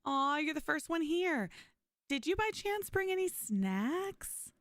Aw, you're the first one here. Did you by chance bring any snacks?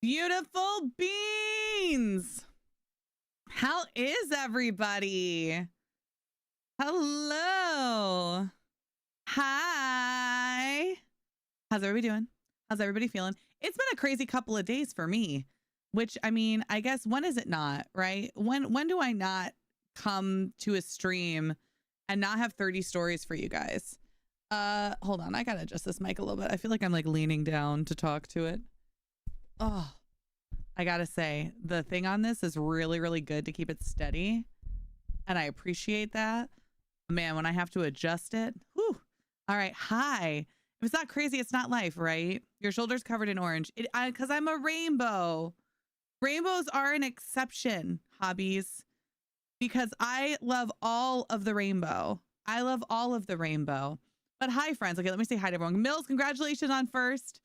Beautiful beans. How is everybody? Hello. Hi. How's everybody doing? How's everybody feeling? It's been a crazy couple of days for me, which I mean, I guess when is it not, right? When do I not come to a stream and not have 30 stories for you guys? Hold on. I got to adjust this mic a little bit. I feel like I'm like leaning down to talk to it. Oh, I got to say the thing on this is really, really good to keep it steady. And I appreciate that. Man, when I have to adjust it, whew. All right. Hi. If it's not crazy, it's not life, right? Your shoulder's covered in orange. Because I'm a rainbow. Rainbows are an exception, hobbies, because I love all of the rainbow. I love all of the rainbow. But hi, friends. Okay, let me say hi to everyone. Mills, congratulations on first.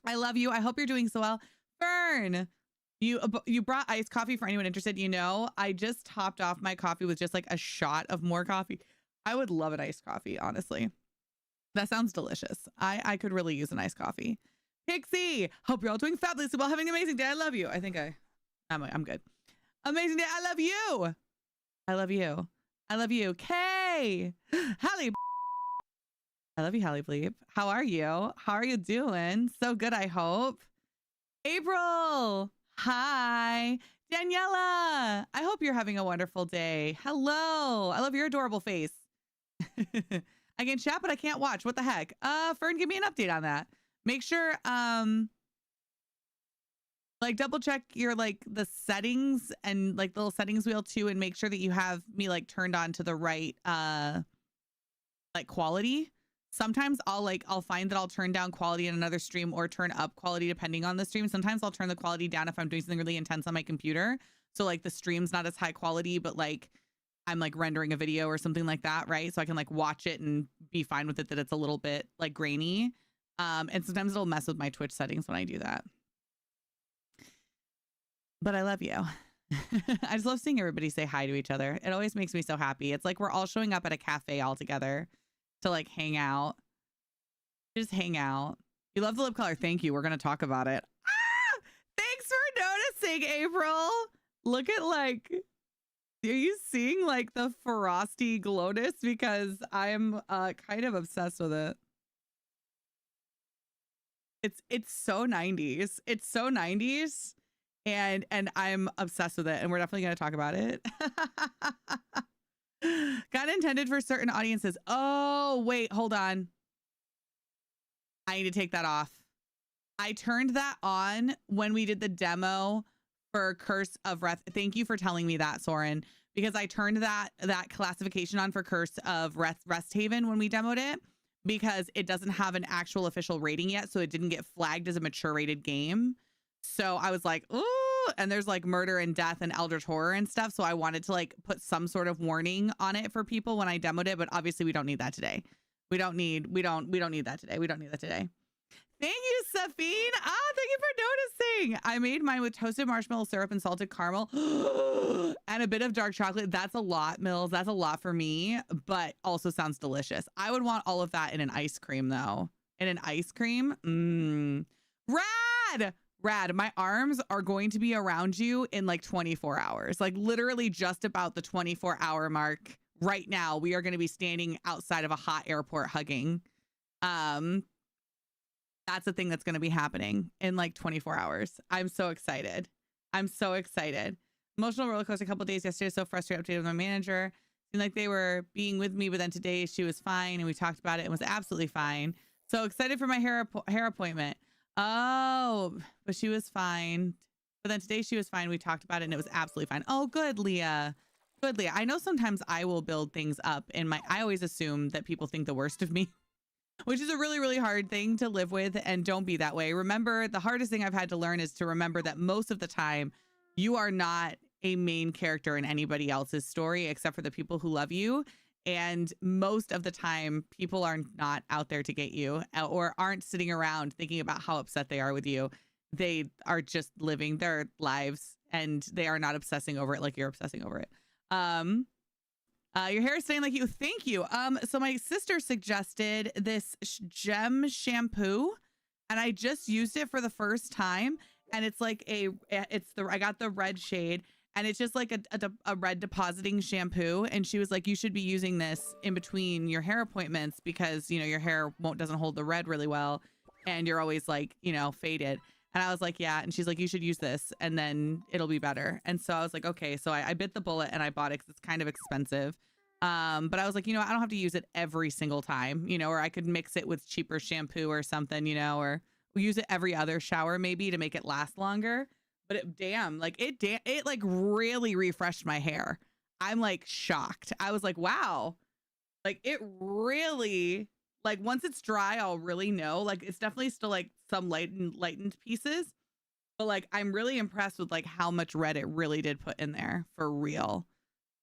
I love you. I hope you're doing so well. Fern, you brought iced coffee for anyone interested. You know, I just topped off my coffee with just like a shot of more coffee. I would love an iced coffee, honestly. That sounds delicious. I could really use an iced coffee. Pixie, hope you're all doing fabulously well, having an amazing day. I love you. I think I'm good. Amazing day. I love you. I love you. I love you. Kay, Hallie. I love you, Hallie Bleep. How are you? How are you doing? So good, I hope. April. Hi. Daniela. I hope you're having a wonderful day. Hello. I love your adorable face. I can chat, but I can't watch. What the heck? Fern, give me an update on that. Make sure, like double check your like the settings and like the little settings wheel too, and make sure that you have me like turned on to the right like quality. Sometimes I'll find that I'll turn down quality in another stream or turn up quality depending on the stream. Sometimes I'll turn the quality down if I'm doing something really intense on my computer. So like the stream's not as high quality, but like I'm like rendering a video or something like that, right? So I can like watch it and be fine with it that it's a little bit like grainy. And sometimes it'll mess with my Twitch settings when I do that. But I love you. I just love seeing everybody say hi to each other. It always makes me so happy. It's like we're all showing up at a cafe all together to like hang out. Just hang out. You love the lip color. Thank you. We're going to talk about it. Ah! Thanks for noticing, April. Look at like, are you seeing like the frosty glowness? Because I'm kind of obsessed with it. It's so 90s. It's so 90s. And I'm obsessed with it. And we're definitely going to talk about it. Got intended for certain audiences. Oh, wait, hold on. I need to take that off. I turned that on when we did the demo for Curse of Wrath. Thank you for telling me that, Soren, because I turned that classification on for Curse of Rest Haven when we demoed it, because it doesn't have an actual official rating yet. So it didn't get flagged as a mature rated game. So I was like, ooh, and there's like murder and death and eldritch horror and stuff. So I wanted to like put some sort of warning on it for people when I demoed it, but obviously we don't need that today. We don't need that today. We don't need that today. Thank you, Safine. Thank you for noticing. I made mine with toasted marshmallow syrup and salted caramel and a bit of dark chocolate. That's a lot, Mills. That's a lot for me, but also sounds delicious. I would want all of that in an ice cream though. In an ice cream. Rad. My arms are going to be around you in like 24 hours, like literally just about the 24-hour mark. Right now, we are going to be standing outside of a hot airport hugging. That's the thing that's going to be happening in like 24 hours. I'm so excited. Emotional roller coaster a couple of days yesterday. So frustrated, updated with my manager. Seemed like they were being with me, but then today she was fine and we talked about it and was absolutely fine. So excited for my hair appointment. Oh, but she was fine. But then today she was fine. We talked about it and it was absolutely fine. Oh, good, Leah. Good, Leah. I know sometimes I will build things up in I always assume that people think the worst of me, which is a really, really hard thing to live with. And don't be that way. Remember, the hardest thing I've had to learn is to remember that most of the time you are not a main character in anybody else's story, except for the people who love you. And most of the time, people are not out there to get you or aren't sitting around thinking about how upset they are with you. They are just living their lives and they are not obsessing over it like you're obsessing over it. Your hair is staying like you. Thank you. So my sister suggested this gem shampoo and I just used it for the first time. And it's like I got the red shade. And it's just like a red depositing shampoo. And she was like, you should be using this in between your hair appointments because, you know, your hair doesn't hold the red really well. And you're always like, you know, faded. And I was like, yeah. And she's like, you should use this and then it'll be better. And so I was like, okay. So I bit the bullet and I bought it because it's kind of expensive. But I was like, you know, I don't have to use it every single time, you know, or I could mix it with cheaper shampoo or something, you know, or use it every other shower maybe to make it last longer. But it like really refreshed my hair. I'm like shocked. I was like, wow, like it really, like once it's dry, I'll really know. Like it's definitely still like some lightened pieces, but like I'm really impressed with like how much red it really did put in there for real.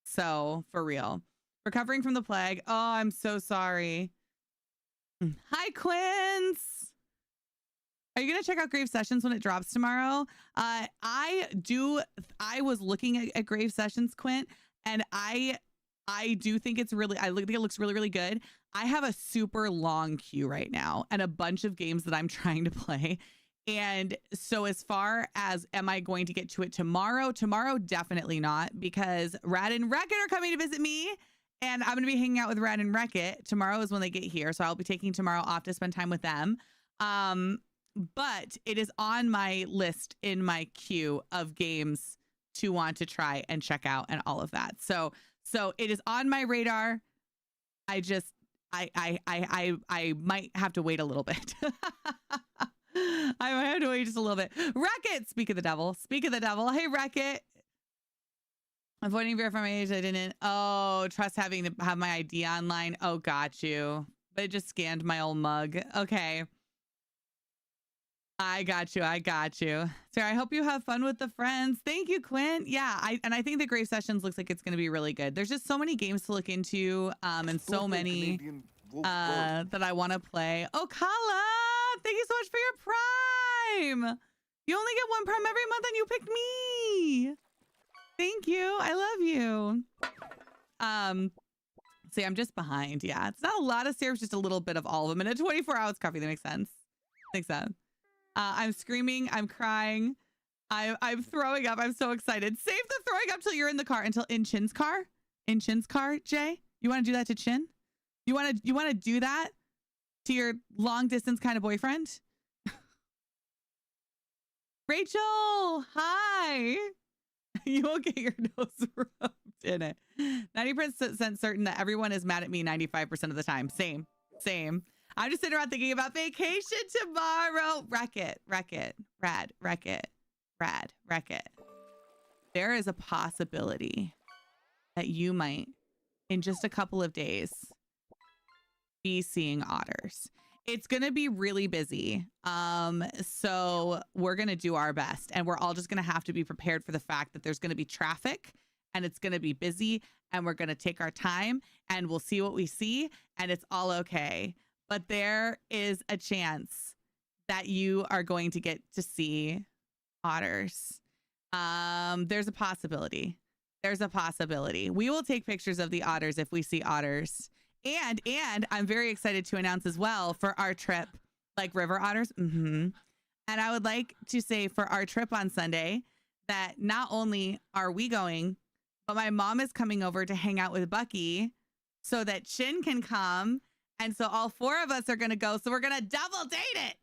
So for real, recovering from the plague. Oh, I'm so sorry. Hi, Quince. Are you going to check out Grave Sessions when it drops tomorrow? I was looking at Grave Sessions, Quint, and I I do think it's really, I think it looks really, really good. I have a super long queue right now and a bunch of games that I'm trying to play. And so as far as am I going to get to it tomorrow? Tomorrow, definitely not, because Rad and Wreck-It are coming to visit me. And I'm going to be hanging out with Rad and Wreck-It. Tomorrow is when they get here. So I'll be taking tomorrow off to spend time with them. But it is on my list in my queue of games to want to try and check out and all of that. So it is on my radar. I might have to wait a little bit. I might have to wait just a little bit. Wreck-It, speak of the devil. Speak of the devil. Hey, Wreck-It. Avoiding verify my age. I didn't. Oh, trust having to have my ID online. Oh, got you. But it just scanned my old mug. Okay. I got you. I got you. Sarah, I hope you have fun with the friends. Thank you, Quint. Yeah, I think the Grave Sessions looks like it's going to be really good. There's just so many games to look into, and so many that I want to play. Oh, Kala, thank you so much for your Prime. You only get 1 Prime every month, and you picked me. Thank you. I love you. See, I'm just behind. Yeah, it's not a lot of syrups, just a little bit of all of them, and a 24-ounce coffee. That makes sense. Makes sense. I'm screaming. I'm crying. I'm throwing up. I'm so excited. Save the throwing up till you're in the car. Until in Chin's car. In Chin's car. Jay, you want to do that to Chin? You want to do that to your long distance kind of boyfriend? Rachel, hi. You won't get your nose rubbed in it. 90% certain that everyone is mad at me 95% of the time. Same. I'm just sitting around thinking about vacation tomorrow. Wreck-It. Rad. Wreck-It. Rad. Wreck-It. There is a possibility that you might, in just a couple of days, be seeing otters. It's going to be really busy. So we're going to do our best, and we're all just going to have to be prepared for the fact that there's going to be traffic and it's going to be busy, and we're going to take our time and we'll see what we see, and it's all okay. But there is a chance that you are going to get to see otters. There's a possibility. We will take pictures of the otters if we see otters. And I'm very excited to announce as well for our trip, like river otters. And I would like to say for our trip on Sunday that not only are we going, but my mom is coming over to hang out with Bucky so that Chin can come. And so all 4 of us are going to go. So we're going to double date it.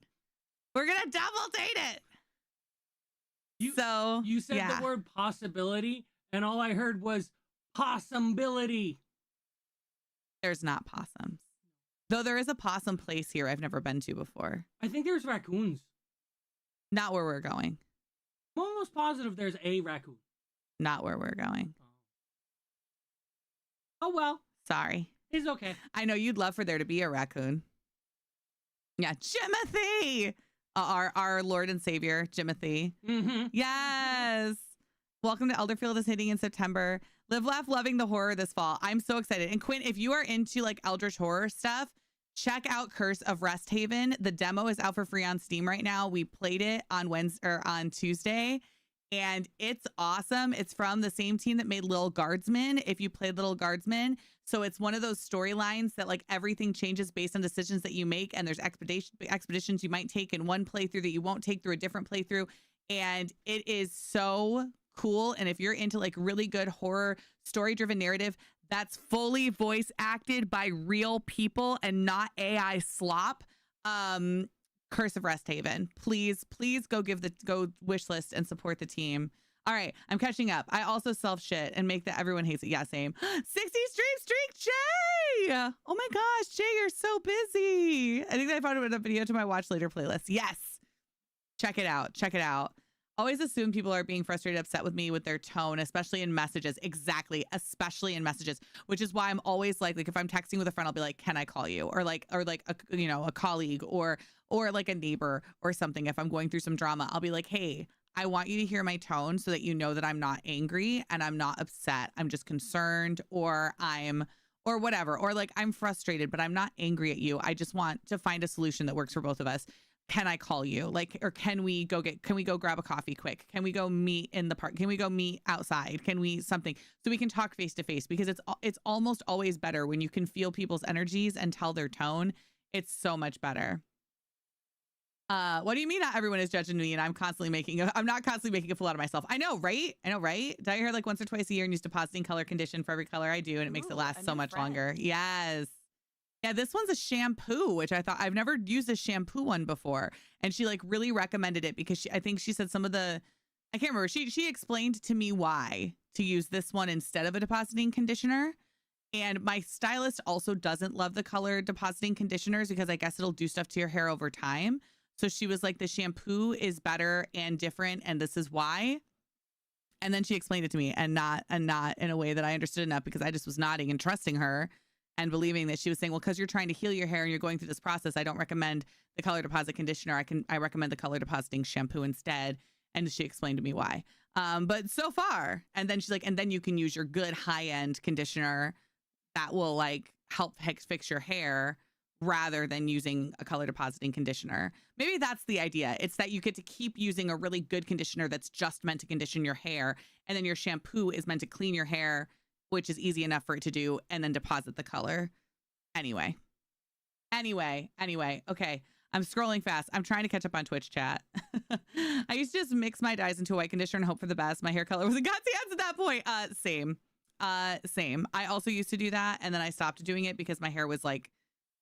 You said the word possibility, and all I heard was possibility. There's not possums. Though there is a possum place here I've never been to before. I think there's raccoons. Not where we're going. I'm almost positive there's a raccoon. Not where we're going. Oh, well. Sorry. It's okay. I know you'd love for there to be a raccoon. Yeah, Jimothy. Our Lord and Savior, Jimothy. Yes. Welcome to Elderfield is hitting in September. Live, laugh, loving the horror this fall. I'm so excited. And Quinn, if you are into like eldritch horror stuff, check out Curse of Rest Haven. The demo is out for free on Steam right now. We played it on Wednesday or on Tuesday, and it's awesome. It's from the same team that made Little Guardsman, if you played Little Guardsman. So it's one of those storylines that like everything changes based on decisions that you make, and there's expeditions you might take in one playthrough that you won't take through a different playthrough. And it is so cool. And if you're into like really good horror story-driven narrative that's fully voice acted by real people and not AI slop, Curse of Rest Haven. Please go wish list and support the team. All right, I'm catching up. I also self shit and make that everyone hates it. Yeah, same. 60 stream streak, Jay. Oh my gosh, Jay, you're so busy. I think I found a video to my watch later playlist. Yes, check it out. Always assume people are being frustrated, upset with me with their tone, especially in messages. Exactly, especially in messages, which is why I'm always like if I'm texting with a friend, I'll be like, "Can I call you?" Or like a colleague or like a neighbor or something. If I'm going through some drama, I'll be like, "Hey, I want you to hear my tone so that you know that I'm not angry and I'm not upset. I'm just concerned or whatever. Or like I'm frustrated, but I'm not angry at you. I just want to find a solution that works for both of us." can I call you? Like, or can we go grab a coffee quick? Can we go meet in the park? Can we go meet outside? Can we something so we can talk face to face? Because it's almost always better when you can feel people's energies and tell their tone. It's so much better. What do you mean not everyone is judging me and I'm not constantly making a fool out of myself? I know, right? Did I hear like once or twice a year and use depositing color condition for every color I do, and it makes it last so much longer. Yes. Yeah, this one's a shampoo, which I've never used a shampoo one before. And she like really recommended it because I think she said I can't remember. She explained to me why to use this one instead of a depositing conditioner. And my stylist also doesn't love the color depositing conditioners because I guess it'll do stuff to your hair over time. So she was like, the shampoo is better and different, and this is why. And then she explained it to me and not in a way that I understood enough, because I just was nodding and trusting her and believing that she was saying, well, because you're trying to heal your hair and you're going through this process, I don't recommend the color deposit conditioner. I recommend the color depositing shampoo instead. And she explained to me why. But so far, and then she's like, and then you can use your good high-end conditioner that will like help fix your hair rather than using a color depositing conditioner. Maybe that's the idea. It's that you get to keep using a really good conditioner that's just meant to condition your hair. And then your shampoo is meant to clean your hair, which is easy enough for it to do, and then deposit the color. Anyway. Okay. I'm scrolling fast. I'm trying to catch up on Twitch chat. I used to just mix my dyes into a white conditioner and hope for the best. My hair color was a God's hands at that point. Same. I also used to do that, and then I stopped doing it because my hair was like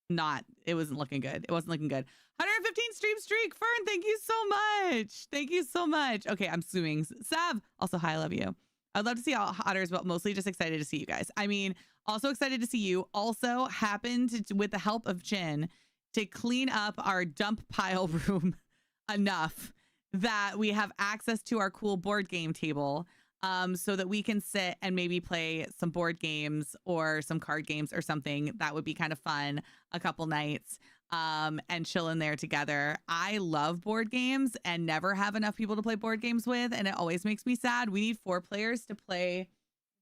it wasn't looking good. 115 streak. Fern, thank you so much. Okay, I'm suing. Sav, also, hi, I love you. I'd love to see all otters, but mostly just excited to see you guys. I mean, also excited to see you. Also happened to, with the help of Chin, to clean up our dump pile room enough that we have access to our cool board game table, so that we can sit and maybe play some board games or some card games or something. That would be kind of fun a couple nights, and chill in there together. I love board games and never have enough people to play board games with, and it always makes me sad. We need 4 players to play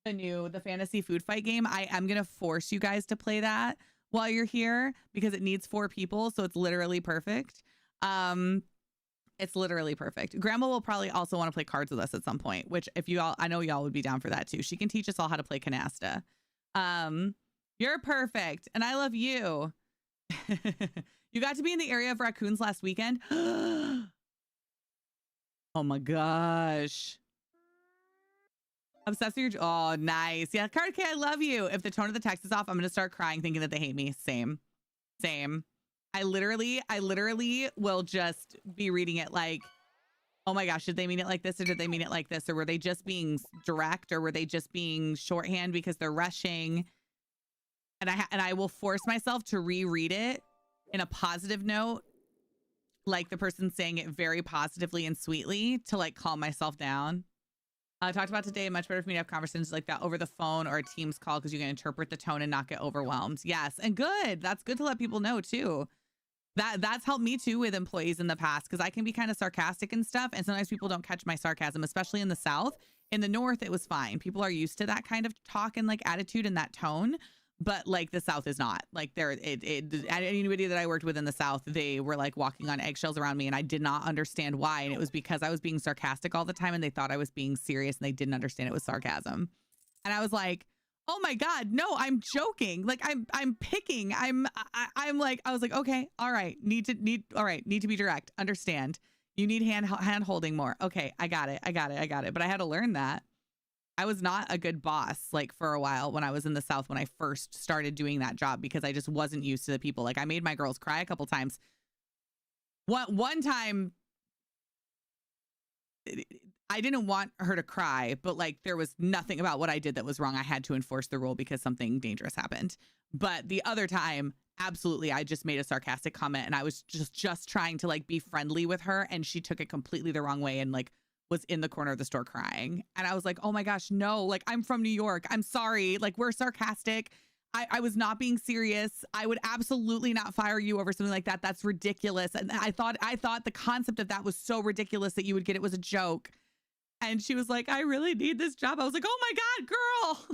the fantasy food fight game. I am going to force you guys to play that while you're here because it needs 4 people, so it's literally perfect. It's literally perfect. Grandma will probably also want to play cards with us at some point, which I know y'all would be down for that too. She can teach us all how to play canasta. You're perfect. And I love you. You got to be in the area of raccoons last weekend. Oh my gosh. Obsessed with your, oh, nice. Yeah, Card K, I love you. If the tone of the text is off, I'm going to start crying thinking that they hate me. Same. I literally will just be reading it like, oh my gosh, did they mean it like this, or did they mean it like this? Or were they just being direct, or were they just being shorthand because they're rushing? And I will force myself to reread it in a positive note, like the person saying it very positively and sweetly, to like calm myself down. Talked about today, much better for me to have conversations like that over the phone or a Teams call because you can interpret the tone and not get overwhelmed. Yes, and good. That's good to let people know too. That's helped me too with employees in the past, because I can be kind of sarcastic and stuff, and sometimes people don't catch my sarcasm, especially in the South. In the North, it was fine. People are used to that kind of talk and like attitude and that tone, but like the South is not. Like anybody that I worked with in the South, they were like walking on eggshells around me, and I did not understand why. And it was because I was being sarcastic all the time, and they thought I was being serious, and they didn't understand it was sarcasm. And I was like, oh my God, no, I'm joking. Like I'm picking. I'm like, I was like, okay, all right, need to be direct. Understand. You need hand holding more. Okay, I got it. But I had to learn that. I was not a good boss like for a while when I was in the South, when I first started doing that job, because I just wasn't used to the people. Like I made my girls cry a couple times. One time I didn't want her to cry, but like there was nothing about what I did that was wrong. I had to enforce the rule because something dangerous happened. But the other time, absolutely, I just made a sarcastic comment, and I was just trying to like be friendly with her, and she took it completely the wrong way and like was in the corner of the store crying. And I was like, oh my gosh, no, like I'm from New York. I'm sorry. Like we're sarcastic. I was not being serious. I would absolutely not fire you over something like that. That's ridiculous. And I thought the concept of that was so ridiculous that you would get it was a joke. And she was like, I really need this job. I was like, oh my God, girl.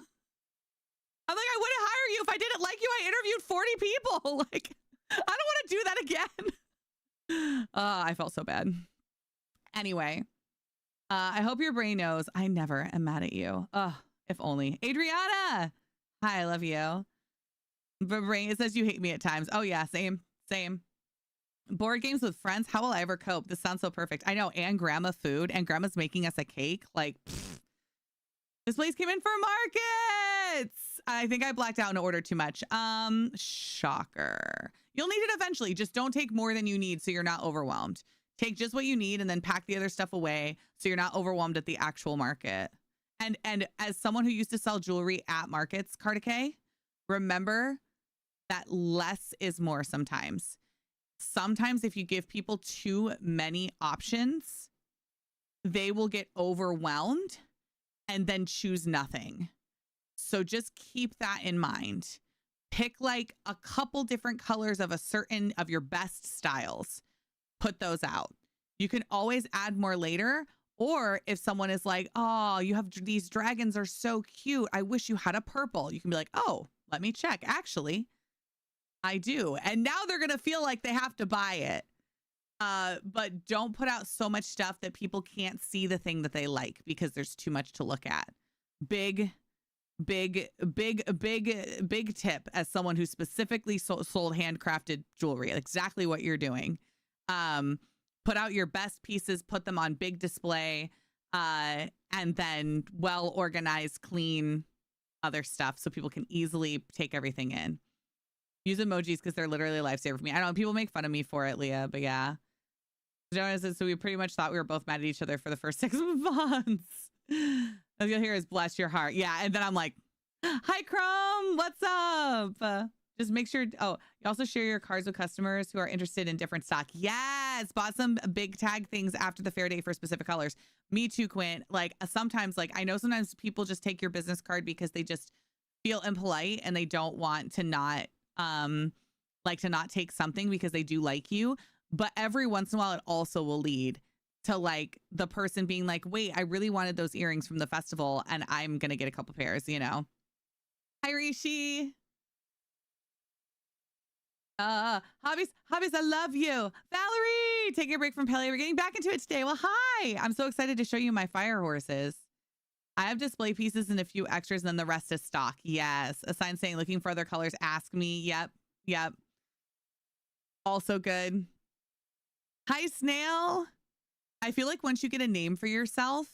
I'm like, I wouldn't hire you if I didn't like you. I interviewed 40 people. Like, I don't want to do that again. I felt so bad. Anyway, I hope your brain knows I never am mad at you. If only. Adriana! Hi, I love you. But brain, it says you hate me at times. Oh yeah, same. Board games with friends. How will I ever cope? This sounds so perfect. I know. And grandma food. And grandma's making us a cake. Like, pfft. This place came in for markets. I think I blacked out and ordered too much. Shocker. You'll need it eventually. Just don't take more than you need so you're not overwhelmed. Take just what you need and then pack the other stuff away so you're not overwhelmed at the actual market. And as someone who used to sell jewelry at markets, Cartier, remember that less is more sometimes. Sometimes if you give people too many options, they will get overwhelmed and then choose nothing. So just keep that in mind. Pick like a couple different colors of of your best styles. Put those out. You can always add more later. Or if someone is like, oh, you have these dragons are so cute. I wish you had a purple. You can be like, oh, let me check. Actually, I do. And now they're going to feel like they have to buy it. But don't put out so much stuff that people can't see the thing that they like because there's too much to look at. Big tip as someone who specifically sold handcrafted jewelry, exactly what you're doing. Put out your best pieces, put them on big display, and then well organized, clean other stuff so people can easily take everything in. Use emojis because they're literally a lifesaver for me. I don't know, people make fun of me for it, Leah, but yeah. Jonas says, so we pretty much thought we were both mad at each other for the first 6 months. All you'll hear is bless your heart. Yeah, and then I'm like, hi, Chrome, what's up? Just make sure, you also share your cards with customers who are interested in different stock. Yes, bought some big tag things after the fair day for specific colors. Me too, Quint. Like sometimes, I know sometimes people just take your business card because they just feel impolite and they don't want to not, to not take something because they do like you. But every once in a while, it also will lead to the person being like, wait, I really wanted those earrings from the festival and I'm going to get a couple pairs, you know? Hi, Rishi. Hobbies, I love you. Valerie, taking a break from Palia. We're getting back into it today. Well, hi. I'm so excited to show you my fire horses. I have display pieces and a few extras and then the rest is stock. Yes. A sign saying looking for other colors. Ask me. Yep. Also good. Hi, Snail. I feel like once you get a name for yourself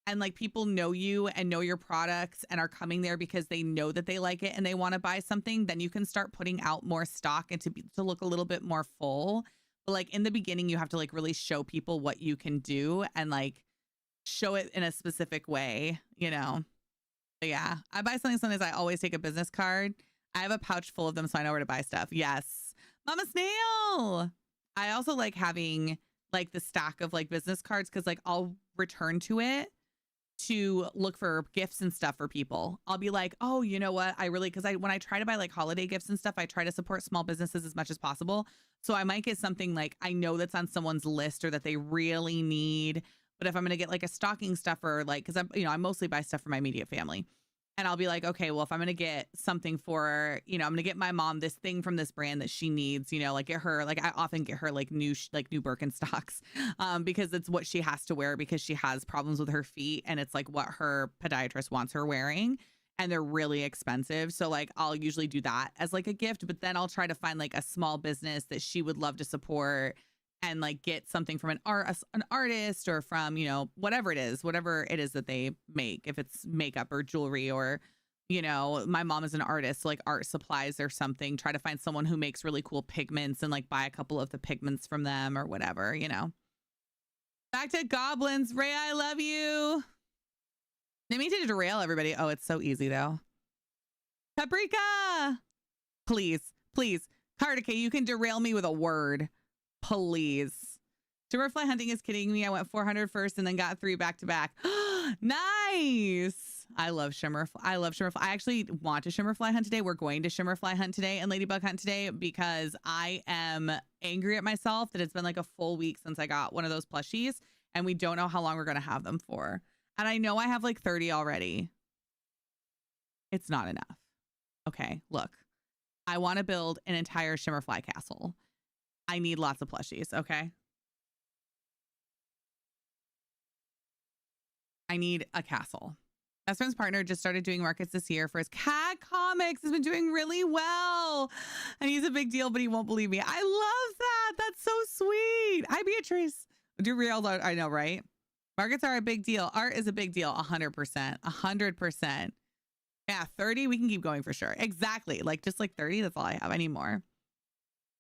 and people know you and know your products and are coming there because they know that they like it and they want to buy something, then you can start putting out more stock and to look a little bit more full. But in the beginning, you have to really show people what you can do and show it in a specific way, you know? But yeah, I buy something sometimes. I always take a business card. I have a pouch full of them so I know where to buy stuff. Yes. Mama Snail. I also like having the stack of business cards because I'll return to it to look for gifts and stuff for people. I'll be like, oh, you know what? When I try to buy holiday gifts and stuff, I try to support small businesses as much as possible. So I might get something I know that's on someone's list or that they really need. But if I'm going to get a stocking stuffer, because I mostly buy stuff for my immediate family. And I'll be like, okay, well, if I'm going to get something for, I'm going to get my mom this thing from this brand that she needs, get her, I often get her new Birkenstocks because it's what she has to wear because she has problems with her feet. And it's what her podiatrist wants her wearing. And they're really expensive. So I'll usually do that as a gift, but then I'll try to find a small business that she would love to support and get something from an artist or from, whatever it is that they make, if it's makeup or jewelry or, my mom is an artist, so art supplies or something, try to find someone who makes really cool pigments and buy a couple of the pigments from them or whatever, Back to goblins. Ray, I love you. They need to derail everybody. Oh, it's so easy though. Paprika. Please. Cardica, you can derail me with a word. Please. Shimmerfly hunting is kidding me. I went 400 first and then got 3 back to back. Nice. I love Shimmerfly. I actually want to Shimmerfly hunt today. We're going to Shimmerfly hunt today and Ladybug hunt today because I am angry at myself that it's been a full week since I got one of those plushies and we don't know how long we're going to have them for. And I know I have 30 already. It's not enough. Okay, look. I want to build an entire Shimmerfly castle. I need lots of plushies, okay? I need a castle. Best friend's partner just started doing markets this year for his cat comics. Has been doing really well. And he's a big deal, but he won't believe me. I love that. That's so sweet. Hi, Beatrice. Do real art. I know, right? Markets are a big deal. Art is a big deal. 100%. 100%. Yeah, 30. We can keep going for sure. Exactly. Like just like 30. That's all I have. I need more.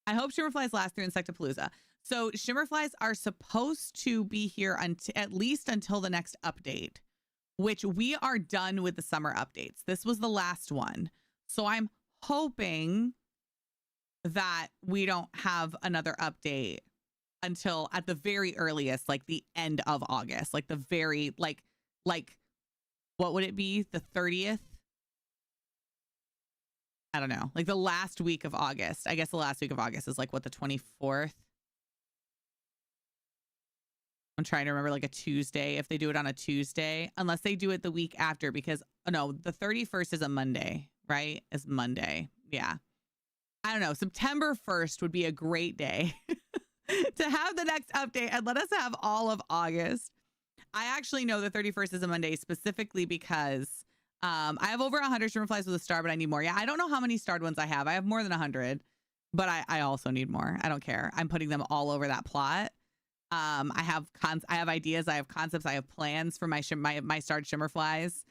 I hope Shimmerflies last through Insectapalooza. So Shimmerflies are supposed to be here at least until the next update, which we are done with the summer updates. This was the last one. So I'm hoping that we don't have another update until at the very earliest, like the end of August, like the very, like, what would it be? The 30th? I don't know. Like the last week of August. I guess the last week of August is like what, the 24th? I'm trying to remember, like a Tuesday, if they do it on a Tuesday, unless they do it the week after, because no, the 31st is a Monday, right? Is Monday. Yeah. I don't know. September 1st would be a great day to have the next update and let us have all of August. I actually know the 31st is a Monday specifically because I have over 100 Shimmerflies with a star, but I need more. Yeah, I don't know how many starred ones I have. I have more than 100, but I also need more. I don't care. I'm putting them all over that plot. I have ideas. I have concepts. I have plans for my starred Shimmerflies.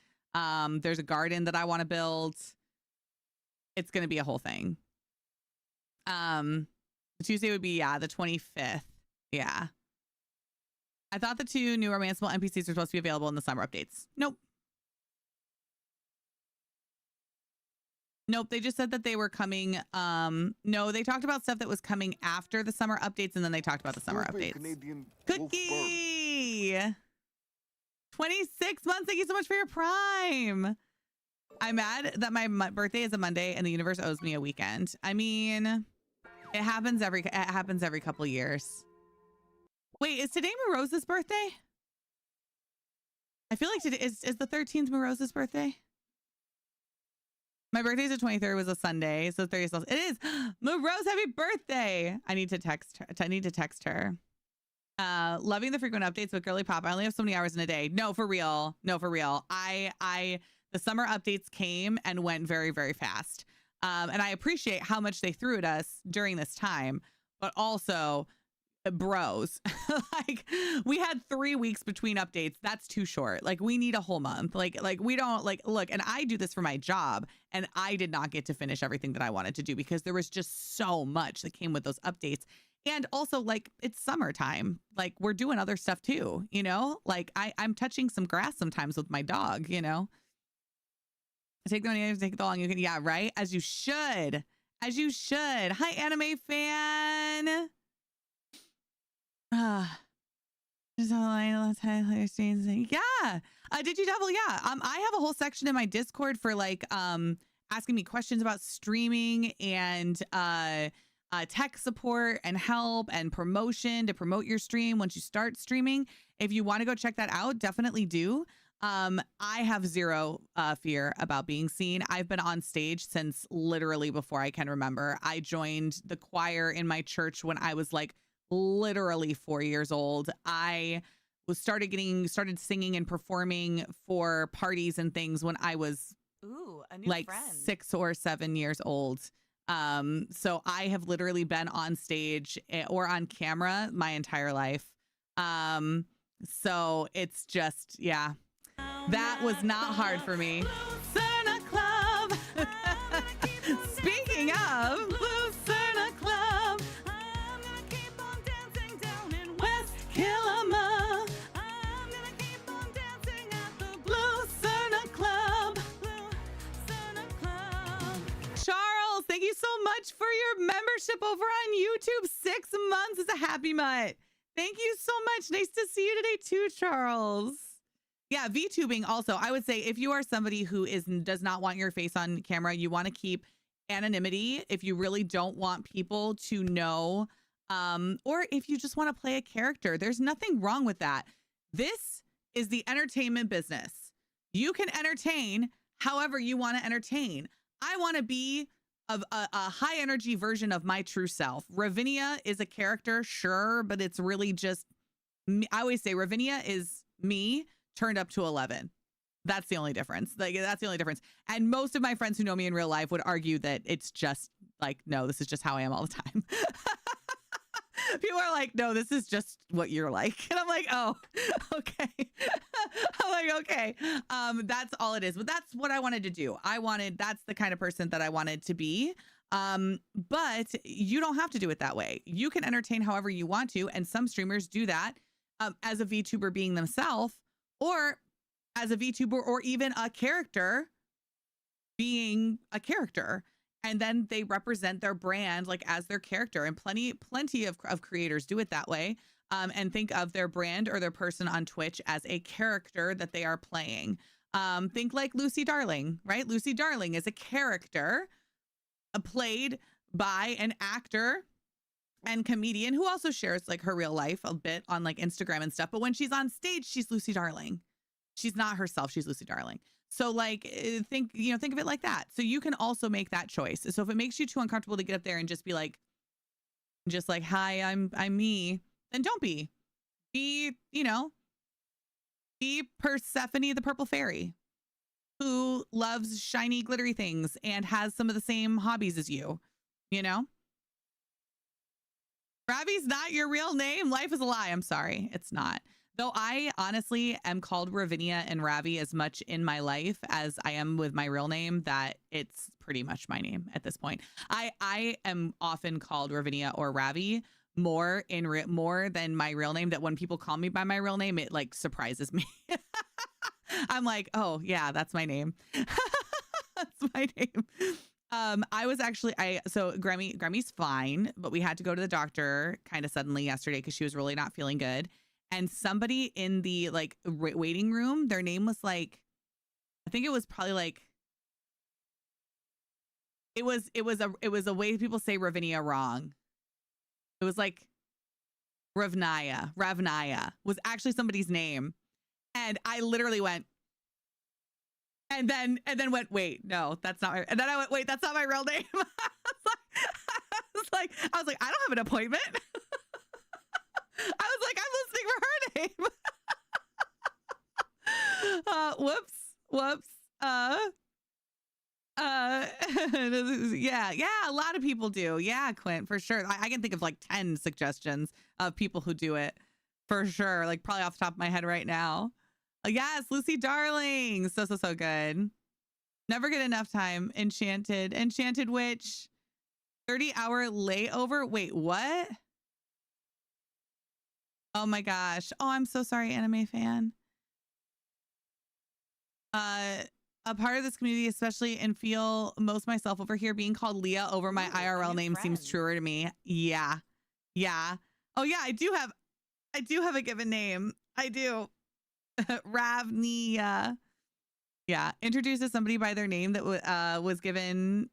There's a garden that I want to build. It's going to be a whole thing. Tuesday would be, the 25th. Yeah. I thought the 2 new romanceable NPCs were supposed to be available in the summer updates. Nope. Nope. They just said that they were coming. No, they talked about stuff that was coming after the summer updates, and then they talked about the summer updates. Cookie! 26 months. Thank you so much for your prime. I'm mad that my birthday is a Monday and the universe owes me a weekend. I mean, it happens every couple years. Wait, is today Marosa's birthday? I feel like today is the 13th Marosa's birthday? My birthday is the 23rd, was a Sunday, so 30th. It is. Rose, happy birthday! I need to text her. Loving the frequent updates with Girly Pop. I only have so many hours in a day. No, for real. The summer updates came and went very, very fast. And I appreciate how much they threw at us during this time, but also, bros, like we had 3 weeks between updates. That's too short. Like we need a whole month. Like we don't look, and I do this for my job and I did not get to finish everything that I wanted to do because there was just so much that came with those updates. And also like it's summertime. Like we're doing other stuff too, you know, like I'm touching some grass sometimes with my dog, you know. Take the money, take the long you can. Yeah, right. As you should. Hi, anime fan. Yeah. Did you double? Yeah. I have a whole section in my Discord for like asking me questions about streaming and tech support and help and promotion to promote your stream once you start streaming. If you want to go check that out, definitely do. I have zero fear about being seen. I've been on stage since literally before I can remember. I joined the choir in my church when I was like literally 4 years old. I started singing and performing for parties and things when I was a new like friend. 6 or 7 years old. So I have literally been on stage or on camera my entire life. So it's just, yeah, that was not hard for me. Lucerna Club. Speaking of Lucerna Club, I'm gonna keep on dancing down in West Killama. I'm gonna keep on dancing at the Lucerna Club. Lucerna Club. Charles, thank you so much for your membership over on YouTube. 6 months is a happy mutt. Thank you so much. Nice to see you today too, Charles. Yeah, VTubing also. I would say if you are somebody who does not want your face on camera, you want to keep anonymity if you really don't want people to know, or if you just want to play a character, there's nothing wrong with that. This is the entertainment business. You can entertain however you want to entertain. I want to be a high energy version of my true self. Ravinia is a character, sure, but it's really just me. I always say Ravinia is me turned up to 11. That's the only difference. Like, that's the only difference. And most of my friends who know me in real life would argue that it's just like, no, this is just how I am all the time. People are like, no, this is just what you're like. And I'm like, oh, okay. I'm like, okay. That's all it is. But that's what I wanted to do. That's the kind of person that I wanted to be. But you don't have to do it that way. You can entertain however you want to. And some streamers do that as a VTuber being themselves, or as a VTuber, or even a character being a character. And then they represent their brand like as their character. And plenty of creators do it that way. And think of their brand or their person on Twitch as a character that they are playing. Think like Lucy Darling, right? Lucy Darling is a character played by an actor and comedian who also shares like her real life a bit on like Instagram and stuff. But when she's on stage, she's Lucy Darling. She's not herself. She's Lucy Darling. So like, think of it like that. So you can also make that choice. So if it makes you too uncomfortable to get up there and just be like, hi, I'm me, then don't be. Be Persephone the Purple Fairy, who loves shiny, glittery things and has some of the same hobbies as you, Ravi's not your real name. Life is a lie. I'm sorry. It's not. Though I honestly am called Ravinia and Ravi as much in my life as I am with my real name, that it's pretty much my name at this point. I am often called Ravinia or Ravi more than my real name, that when people call me by my real name, it like surprises me. I'm like, oh yeah, that's my name. That's my name. So Grammy's fine, but we had to go to the doctor kind of suddenly yesterday because she was really not feeling good. And somebody in the like waiting room, their name was like, I think it was probably like, it was a way people say Ravinia wrong. It was like Ravnaya was actually somebody's name. And I literally went, and then went, wait, no, that's not my, and then I went, wait, that's not my real name. I was like, I don't have an appointment. I was like, I'm listening for her name. Whoops. Yeah, a lot of people do. Yeah, Quint, for sure. I can think of like 10 suggestions of people who do it for sure. Like probably off the top of my head right now. Yes, Lucy Darling. So good. Never get enough time. Enchanted Witch. 30-hour layover. Wait, what? Oh my gosh. Oh, I'm so sorry, anime fan. A part of this community, especially, and feel most myself over here, being called Leah over my IRL name seems truer to me. Yeah. Oh yeah, I do have a given name. I do. Ravnia. Yeah. Introduced to somebody by their name that was given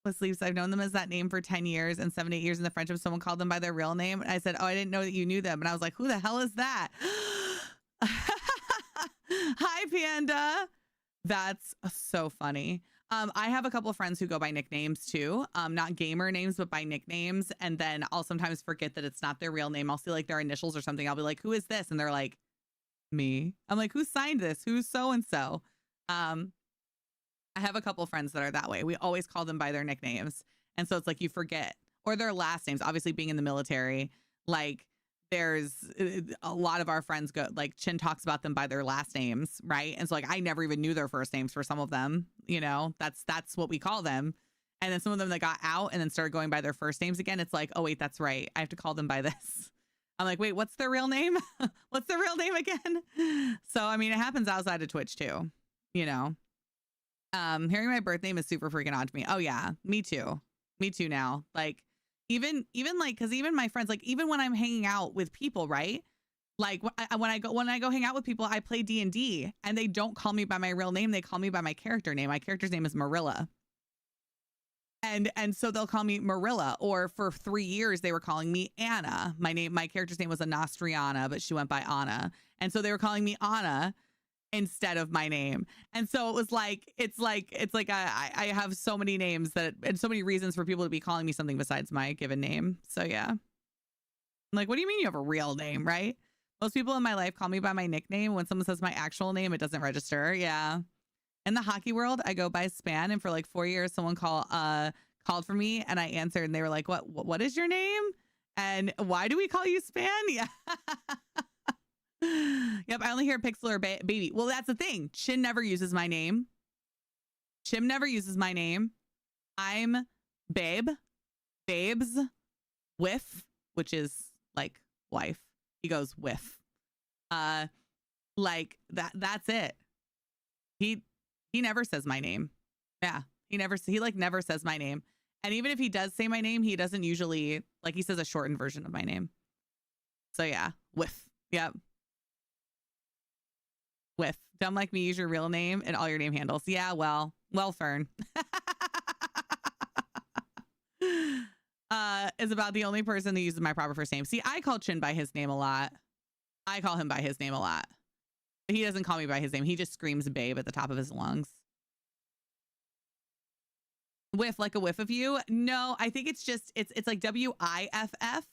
with sleeps. I've known them as that name for 10 years and 7, 8 years in the friendship. Someone called them by their real name. And I said, oh, I didn't know that you knew them. And I was like, who the hell is that? Hi, Panda. That's so funny. I have a couple of friends who go by nicknames too. Not gamer names, but by nicknames. And then I'll sometimes forget that it's not their real name. I'll see like their initials or something. I'll be like, who is this? And they're like, me. I'm like, who signed this? Who's so-and-so? I have a couple of friends that are that way. We always call them by their nicknames. And so it's like you forget, or their last names. Obviously being in the military, like there's a lot of our friends go, like Chin talks about them by their last names, right? And so like I never even knew their first names for some of them, that's what we call them. And then some of them that got out and then started going by their first names again, it's like, oh wait, that's right, I have to call them by this. I'm like, wait, what's their real name? What's their real name again? So I mean, it happens outside of Twitch too, hearing my birth name is super freaking odd to me. Oh yeah, me too now. Like even like, because even my friends, like even when I'm hanging out with people, right, like when I go hang out with people, I play D&D and they don't call me by my real name, they call me by my character name. My character's name is Marilla, and so they'll call me Marilla. Or for 3 years they were calling me Anna. My character's name was Anastriana, but she went by Anna, and so they were calling me Anna instead of my name. And so it was like, it's like I have so many names and so many reasons for people to be calling me something besides my given name. So yeah. I'm like, what do you mean you have a real name, right? Most people in my life call me by my nickname. When someone says my actual name, it doesn't register. Yeah. In the hockey world, I go by Span, and for like 4 years, someone called for me, and I answered, and they were like, "What is your name? And why do we call you Span?" Yeah. Yep. I only hear Pixel or Baby. Well, that's the thing. Chin never uses my name. Chim never uses my name. I'm Babe, Babes, Whiff, which is like wife. He goes Whiff. Like that's it. He never says my name. Yeah. He never says my name. And even if he does say my name, he doesn't usually, like, he says a shortened version of my name. So yeah, Whiff. Yep. Whiff. Dumb like me, use your real name and all your name handles. Yeah, well, Fern. Is about the only person that uses my proper first name. See, I call Chin by his name a lot. I call him by his name a lot. He doesn't call me by his name. He just screams babe at the top of his lungs. Whiff, like a whiff of you? No, I think it's just, it's like WIFF.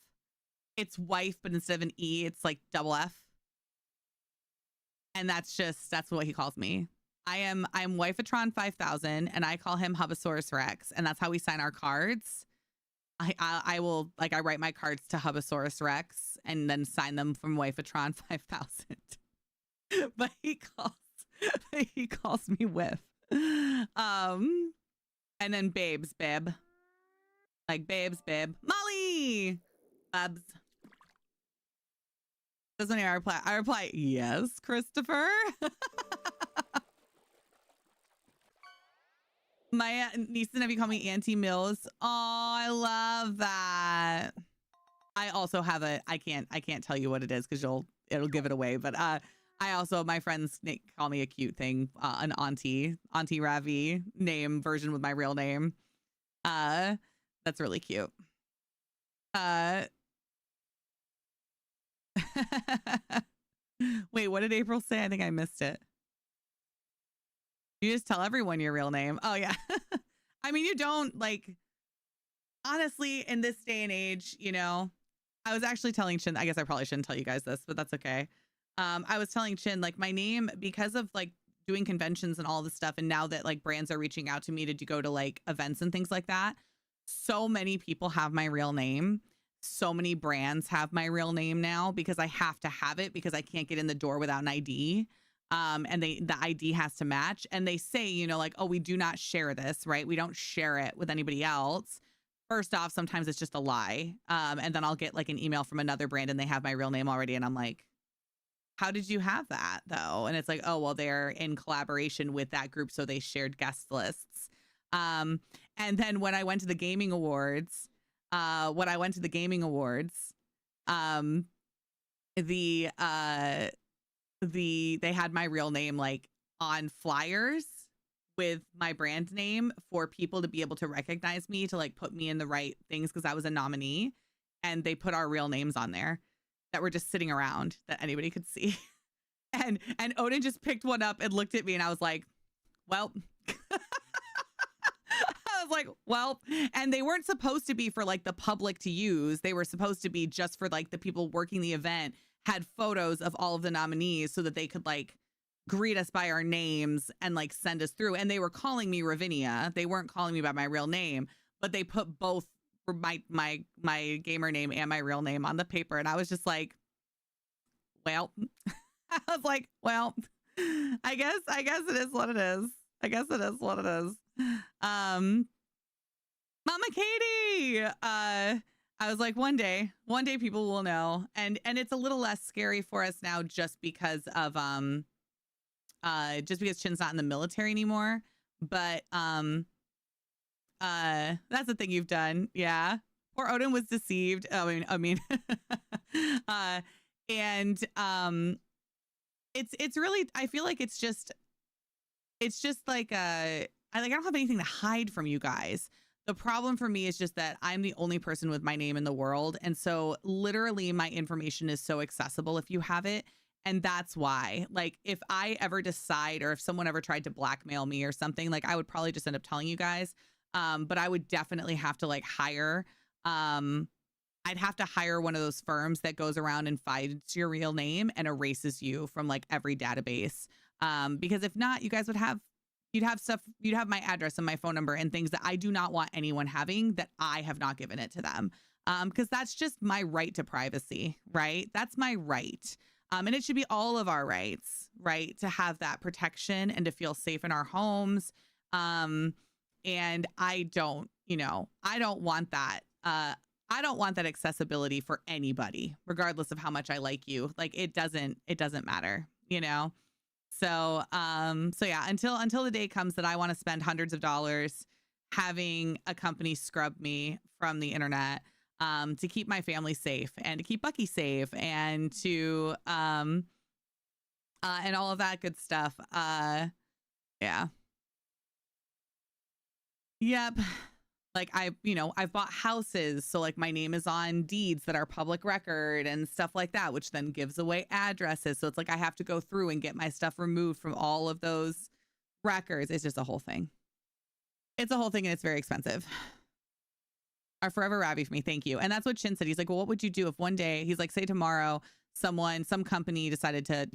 It's wife, but instead of an E, it's like double F. And that's what he calls me. I'm Wifetron 5000, and I call him Hubosaurus Rex, and that's how we sign our cards. I will, like, I write my cards to Hubosaurus Rex and then sign them from Wifetron 5000. But he calls me Whiff. And then babes, babe. Like babes, babe. Molly! Bubs. Doesn't I reply, yes, Christopher. My niece and nephew call me Auntie Mills. Oh, I love that. I also have I can't tell you what it is because it'll give it away. But I also, my friends call me a cute thing, an Auntie Ravi name version with my real name. That's really cute. Wait, what did April say? I think I missed it. You just tell everyone your real name. Oh yeah. I mean, you don't, like, honestly, in this day and age, you know, I was actually telling Chin, I guess I probably shouldn't tell you guys this, but that's okay. I was telling Chin, like, my name, because of like doing conventions and all this stuff, and now that like brands are reaching out to me to go to like events and things like that, so many people have my real name. So many brands have my real name now because I have to have it because I can't get in the door without an ID. And the ID has to match. And they say, you know, like, oh, we do not share this, right? We don't share it with anybody else. First off, sometimes it's just a lie. And then I'll get like an email from another brand and they have my real name already. And I'm like, how did you have that though? And it's like, oh, well, they're in collaboration with that group. So they shared guest lists. And then when I went to the gaming awards, they had my real name like on flyers with my brand name for people to be able to recognize me, to like put me in the right things because I was a nominee, and they put our real names on there that were just sitting around that anybody could see. And Odin just picked one up and looked at me, and I was like, well, and they weren't supposed to be for like the public to use. They were supposed to be just for like the people working the event had photos of all of the nominees so that they could like greet us by our names and like send us through. And they were calling me Ravinia. They weren't calling me by my real name, but they put both my gamer name and my real name on the paper. And I was just like, well, I guess it is what it is. Mama Katie, I was like, one day people will know. And it's a little less scary for us now just because Chin's not in the military anymore. But that's the thing you've done. Yeah. Poor Odin was deceived. I mean it's really, I feel like it's just like I don't have anything to hide from you guys. The problem for me is just that I'm the only person with my name in the world. And so literally my information is so accessible if you have it. And that's why, like, if I ever decide, or if someone ever tried to blackmail me or something, like, I would probably just end up telling you guys. But I would definitely have to like hire I'd have to hire one of those firms that goes around and finds your real name and erases you from like every database. Because if not, you guys would have, you'd have stuff, you'd have my address and my phone number and things that I do not want anyone having that I have not given it to them. Because that's just my right to privacy, right? That's my right. And it should be all of our rights, right? To have that protection and to feel safe in our homes. And I don't, I don't want that. I don't want that accessibility for anybody, regardless of how much I like you. Like it doesn't matter, So, so yeah, until the day comes that I want to spend hundreds of dollars having a company scrub me from the internet, to keep my family safe and to keep Bucky safe and to, and all of that good stuff. Yeah. Yep. Like I've bought houses. So like my name is on deeds that are public record and stuff like that, which then gives away addresses. So it's like I have to go through and get my stuff removed from all of those records. It's just a whole thing. It's a whole thing and it's very expensive. Are forever Ravi for me. Thank you. And that's what Chin said. He's like, well, what would you do if one day, he's like, say tomorrow, some company decided to,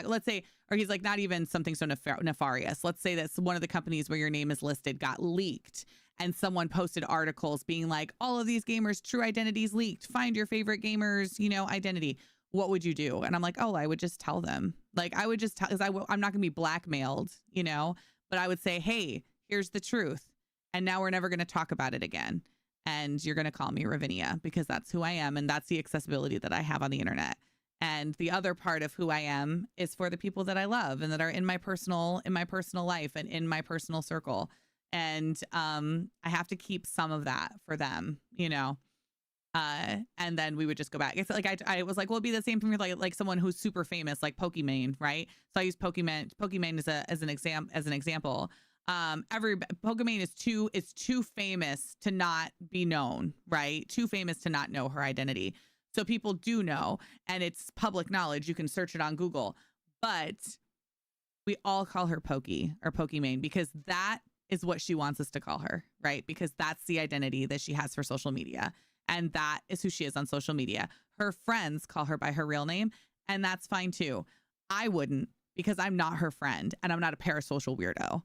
let's say, or he's like, not even something so nefarious. Let's say that one of the companies where your name is listed got leaked and someone posted articles being like, all of these gamers' true identities leaked. Find your favorite gamer's, identity. What would you do? And I'm like, oh, I would just tell them. Like, I would just tell, because I'm not going to be blackmailed, but I would say, hey, here's the truth. And now we're never going to talk about it again. And you're going to call me Ravinia because that's who I am. And that's the accessibility that I have on the internet. And the other part of who I am is for the people that I love and that are in my personal life and in my personal circle. And I have to keep some of that for them, and then we would just go back. It's like I was like, well, it'd be the same thing with like someone who's super famous, like Pokimane, right? So I use Pokimane as an example. Pokimane is too famous to not be known, right? Too famous to not know her identity. So people do know, and it's public knowledge. You can search it on Google, but we all call her Pokey or Pokimane because that is what she wants us to call her, right? Because that's the identity that she has for social media. And that is who she is on social media. Her friends call her by her real name, and that's fine too. I wouldn't, because I'm not her friend and I'm not a parasocial weirdo.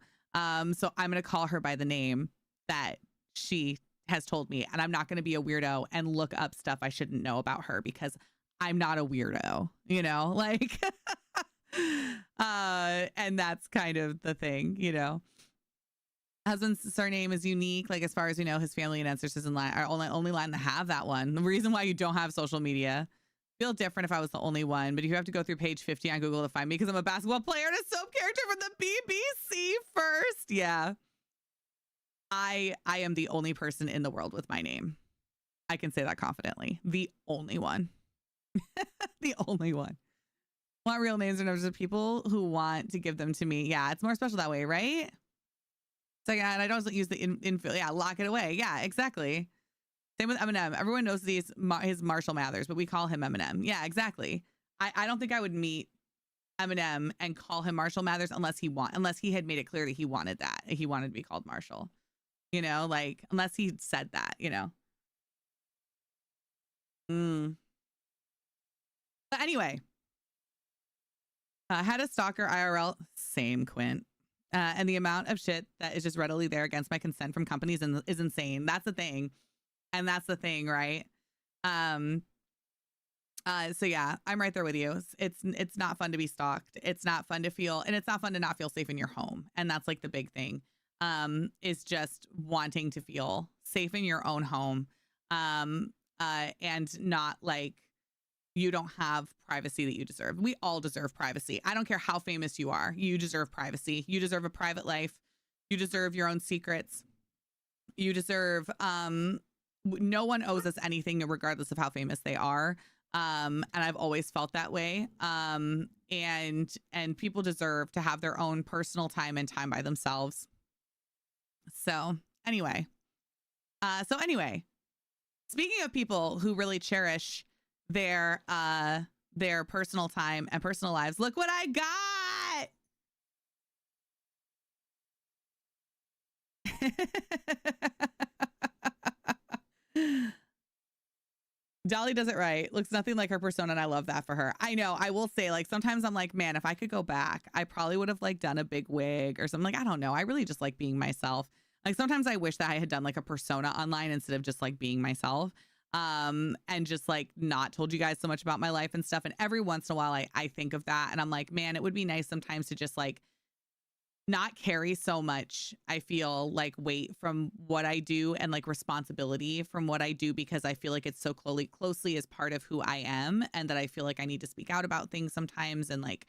So I'm going to call her by the name that she has told me, and I'm not going to be a weirdo and look up stuff I shouldn't know about her because I'm not a weirdo, like, and that's kind of the thing, Husband's surname is unique. Like, as far as we know, his family and ancestors are only line to have that one. The reason why you don't have social media. Feel different if I was the only one, but you have to go through page 50 on Google to find me because I'm a basketball player and a soap character from the BBC first. Yeah. I am the only person in the world with my name. I can say that confidently. The only one. The only one. Want real names and numbers of people who want to give them to me. Yeah, it's more special that way, right? It's like, and I don't use the infill. Yeah, lock it away. Yeah, exactly. Same with Eminem. Everyone knows his Marshall Mathers, but we call him Eminem. Yeah, exactly. I don't think I would meet Eminem and call him Marshall Mathers unless he had made it clear that he wanted that. He wanted to be called Marshall. Like unless he said that, But anyway, had a stalker IRL, same Quint. And the amount of shit that is just readily there against my consent from companies is insane. That's the thing. And that's the thing, right? So yeah, I'm right there with you. It's not fun to be stalked. It's not fun to feel, and it's not fun to not feel safe in your home. And that's like the big thing. Is just wanting to feel safe in your own home. And not like you don't have privacy that you deserve. We all deserve privacy. I don't care how famous you are. You deserve privacy. You deserve a private life. You deserve your own secrets. You deserve, no one owes us anything regardless of how famous they are. And I've always felt that way. And people deserve to have their own personal time and time by themselves. So anyway, speaking of people who really cherish their personal time and personal lives, look what I got. Dolly does it right. Looks nothing like her persona, and I love that for her. I know. I will say, like, sometimes I'm like, man, if I could go back, I probably would have like done a big wig or something. Like, I don't know. I really just like being myself. Like, sometimes I wish that I had done like a persona online instead of just like being myself. And just like not told you guys so much about my life and stuff. And every once in a while, I think of that, and I'm like, man, it would be nice sometimes to just like not carry so much, I feel like, weight from what I do and like responsibility from what I do, because I feel like it's so closely as part of who I am, and that I feel like I need to speak out about things sometimes and like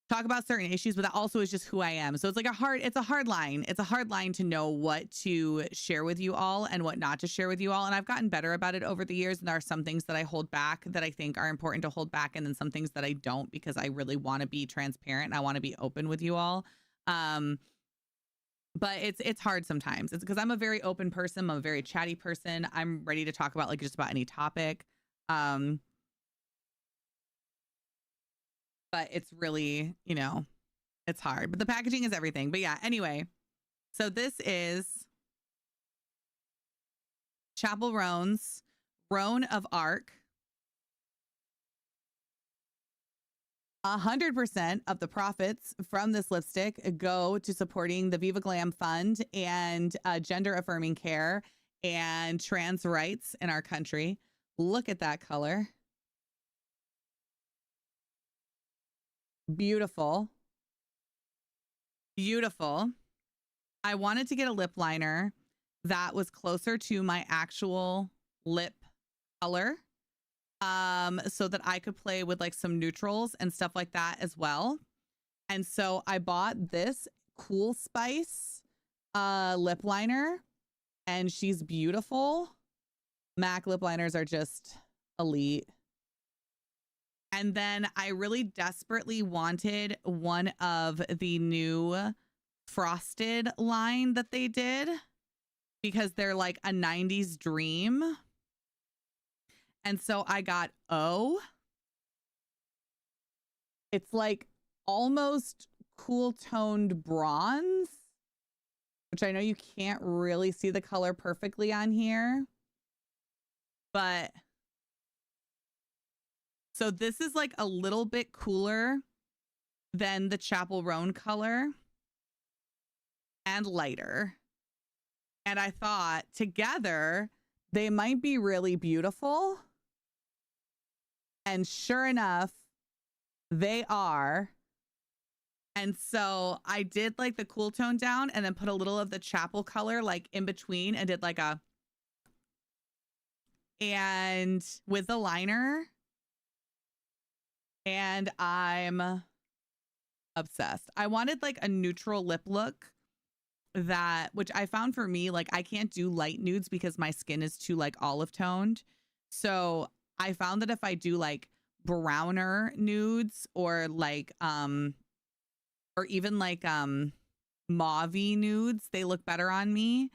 talk about certain issues, but that also is just who I am. So it's like it's a hard line. It's a hard line to know what to share with you all and what not to share with you all. And I've gotten better about it over the years. And there are some things that I hold back that I think are important to hold back. And then some things that I don't, because I really want to be transparent and I want to be open with you all. But it's hard sometimes. It's because I'm a very open person. I'm a very chatty person. I'm ready to talk about like just about any topic. But it's really, it's hard. But the packaging is everything. But yeah, anyway. So this is Chapel Roan's Roan of Arc. 100% of the profits from this lipstick go to supporting the Viva Glam Fund and gender affirming care and trans rights in our country. Look at that color. Beautiful. Beautiful. I wanted to get a lip liner that was closer to my actual lip color, so that I could play with like some neutrals and stuff like that as well. And so I bought this Cool Spice lip liner, and she's beautiful. MAC lip liners are just elite. And then I really desperately wanted one of the new frosted line that they did, because they're like a 90s dream. And so I got O. It's like almost cool toned bronze, which I know you can't really see the color perfectly on here. But so this is like a little bit cooler than the Chapel Roan color and lighter. And I thought together they might be really beautiful. And sure enough, they are. And so I did like the cool tone down and then put a little of the Chapel color like in between and did like and with the liner. And I'm obsessed. I wanted like a neutral lip look which I found for me, like I can't do light nudes because my skin is too like olive toned. So I found that if I do like browner nudes or like or even like mauve-y nudes, they look better on me.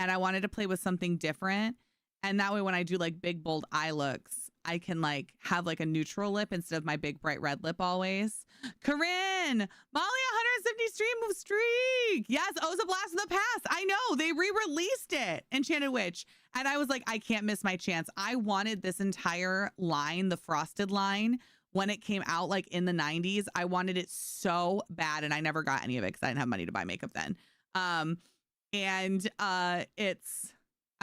And I wanted to play with something different. And that way when I do like big bold eye looks, I can like have like a neutral lip instead of my big bright red lip always. Corinne, Molly 170 streak. Yes, Oza Blast of the Past. I know, they re-released it, Enchanted Witch. And I was like, I can't miss my chance. I wanted this entire line, the frosted line, when it came out like in the 90s. I wanted it so bad, and I never got any of it because I didn't have money to buy makeup then. I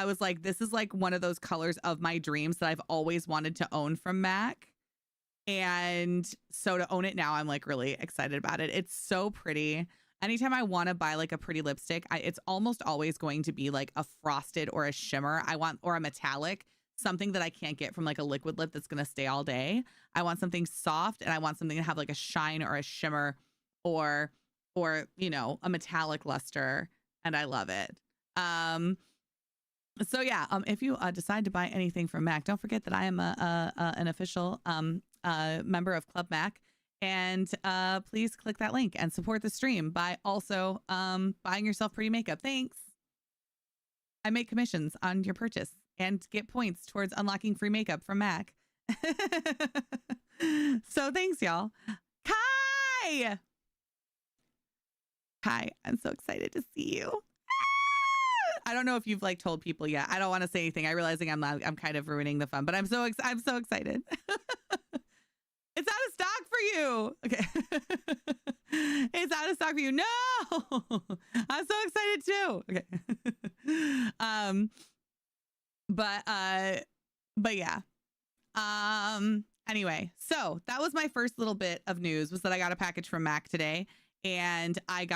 was like, this is like one of those colors of my dreams that I've always wanted to own from MAC. And so to own it now, I'm like really excited about it. It's so pretty. Anytime I want to buy like a pretty lipstick, it's almost always going to be like a frosted or a shimmer. Or a metallic, something that I can't get from like a liquid lip that's going to stay all day. I want something soft, and I want something to have like a shine or a shimmer or, a metallic luster. And I love it. So yeah, if you decide to buy anything from MAC, don't forget that I am an official member of Club MAC, and please click that link and support the stream by also buying yourself pretty makeup. Thanks. I make commissions on your purchase and get points towards unlocking free makeup from MAC. So thanks, y'all. Kai, I'm so excited to see you. I don't know if you've like told people yet. I don't want to say anything. I realizing I'm kind of ruining the fun, but I'm so excited. It's out of stock for you. Okay. It's out of stock for you. No. I'm so excited too. Okay. But yeah. Anyway, so that was my first little bit of news, was that I got a package from Mac today, and I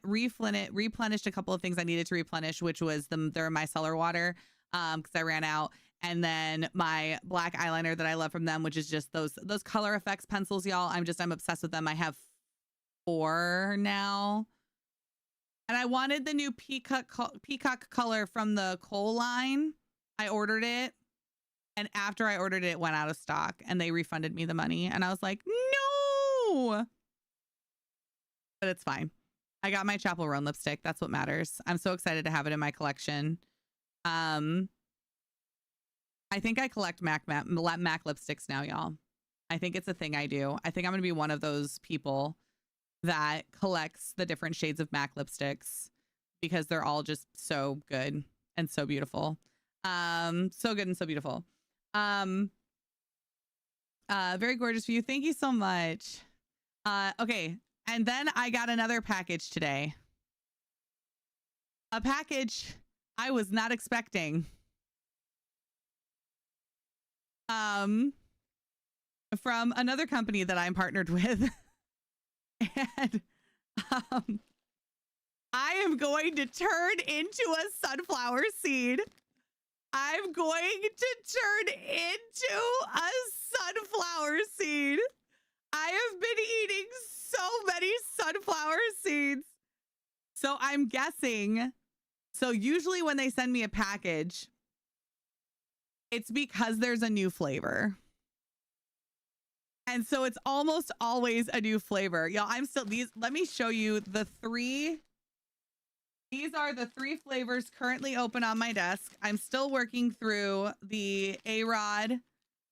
replenished a couple of things I needed to replenish, which was their micellar water, because I ran out. And then my black eyeliner that I love from them, which is just those color effects pencils, y'all. I'm obsessed with them. I have 4 now. And I wanted the new peacock color from the Kohl line. I ordered it. And after I ordered it, it went out of stock, and they refunded me the money. And I was like, no. But it's fine. I got my Chapel Roan lipstick. That's what matters. I'm so excited to have it in my collection. I think I collect Mac lipsticks now, y'all. I think it's a thing I do. I think I'm going to be one of those people that collects the different shades of Mac lipsticks, because they're all just so good and so beautiful. So good and so beautiful. Very gorgeous for you. Thank you so much. Okay. And then I got another package today. A package I was not expecting. From another company that I'm partnered with. And I am going to turn into a sunflower seed. I'm going to turn into a sunflower seed. I have been eating so many sunflower seeds. So I'm guessing. So usually when they send me a package, it's because there's a new flavor. And so it's almost always a new flavor. Y'all, let me show you the 3. These are the 3 flavors currently open on my desk. I'm still working through the A-Rod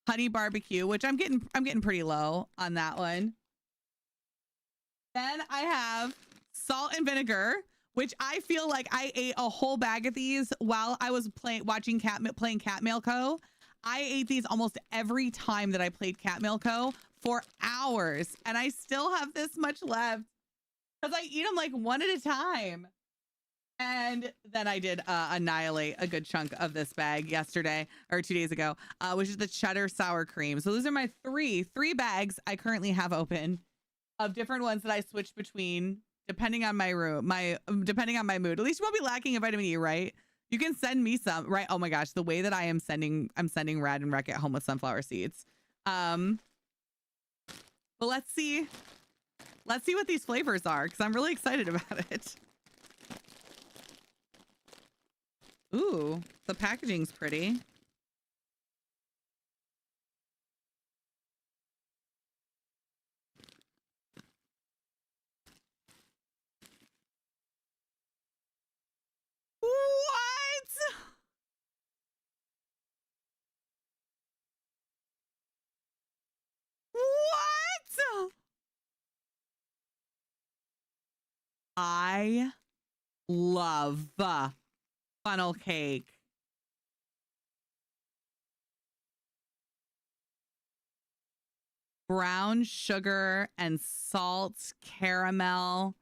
honey barbecue, which I'm getting pretty low on that one. Then I have salt and vinegar, which I feel like I ate a whole bag of these while I was playing Cat Mail Co. I ate these almost every time that I played Cat Mail Co. for hours, and I still have this much left because I eat them like one at a time. And then I did annihilate a good chunk of this bag yesterday or 2 days ago, which is the cheddar sour cream. So those are my three bags I currently have open of different ones that I switch between depending on my depending on my mood. At least you won't be lacking in vitamin E, right? You can send me some, right? Oh my gosh, the way that I'm sending Rad and Wreck at home with sunflower seeds. But let's see what these flavors are, because I'm really excited about it. Ooh, the packaging's pretty. What? What? I love funnel cake. Brown sugar and salt caramel.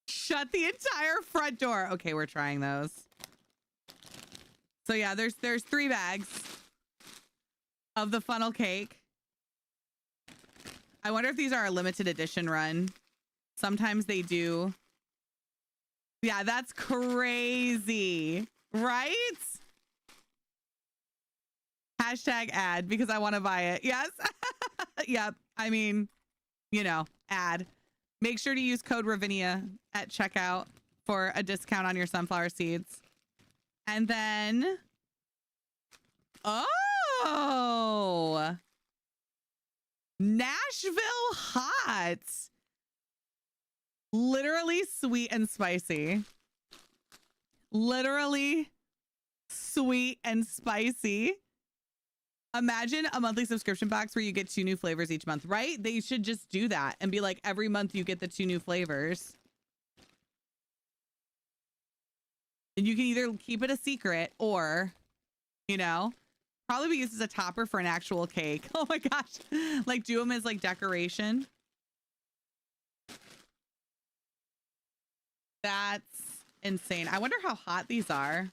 Shut the entire front door. Okay, we're trying those. So yeah, there's 3 bags of the funnel cake. I wonder if these are a limited edition run. Sometimes they do. Yeah, that's crazy, right? Hashtag ad, because I want to buy it. Yes. Yep. I mean, ad. Make sure to use code Ravinia at checkout for a discount on your sunflower seeds. And then, oh, Nashville hot. Literally sweet and spicy. Literally sweet and spicy. Imagine a monthly subscription box where you get 2 new flavors each month, right? They should just do that and be like, every month you get the 2 new flavors. And you can either keep it a secret or, you know, probably be used as a topper for an actual cake. Oh my gosh. Like do them as like decoration. That's insane. I wonder how hot these are.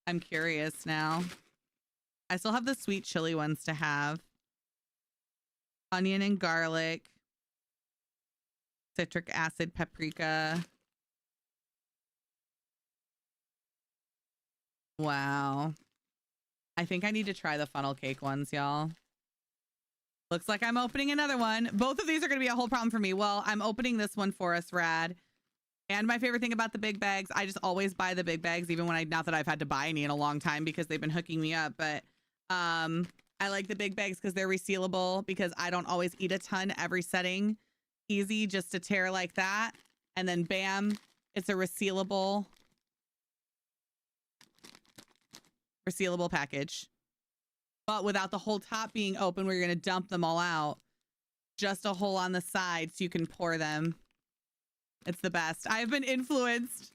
I'm curious now. I still have the sweet chili ones to have. Onion and garlic. Citric acid, paprika. Wow. I think I need to try the funnel cake ones, y'all. Looks like I'm opening another one. Both of these are going to be a whole problem for me. Well, I'm opening this one for us, Rad. And my favorite thing about the big bags, I just always buy the big bags, even when not that I've had to buy any in a long time because they've been hooking me up. But I like the big bags because they're resealable, because I don't always eat a ton every setting. Easy just to tear like that. And then bam, it's a resealable package. But without the whole top being open where you're going to dump them all out. Just a hole on the side so you can pour them. It's the best. I've been influenced.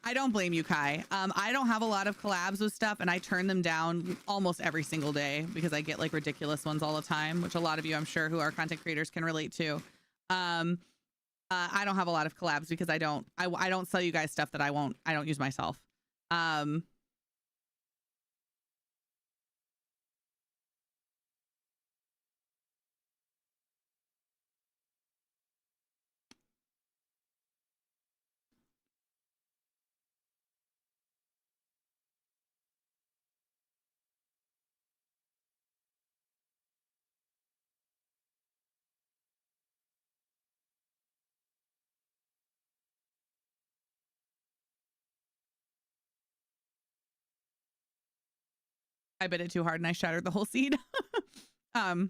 I don't blame you, Kai. I don't have a lot of collabs with stuff, and I turn them down almost every single day because I get like ridiculous ones all the time, which a lot of you, I'm sure, who are content creators can relate to. I don't have a lot of collabs because I don't sell you guys stuff that I don't use myself. I bit it too hard and I shattered the whole seed. What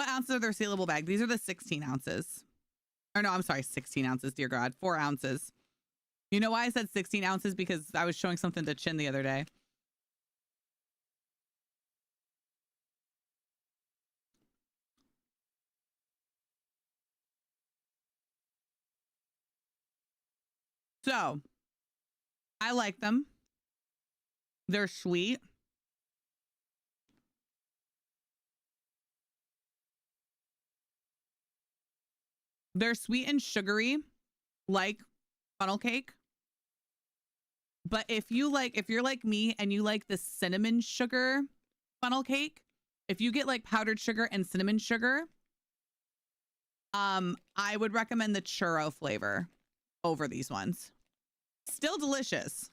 ounces are the resealable bag? These are the 16 ounces. Or no, I'm sorry, 16 ounces, dear God, 4 ounces. You know why I said 16 ounces? Because I was showing something to Chin the other day. So, I like them. They're sweet. They're sweet and sugary, like funnel cake. But if you're like me and you like the cinnamon sugar funnel cake, if you get like powdered sugar and cinnamon sugar, I would recommend the churro flavor over these ones. Still delicious.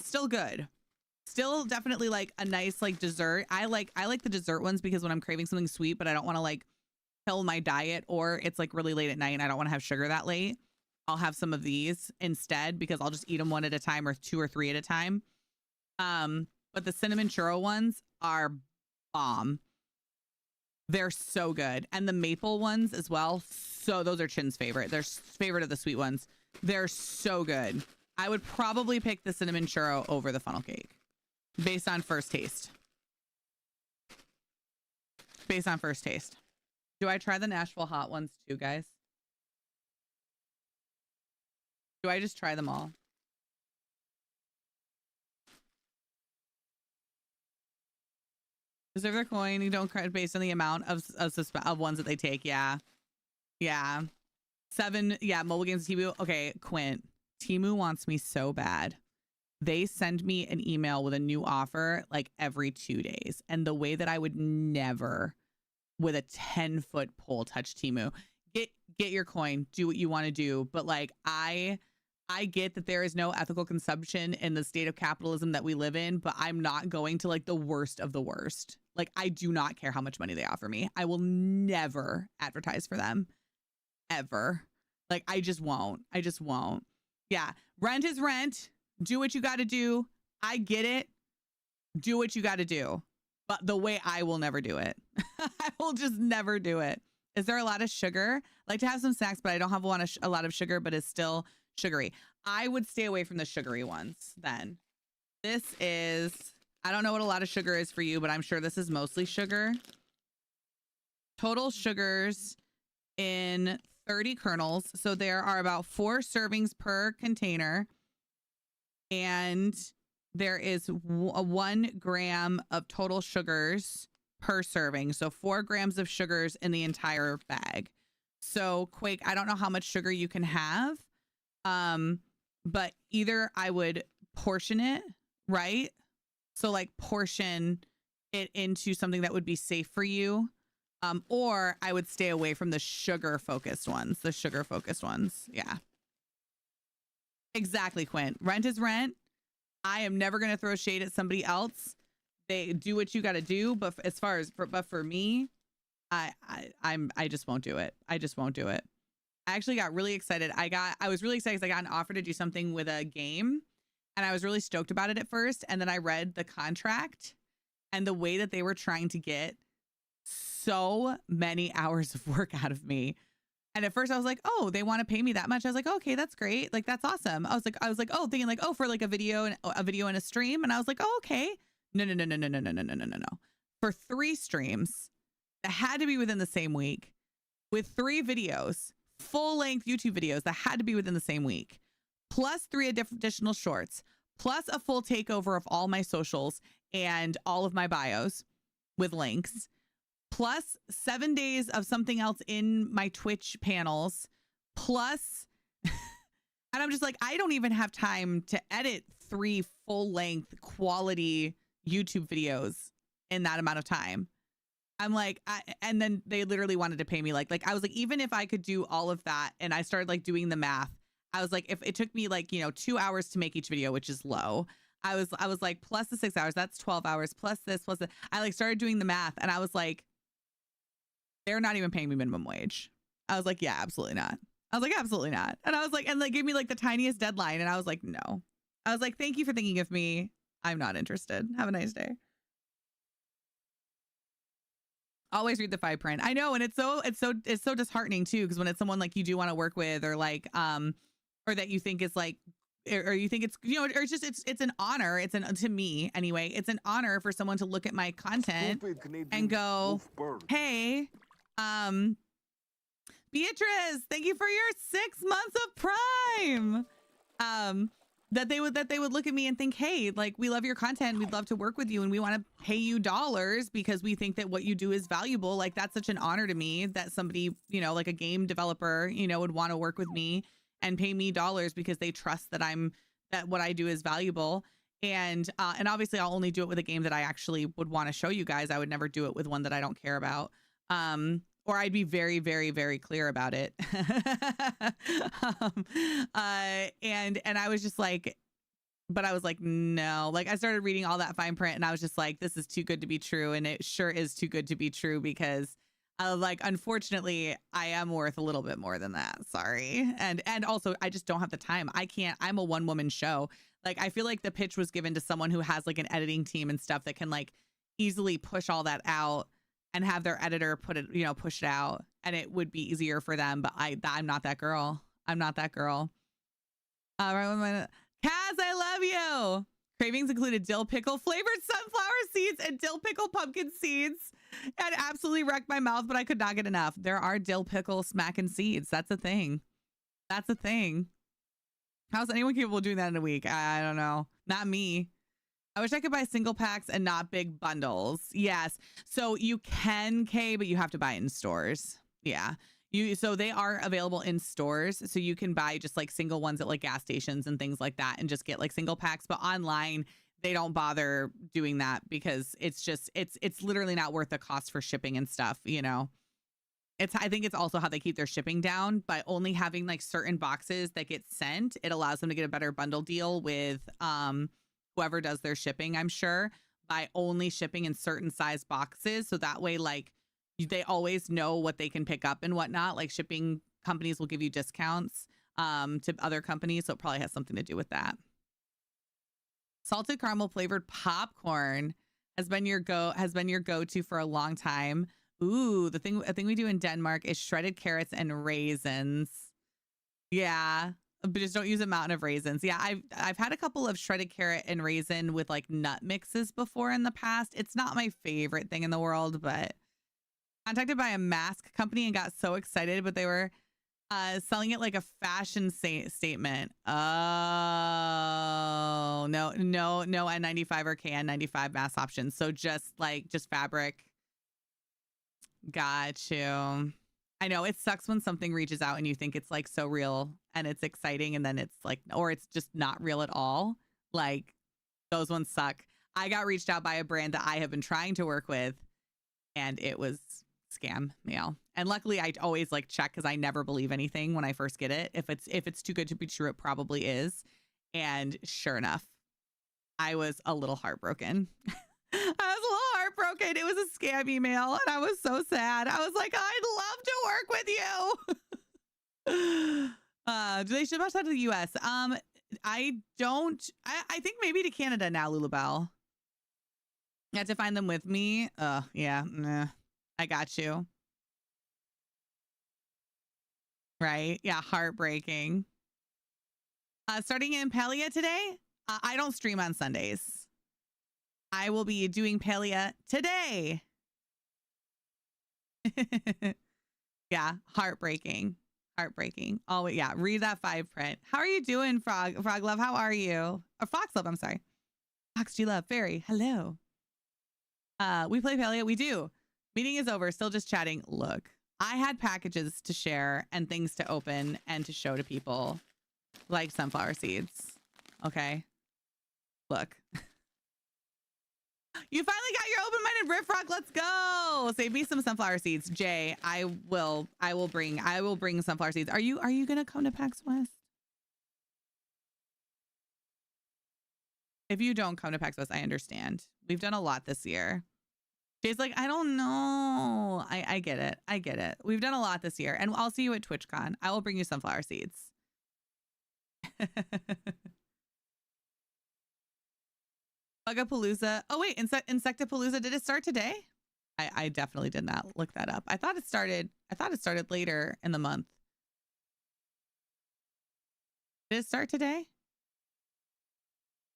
Still good. Still definitely like a nice like dessert. I like the dessert ones because when I'm craving something sweet, but I don't want to like kill my diet, or it's like really late at night and I don't want to have sugar that late, I'll have some of these instead because I'll just eat them one at a time or 2 or 3 at a time. But the cinnamon churro ones are bomb. They're so good. And the maple ones as well. So those are Chin's favorite. They're favorite of the sweet ones. They're so good. I would probably pick the cinnamon churro over the funnel cake based on first taste. Based on first taste. Do I try the Nashville hot ones too, guys? Do I just try them all? Deserve their coin. You don't credit based on the amount of ones that they take. Yeah. Yeah. 7. Yeah. Mobile games. Timu. Okay. Quint. Timu wants me so bad. They send me an email with a new offer like every 2 days. And the way that I would never with a 10-foot pole touch Timu. Get your coin. Do what you want to do. But like I get that there is no ethical consumption in the state of capitalism that we live in, but I'm not going to like the worst of the worst. Like I do not care how much money they offer me. I will never advertise for them. Ever. Like I just won't. Yeah. Rent is rent. Do what you got to do. I get it. Do what you got to do. But the way I will never do it. I will just never do it. Is there a lot of sugar? I like to have some snacks, but I don't have a lot of sugar, but it's still sugary. I would stay away from the sugary ones then. This is I don't know what a lot of sugar is for you, but I'm sure this is mostly sugar. Total sugars in 30 kernels. So there are about 4 servings per container. And there is 1 gram of total sugars per serving. So 4 grams of sugars in the entire bag. So Quake, I don't know how much sugar you can have. But either I would portion it, right? So like portion it into something that would be safe for you. Or I would stay away from the sugar focused ones. Yeah. Exactly, Quint. Rent is rent. I am never going to throw shade at somebody else. They do what you got to do. But as far as for me, I just won't do it. I just won't do it. I actually got really excited. I was really excited because I got an offer to do something with a game, and I was really stoked about it at first. And then I read the contract and the way that they were trying to get so many hours of work out of me. And at first I was like, oh, they want to pay me that much. I was like, oh, okay, that's great. Like, that's awesome. I was like, oh, thinking like, oh, for like a video and a stream. And I was like, oh, okay. No. For 3 streams that had to be within the same week with 3 videos, full length YouTube videos that had to be within the same week, plus 3 additional shorts, plus a full takeover of all my socials and all of my bios with links, plus 7 days of something else in my Twitch panels, plus, and I'm just like, I don't even have time to edit 3 full length quality YouTube videos in that amount of time. I'm like, and then they literally wanted to pay me like I was like, even if I could do all of that, and I started like doing the math, I was like, if it took me like, 2 hours to make each video, which is low, I was like, plus the 6 hours, that's 12 hours, plus this, plus that. I like started doing the math, and I was like, they're not even paying me minimum wage. I was like, yeah, absolutely not. I was like, absolutely not. And I was like, and they gave me like the tiniest deadline, and I was like, no. I was like, thank you for thinking of me. I'm not interested. Have a nice day. Always read the fine print. I know, and it's so disheartening too, because when it's someone like you do want to work with, or like or that you think is like, or you think it's, or it's just it's an honor. To me anyway, it's an honor for someone to look at my content and go, hey, Beatrice, thank you for your 6 months of Prime. That they would look at me and think, hey, like, we love your content, we'd love to work with you, and we want to pay you dollars because we think that what you do is valuable. Like, that's such an honor to me that somebody, like a game developer, would want to work with me and pay me dollars because they trust that what I do is valuable. And obviously I'll only do it with a game that I actually would want to show you guys. I would never do it with one that I don't care about. Or I'd be very, very, very clear about it. And I was just like, but I was like, no. Like, I started reading all that fine print, and I was just like, this is too good to be true. And it sure is too good to be true, because unfortunately, I am worth a little bit more than that. Sorry. And also, I just don't have the time. I'm a 1-woman show. Like, I feel like the pitch was given to someone who has like an editing team and stuff that can like easily push all that out and have their editor push it out, and it would be easier for them. But I'm not that girl. I'm not that girl. Kaz, I love you. Cravings included dill pickle flavored sunflower seeds and dill pickle pumpkin seeds. It absolutely wrecked my mouth, but I could not get enough. There are dill pickle smacking seeds. That's a thing. That's a thing. How's anyone capable of doing that in a week? I don't know. Not me. I wish I could buy single packs and not big bundles. Yes. So you can, Kay, but you have to buy it in stores. Yeah. So they are available in stores. So you can buy just like single ones at like gas stations and things like that and just get like single packs. But online, they don't bother doing that because it's literally not worth the cost for shipping and stuff, I think it's also how they keep their shipping down by only having like certain boxes that get sent. It allows them to get a better bundle deal with whoever does their shipping, I'm sure, by only shipping in certain size boxes. So that way, like, they always know what they can pick up and whatnot. Like, shipping companies will give you discounts to other companies. So it probably has something to do with that. Salted caramel flavored popcorn has been your go-to for a long time. Ooh, a thing we do in Denmark is shredded carrots and raisins. Yeah. but just don't use a mountain of raisins. Yeah, I've had a couple of shredded carrot and raisin with like nut mixes before in the past. It's not my favorite thing in the world, but contacted by a mask company and got so excited, but they were selling it like a fashion statement. Oh, no N95 or KN95 mask options. So just fabric. Got you. I know it sucks when something reaches out and you think it's like so real and it's exciting and then it's like, or it's just not real at all. Like those ones suck. I got reached out by a brand that I have been trying to work with and it was scam mail. And luckily I always like check because I never believe anything when I first get it. If it's too good to be true, it probably is. And sure enough, I was a little heartbroken. I was a little heartbroken. It was a scam email and I was so sad. I was like, I'd love to work with you. Do they ship outside of the US? I think maybe to Canada now, Lulabelle. You have to find them with me. Yeah, nah, I got you. Right? Yeah, heartbreaking. Starting in Palia today. I don't stream on Sundays. I will be doing Palia today. Yeah, heartbreaking. Heartbreaking. Oh, yeah, read that 5 print. How are you doing, Frog Love? How are you? Or Fox Love, I'm sorry. Fox G Love, Fairy, hello. We play Palia. We do. Meeting is over. Still just chatting. Look, I had packages to share and things to open and to show to people like sunflower seeds. Okay. Look. You finally got your open-minded riff rock. Let's go. Save me some sunflower seeds. Jay, I will bring sunflower seeds. Are you gonna come to PAX West? If you don't come to PAX West, I understand. We've done a lot this year. Jay's like, I don't know. I get it. I get it. We've done a lot this year. And I'll see you at TwitchCon. I will bring you sunflower seeds. Bugapalooza. Oh wait, Insectapalooza, did it start today? I definitely did not look that up. I thought it started later in the month. Did it start today?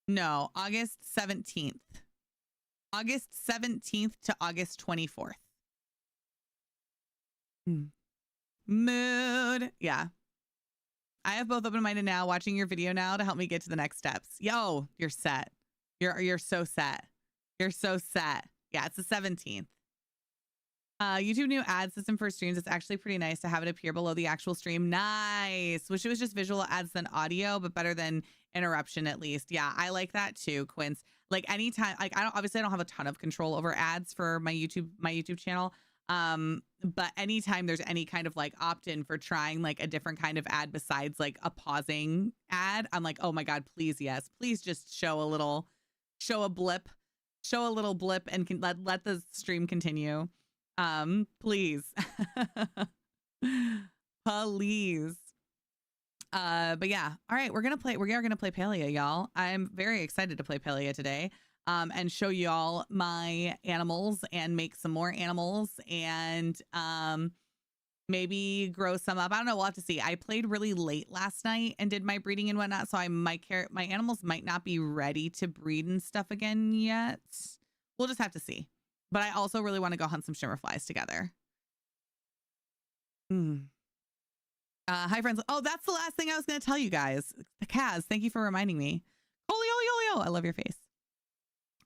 No, August 17th. August 17th to August 24th. Mood. Yeah. I have both open-minded now, watching your video now to help me get to the next steps. Yo, you're set. You're so set. You're so set. Yeah, it's the 17th. YouTube new ad system for streams. It's actually pretty nice to have it appear below the actual stream. Nice. Wish it was just visual ads than audio, but better than interruption at least. Yeah, I like that too, Quince. Like anytime, like I don't have a ton of control over ads for my YouTube channel. But anytime there's any kind of like opt-in for trying like a different kind of ad besides like a pausing ad, I'm like, oh my God, please, yes, please just show a little blip and let the stream continue. Please. Please. But yeah, all right, we are gonna play Palia, y'all. I'm very excited to play Palia today, and show y'all my animals and make some more animals and maybe grow some up. I don't know, we'll have to see. I played really late last night and did my breeding and whatnot, so my animals might not be ready to breed and stuff again yet. We'll just have to see. But I also really want to go hunt some shimmerflies together. Hi friends. Oh, that's the last thing I was going to tell you guys. The Kaz, thank you for reminding me. Olio, I love your face.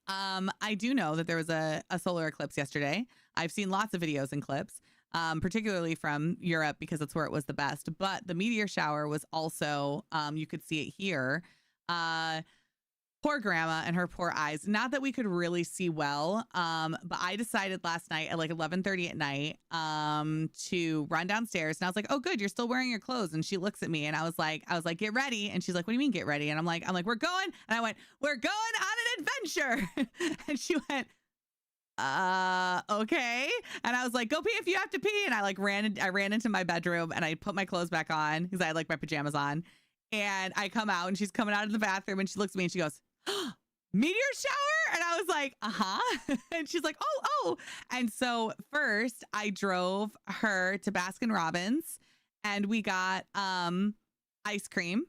I do know that there was a solar eclipse yesterday. I've seen lots of videos and clips, particularly from Europe because that's where it was the best. But the meteor shower was also, you could see it here. Poor grandma and her poor eyes. Not that we could really see well, but I decided last night at like 11:30 at night to run downstairs. And I was like, oh, good, you're still wearing your clothes. And she looks at me and I was like, get ready. And she's like, what do you mean get ready? And I'm like, we're going. And I went, we're going on an adventure. And she went, okay. And I was like, go pee if you have to pee. And I ran into my bedroom and I put my clothes back on because I had like my pajamas on. And I come out and she's coming out of the bathroom and she looks at me and she goes, meteor shower? And I was like, and she's like, oh. And so first I drove her to Baskin Robbins and we got ice cream.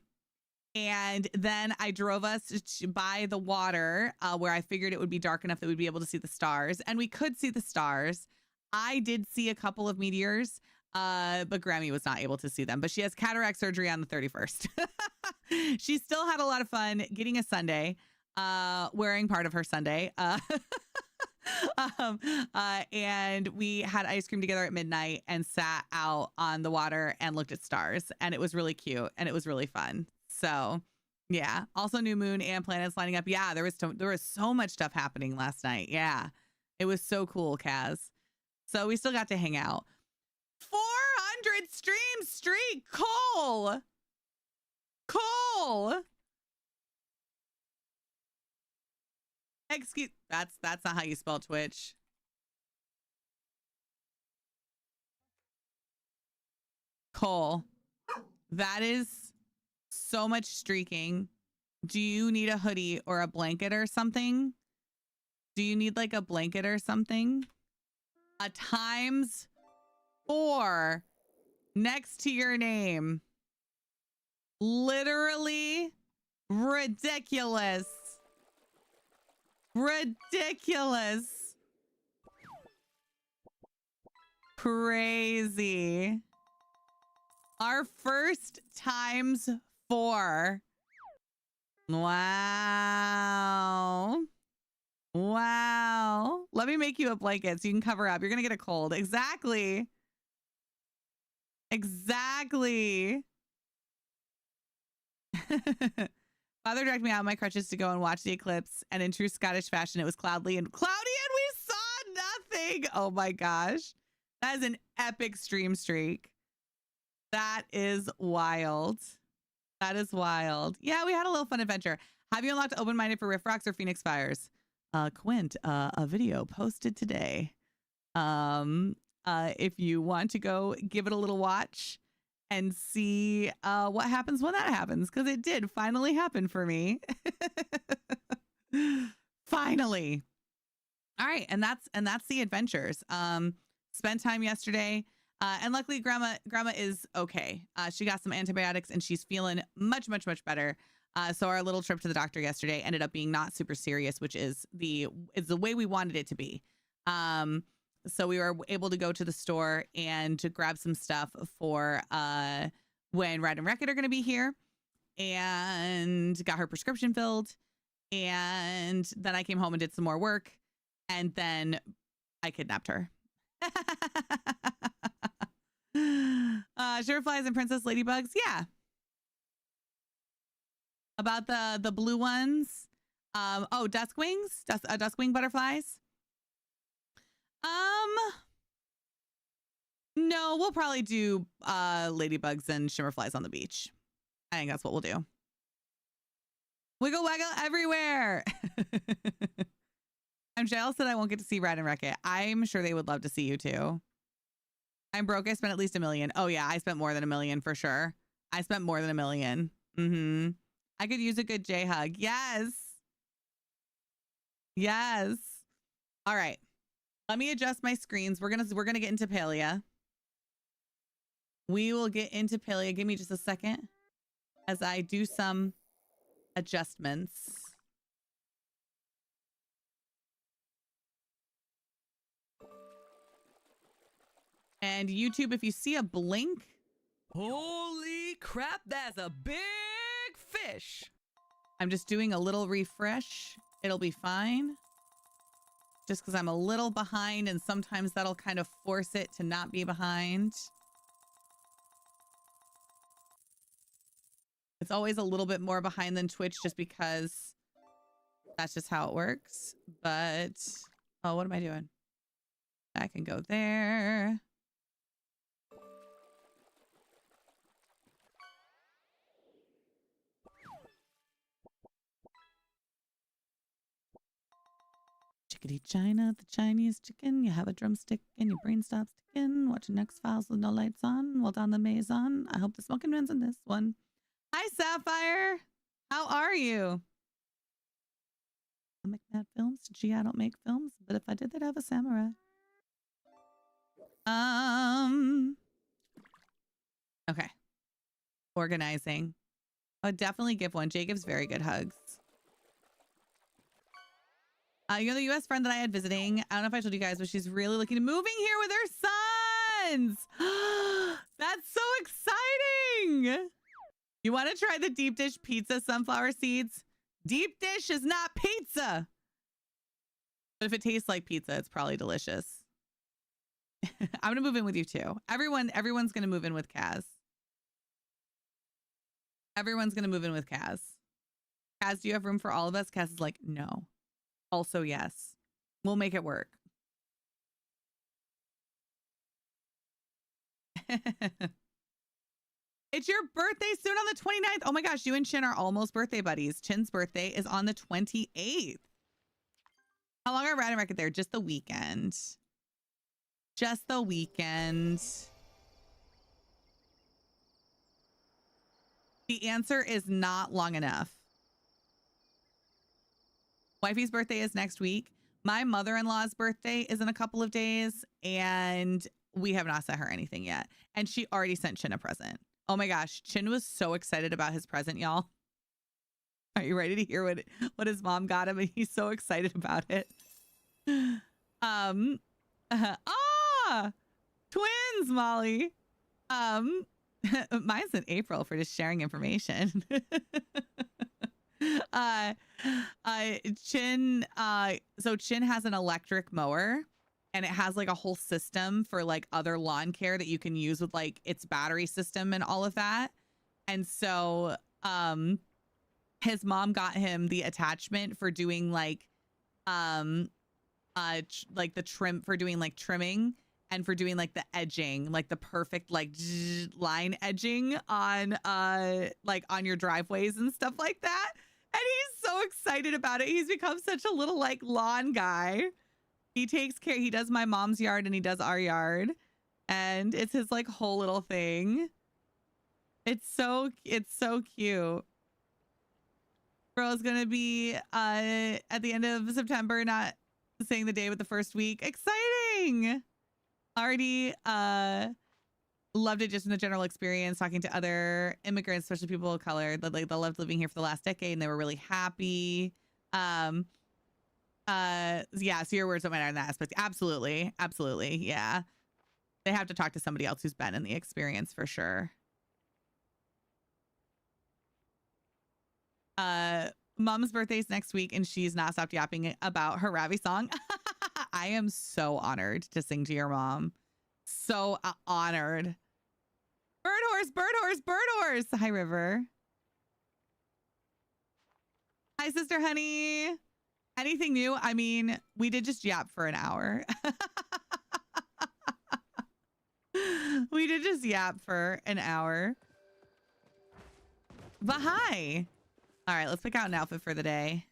And then I drove us by the water where I figured it would be dark enough that we'd be able to see the stars. And we could see the stars. I did see a couple of meteors, but Grammy was not able to see them. But she has cataract surgery on the 31st. She still had a lot of fun getting a sundae, wearing part of her sundae. And we had ice cream together at midnight and sat out on the water and looked at stars. And it was really cute and it was really fun. So yeah, also new moon and planets lining up. Yeah, there was so much stuff happening last night. Yeah, it was so cool, Kaz. So we still got to hang out. 400 stream streak, Cole. Excuse, that's not how you spell Twitch. Cole, that is so much streaking. Do you need a hoodie or a blanket or something? Do you need like a blanket or something? A ×4 next to your name. Literally ridiculous. Ridiculous. Crazy. Our first ×4. Wow. Wow. Let me make you a blanket so you can cover up. You're going to get a cold. Exactly. Exactly. Father dragged me out of my crutches to go and watch the eclipse. And in true Scottish fashion, it was cloudy and we saw nothing. Oh my gosh. That is an epic stream streak. That is wild. That is wild. Yeah, we had a little fun adventure. Have you unlocked Open Minded for Rift Rocks or Phoenix Fires? Quint, a video posted today. If you want to go give it a little watch and see what happens when that happens, because it did finally happen for me. Finally. All right, and that's the adventures. Spent time yesterday. And luckily, grandma is okay. She got some antibiotics and she's feeling much better. So our little trip to the doctor yesterday ended up being not super serious, which is the way we wanted it to be. So we were able to go to the store and to grab some stuff for when Ride and Wreck It are going to be here, and got her prescription filled. And then I came home and did some more work, and then I kidnapped her. Sureflies and Princess Ladybugs. Yeah. About the blue ones. Oh, Duskwings. Duskwing butterflies. No, we'll probably do ladybugs and shimmerflies on the beach. I think that's what we'll do. Wiggle waggle everywhere. I'm jealous that I won't get to see Ride and Wreck It. I'm sure they would love to see you too. I'm broke. I spent at least $1 million. Oh yeah, I spent more than $1 million for sure. I spent more than $1 million. I could use a good J hug. Yes. Yes. All right. Let me adjust my screens. We're gonna get into Palia. We will get into Palia. Give me just a second as I do some adjustments. And YouTube, if you see a blink. Holy crap, that's a big fish. I'm just doing a little refresh. It'll be fine. Just because I'm a little behind, and sometimes that'll kind of force it to not be behind. It's always a little bit more behind than Twitch just because that's just how it works. But, oh, what am I doing? I can go there. Chickadee China, the Chinese chicken. You have a drumstick and your brain stops ticking. Watching X-Files with no lights on. Well done, the maze on. I hope the smoking wins in this one. Hi, Sapphire. How are you? I make mad films. Gee, I don't make films, but if I did, they'd have a samurai. Okay. Organizing. I would definitely give one. Jay gives very good hugs. You're the U.S. friend that I had visiting. I don't know if I told you guys, but she's really looking to moving here with her sons. That's so exciting. You want to try the deep dish pizza sunflower seeds? Deep dish is not pizza. But if it tastes like pizza, it's probably delicious. I'm going to move in with you too. Everyone's going to move in with Kaz. Everyone's going to move in with Kaz. Kaz, do you have room for all of us? Kaz is like, no. Also, yes. We'll make it work. It's your birthday soon on the 29th. Oh my gosh, you and Chin are almost birthday buddies. Chin's birthday is on the 28th. How long are riding record there? Just the weekend. Just the weekend. The answer is not long enough. Wifey's birthday is next week. My mother-in-law's birthday is in a couple of days, and we have not sent her anything yet. And she already sent Chin a present. Oh my gosh, Chin was so excited about his present, y'all. Are you ready to hear what his mom got him? And he's so excited about it. Twins, Molly. Mine's in April for just sharing information. Chin has an electric mower, and it has like a whole system for like other lawn care that you can use with like its battery system and all of that. And so his mom got him the attachment for doing like the trim, for doing like trimming, and for doing like the edging, like the perfect like line edging on like on your driveways and stuff like that. And he's so excited about it. He's become such a little like lawn guy. He takes care. He does my mom's yard and he does our yard, and it's his like whole little thing. It's so cute. Bro's gonna be at the end of September, not saying the day, but the first week. Exciting. Already loved it just in the general experience, talking to other immigrants, especially people of color, that like they loved living here for the last decade and they were really happy. Yeah, so your words don't matter in that aspect. Absolutely. Yeah. They have to talk to somebody else who's been in the experience for sure. Mom's birthday's next week and she's not stopped yapping about her Ravi song. I am so honored to sing to your mom. So honored. Bird horse. Hi, River. Hi, sister honey. Anything new? I mean, we did just yap for an hour. We did just yap for an hour. But hi. All right, let's pick out an outfit for the day.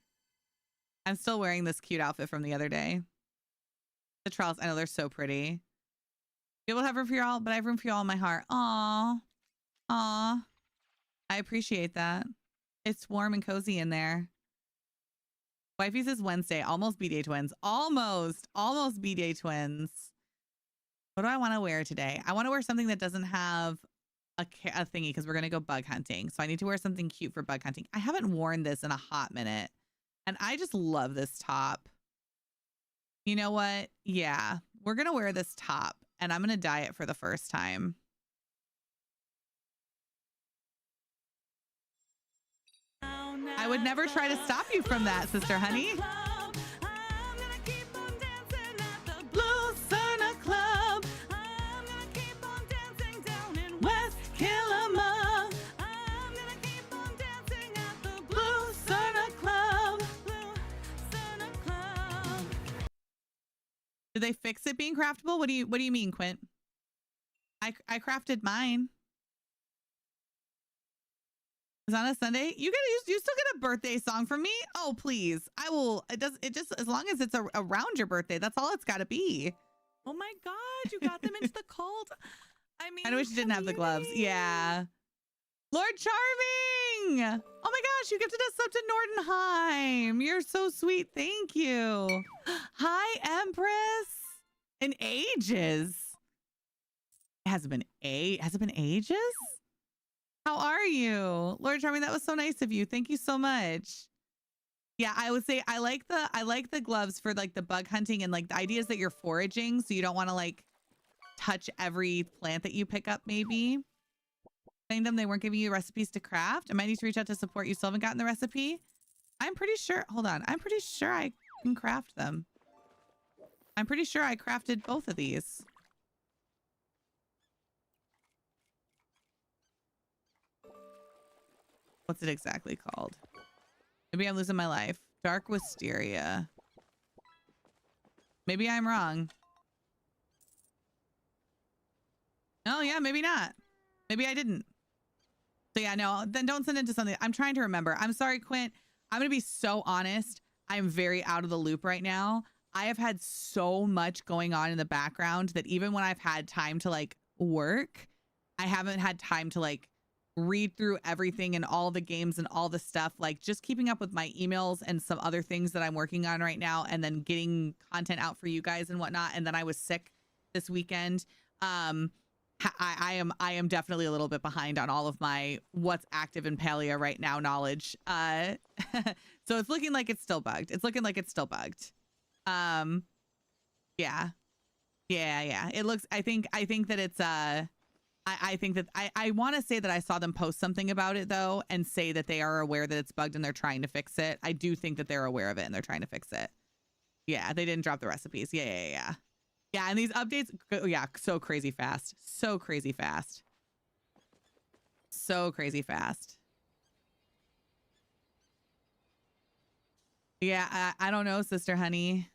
I'm still wearing this cute outfit from the other day. The trowels, I know they're so pretty. People have room for you all, but I have room for you all in my heart. Aw. I appreciate that. It's warm and cozy in there. Wifey's is Wednesday. Almost B-Day twins. Almost B-Day twins. What do I want to wear today? I want to wear something that doesn't have a thingy because we're going to go bug hunting. So I need to wear something cute for bug hunting. I haven't worn this in a hot minute. And I just love this top. You know what? Yeah, we're going to wear this top. And I'm going to dye it for the first time. I would never try to stop you from that, sister honey. Blue Cerna Club. West Killama. Blue Cerna Club. Did they fix it being craftable? What do you mean, Quint? I crafted mine. It's on a Sunday. You still get a birthday song from me? Oh, please. I will. It just, as long as it's around your birthday, that's all it's got to be. Oh my God, you got them into the cult. I mean, I wish you didn't have the gloves. Yeah. Lord Charming. Oh my gosh, you gifted us up to Nordenheim. You're so sweet. Thank you. Hi, Empress. In ages. Has it been ages? How are you? Lord Charming, that was so nice of you. Thank you so much. Yeah, I would say I like the gloves for like the bug hunting, and like the idea is that you're foraging, so you don't want to like touch every plant that you pick up, maybe. Saying them they weren't giving you recipes to craft. I might need to reach out to support. You still haven't gotten the recipe? I'm pretty sure, hold on. I'm pretty sure I can craft them. I'm pretty sure I crafted both of these. What's it exactly called? Maybe I'm losing my life. Dark Wisteria. Maybe I'm wrong. Oh yeah, maybe not. Maybe I didn't. So yeah, no, then don't send it to something. I'm trying to remember. I'm sorry, Quint. I'm going to be so honest. I'm very out of the loop right now. I have had so much going on in the background that even when I've had time to like work, I haven't had time to like read through everything and all the games and all the stuff, like just keeping up with my emails and some other things that I'm working on right now, and then getting content out for you guys and whatnot. And then I was sick this weekend. I am definitely a little bit behind on all of my what's active in Palia right now knowledge. So it's looking like it's still bugged. It's looking like it's still bugged. Yeah. It looks, I think that it's I think that I want to say that I saw them post something about it though, and say that they are aware that it's bugged and they're trying to fix it. I do think that they're aware of it and they're trying to fix it. Yeah, they didn't drop the recipes. Yeah. Yeah, and these updates, yeah, so crazy fast. So crazy fast. So crazy fast. Yeah, I don't know, Sister Honey.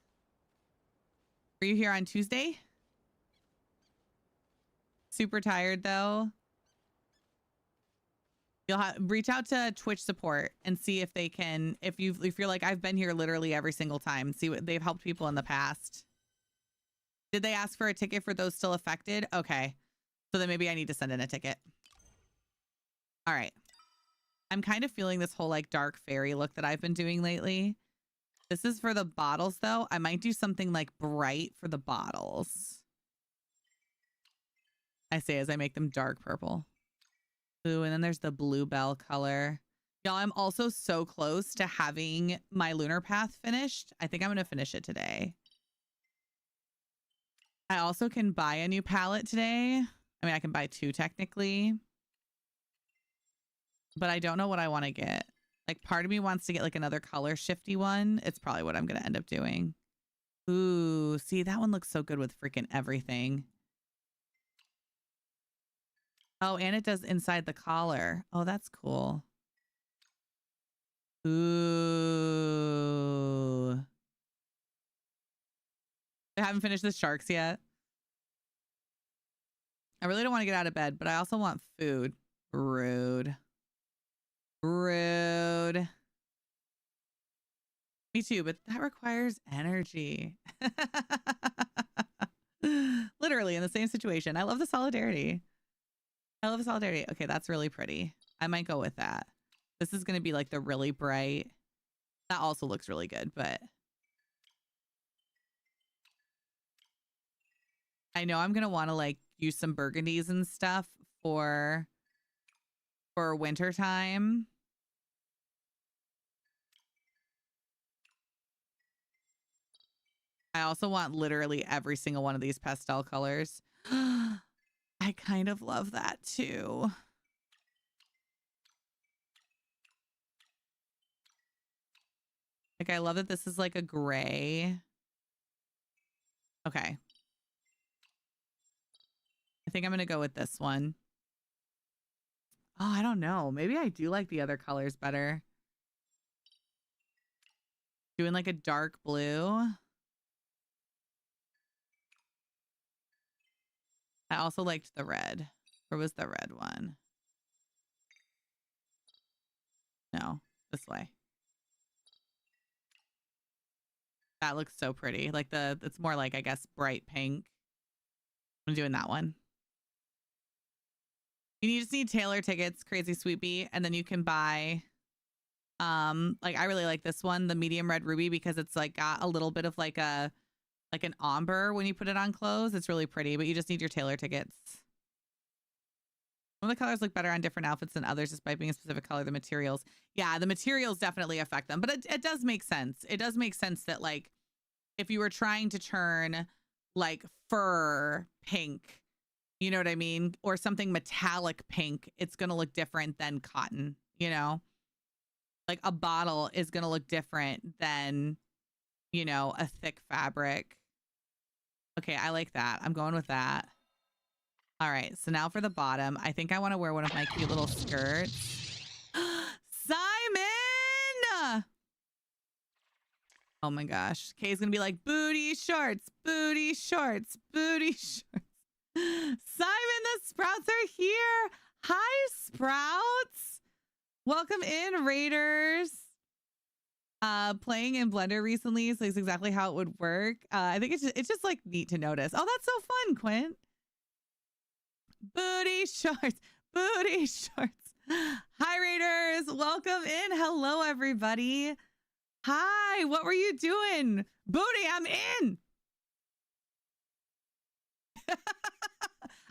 Were you here on Tuesday? Super tired though. You'll reach out to Twitch support and see if they can, if you're like, I've been here literally every single time, see what they've helped people in the past. Did they ask for a ticket for those still affected? Okay. So then maybe I need to send in a ticket. All right. I'm kind of feeling this whole like dark fairy look that I've been doing lately. This is for the bottles though. I might do something like bright for the bottles. I say as I make them dark purple. Ooh, and then there's the bluebell color. Y'all, I'm also so close to having my lunar path finished. I think I'm going to finish it today. I also can buy a new palette today. I mean, I can buy two technically. But I don't know what I want to get. Like, part of me wants to get like another color shifty one. It's probably what I'm going to end up doing. Ooh, see, that one looks so good with freaking everything. Oh, and it does inside the collar. Oh, that's cool. Ooh. I haven't finished the sharks yet. I really don't want to get out of bed, but I also want food. Rude. Rude. Me too, but that requires energy. Literally in the same situation. I love the solidarity. I love the solidarity. Okay, that's really pretty. I might go with that. This is going to be like the really bright. That also looks really good, but I know I'm going to want to like use some burgundies and stuff for winter time. I also want literally every single one of these pastel colors. I kind of love that too. Like, I love that this is like a gray. Okay. I think I'm going to go with this one. Oh, I don't know. Maybe I do like the other colors better. Doing like a dark blue. I also liked the red. Where was the red one? No, this way. That looks so pretty. Like it's more like, I guess, bright pink. I'm doing that one. You just need Taylor tickets, Crazy Sweet Bee, and then you can buy like I really like this one, the medium red ruby, because it's like got a little bit of like an ombre when you put it on clothes. It's really pretty, but you just need your Taylor tickets. Some of the colors look better on different outfits than others, despite being a specific color. The materials, yeah, the materials definitely affect them. But it does make sense. It does make sense that like if you were trying to turn like fur pink, you know what I mean, or something metallic pink, it's gonna look different than cotton. You know, like a bottle is gonna look different than, you know, a thick fabric. Okay, I like that. I'm going with that. All right, so now for the bottom. I think I want to wear one of my cute little skirts. Simon! Oh my gosh. Kay's going to be like, booty shorts, booty shorts, booty shorts. Simon, the Sprouts are here. Hi, Sprouts. Welcome in, Raiders. Playing in Blender recently, so it's exactly how it would work. I think it's just like neat to notice. Oh, that's so fun, Quint. Booty shorts, booty shorts. Hi, Raiders. Welcome in. Hello, everybody. Hi, what were you doing? Booty, I'm in.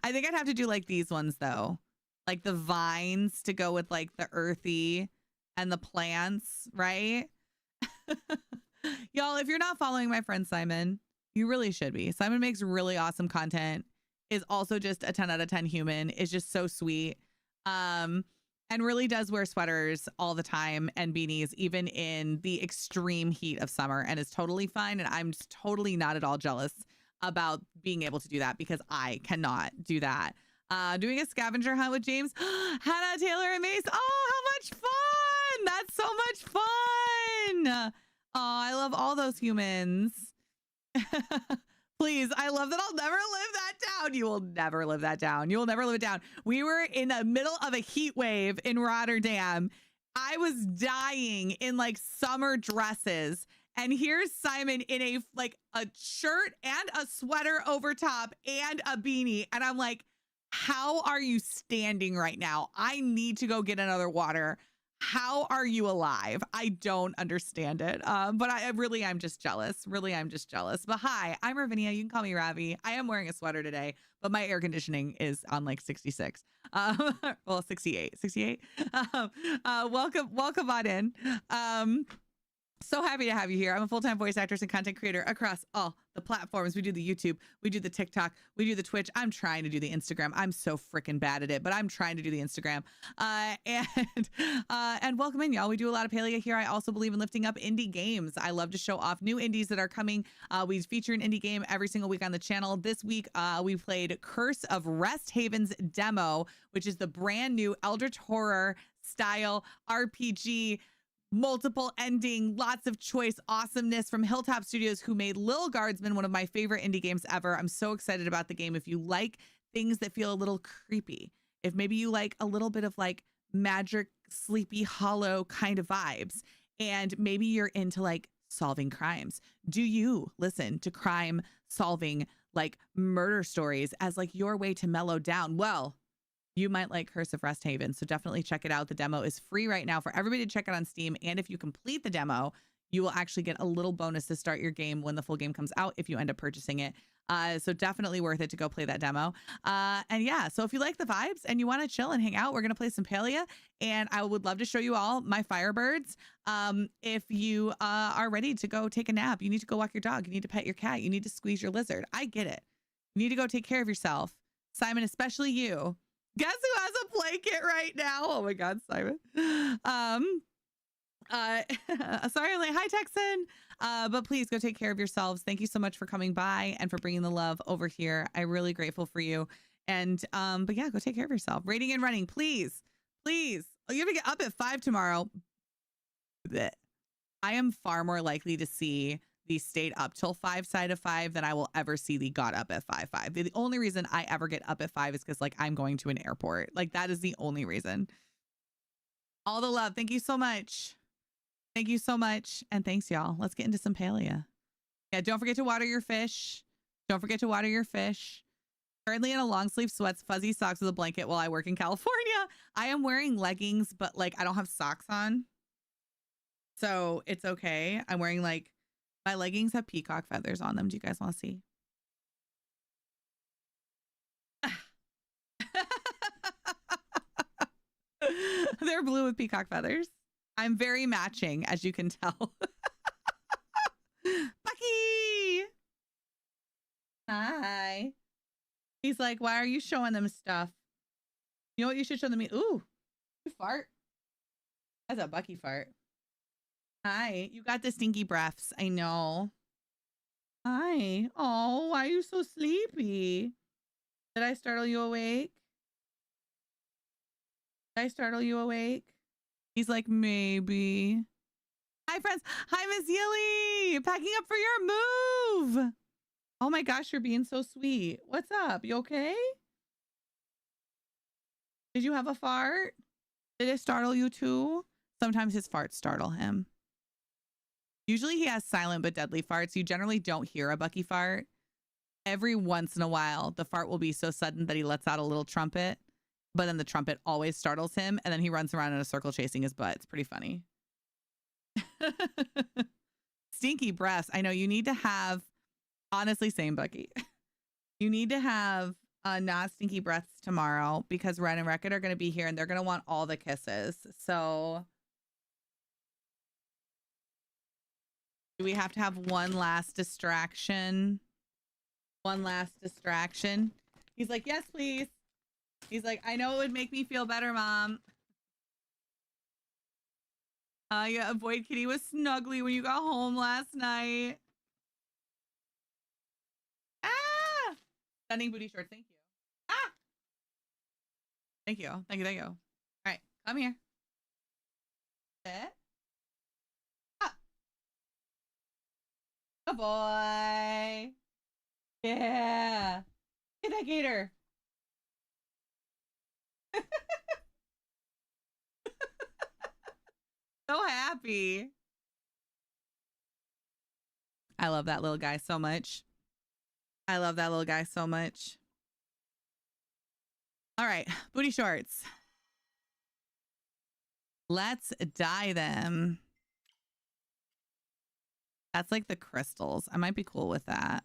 I think I'd have to do like these ones, though. Like the vines to go with like the earthy and the plants, right? Y'all, if you're not following my friend Simon, you really should be. Simon makes really awesome content, is also just a 10 out of 10 human, is just so sweet, and really does wear sweaters all the time and beanies, even in the extreme heat of summer, and is totally fine. And I'm just totally not at all jealous about being able to do that because I cannot do that. Doing a scavenger hunt with James, Hannah, Taylor, and Mace. Oh, how much fun! That's so much fun. Oh, I love all those humans. Please, I love that I'll never live that down. You will never live that down. You will never live it down. We were in the middle of a heat wave in Rotterdam. I was dying in like summer dresses. And here's Simon in a shirt and a sweater over top and a beanie. And I'm like, how are you standing right now? I need to go get another water. How are you alive? I don't understand it. But I'm just jealous. Really, I'm just jealous. But hi, I'm Ravinia. You can call me Ravi. I am wearing a sweater today, but my air conditioning is on like 66. Well, 68. Welcome on in. So happy to have you here. I'm a full-time voice actress and content creator across all the platforms. We do the YouTube, we do the TikTok, we do the Twitch. I'm trying to do the Instagram. I'm so freaking bad at it, but I'm trying to do the Instagram. And welcome in, y'all. We do a lot of Palia here. I also believe in lifting up indie games. I love to show off new indies that are coming. We feature an indie game every single week on the channel. This week, we played Curse of Rest Haven's demo, which is the brand new Eldritch Horror style RPG, multiple ending, lots of choice, awesomeness from Hilltop Studios, who made Lil Guardsman, one of my favorite indie games ever. I'm so excited about the game. If you like things that feel a little creepy, if maybe you like a little bit of like magic, sleepy, hollow kind of vibes, and maybe you're into like solving crimes, do you listen to crime solving like murder stories as like your way to mellow down? Well, you might like Curse of Rest Haven, so definitely check it out. The demo is free right now for everybody to check it on Steam, and if you complete the demo, you will actually get a little bonus to start your game when the full game comes out if you end up purchasing it. So definitely worth it to go play that demo. And yeah, so if you like the vibes and you want to chill and hang out, we're going to play some Palia, and I would love to show you all my Firebirds. If you are ready to go take a nap, you need to go walk your dog, you need to pet your cat, you need to squeeze your lizard. I get it. You need to go take care of yourself. Simon, especially you. Guess who has a play kit right now? Oh my God, Simon. Sorry, like, hi, Texan. But please go take care of yourselves. Thank you so much for coming by and for bringing the love over here. I'm really grateful for you. And, but yeah, go take care of yourself. Rating and running, please. Oh, you have to get up at 5 tomorrow. Blech. I am far more likely to see the stayed up till 5 side of 5 than I will ever see the got up at 5. The only reason I ever get up at 5 is because like I'm going to an airport. Like that is the only reason. All the love. Thank you so much. Thank you so much. And thanks, y'all. Let's get into some Palia. Yeah, don't forget to water your fish. Don't forget to water your fish. Currently in a long sleeve sweats, fuzzy socks with a blanket while I work in California. I am wearing leggings, but like I don't have socks on. So it's okay. I'm wearing like, my leggings have peacock feathers on them. Do you guys want to see? They're blue with peacock feathers. I'm very matching, as you can tell. Bucky! Hi. He's like, why are you showing them stuff? You know what you should show them? Ooh, you fart. That's a Bucky fart. Hi. You got the stinky breaths. I know. Hi. Oh, why are you so sleepy? Did I startle you awake? Did I startle you awake? He's like, maybe. Hi, friends. Hi, Miss Yilly. Packing up for your move. Oh my gosh, you're being so sweet. What's up? You okay? Did you have a fart? Did it startle you too? Sometimes his farts startle him. Usually he has silent but deadly farts. You generally don't hear a Bucky fart. Every once in a while, the fart will be so sudden that he lets out a little trumpet, but then the trumpet always startles him, and then he runs around in a circle chasing his butt. It's pretty funny. Stinky breaths. I know you need to have, honestly, same Bucky. You need to have not stinky breaths tomorrow because Ren and Wreck-It are going to be here and they're going to want all the kisses. So do we have to have one last distraction? One last distraction. He's like, yes, please. He's like, I know it would make me feel better, Mom. Yeah, Avoid Kitty was snuggly when you got home last night. Ah! Stunning booty shorts. Thank you. Ah! Thank you. Thank you. Thank you. All right. Come here. Sit. Up. Good boy. Yeah. Get that gator. So happy. I love that little guy so much. I love that little guy so much. All right, booty shorts. Let's dye them. That's like the crystals. I might be cool with that.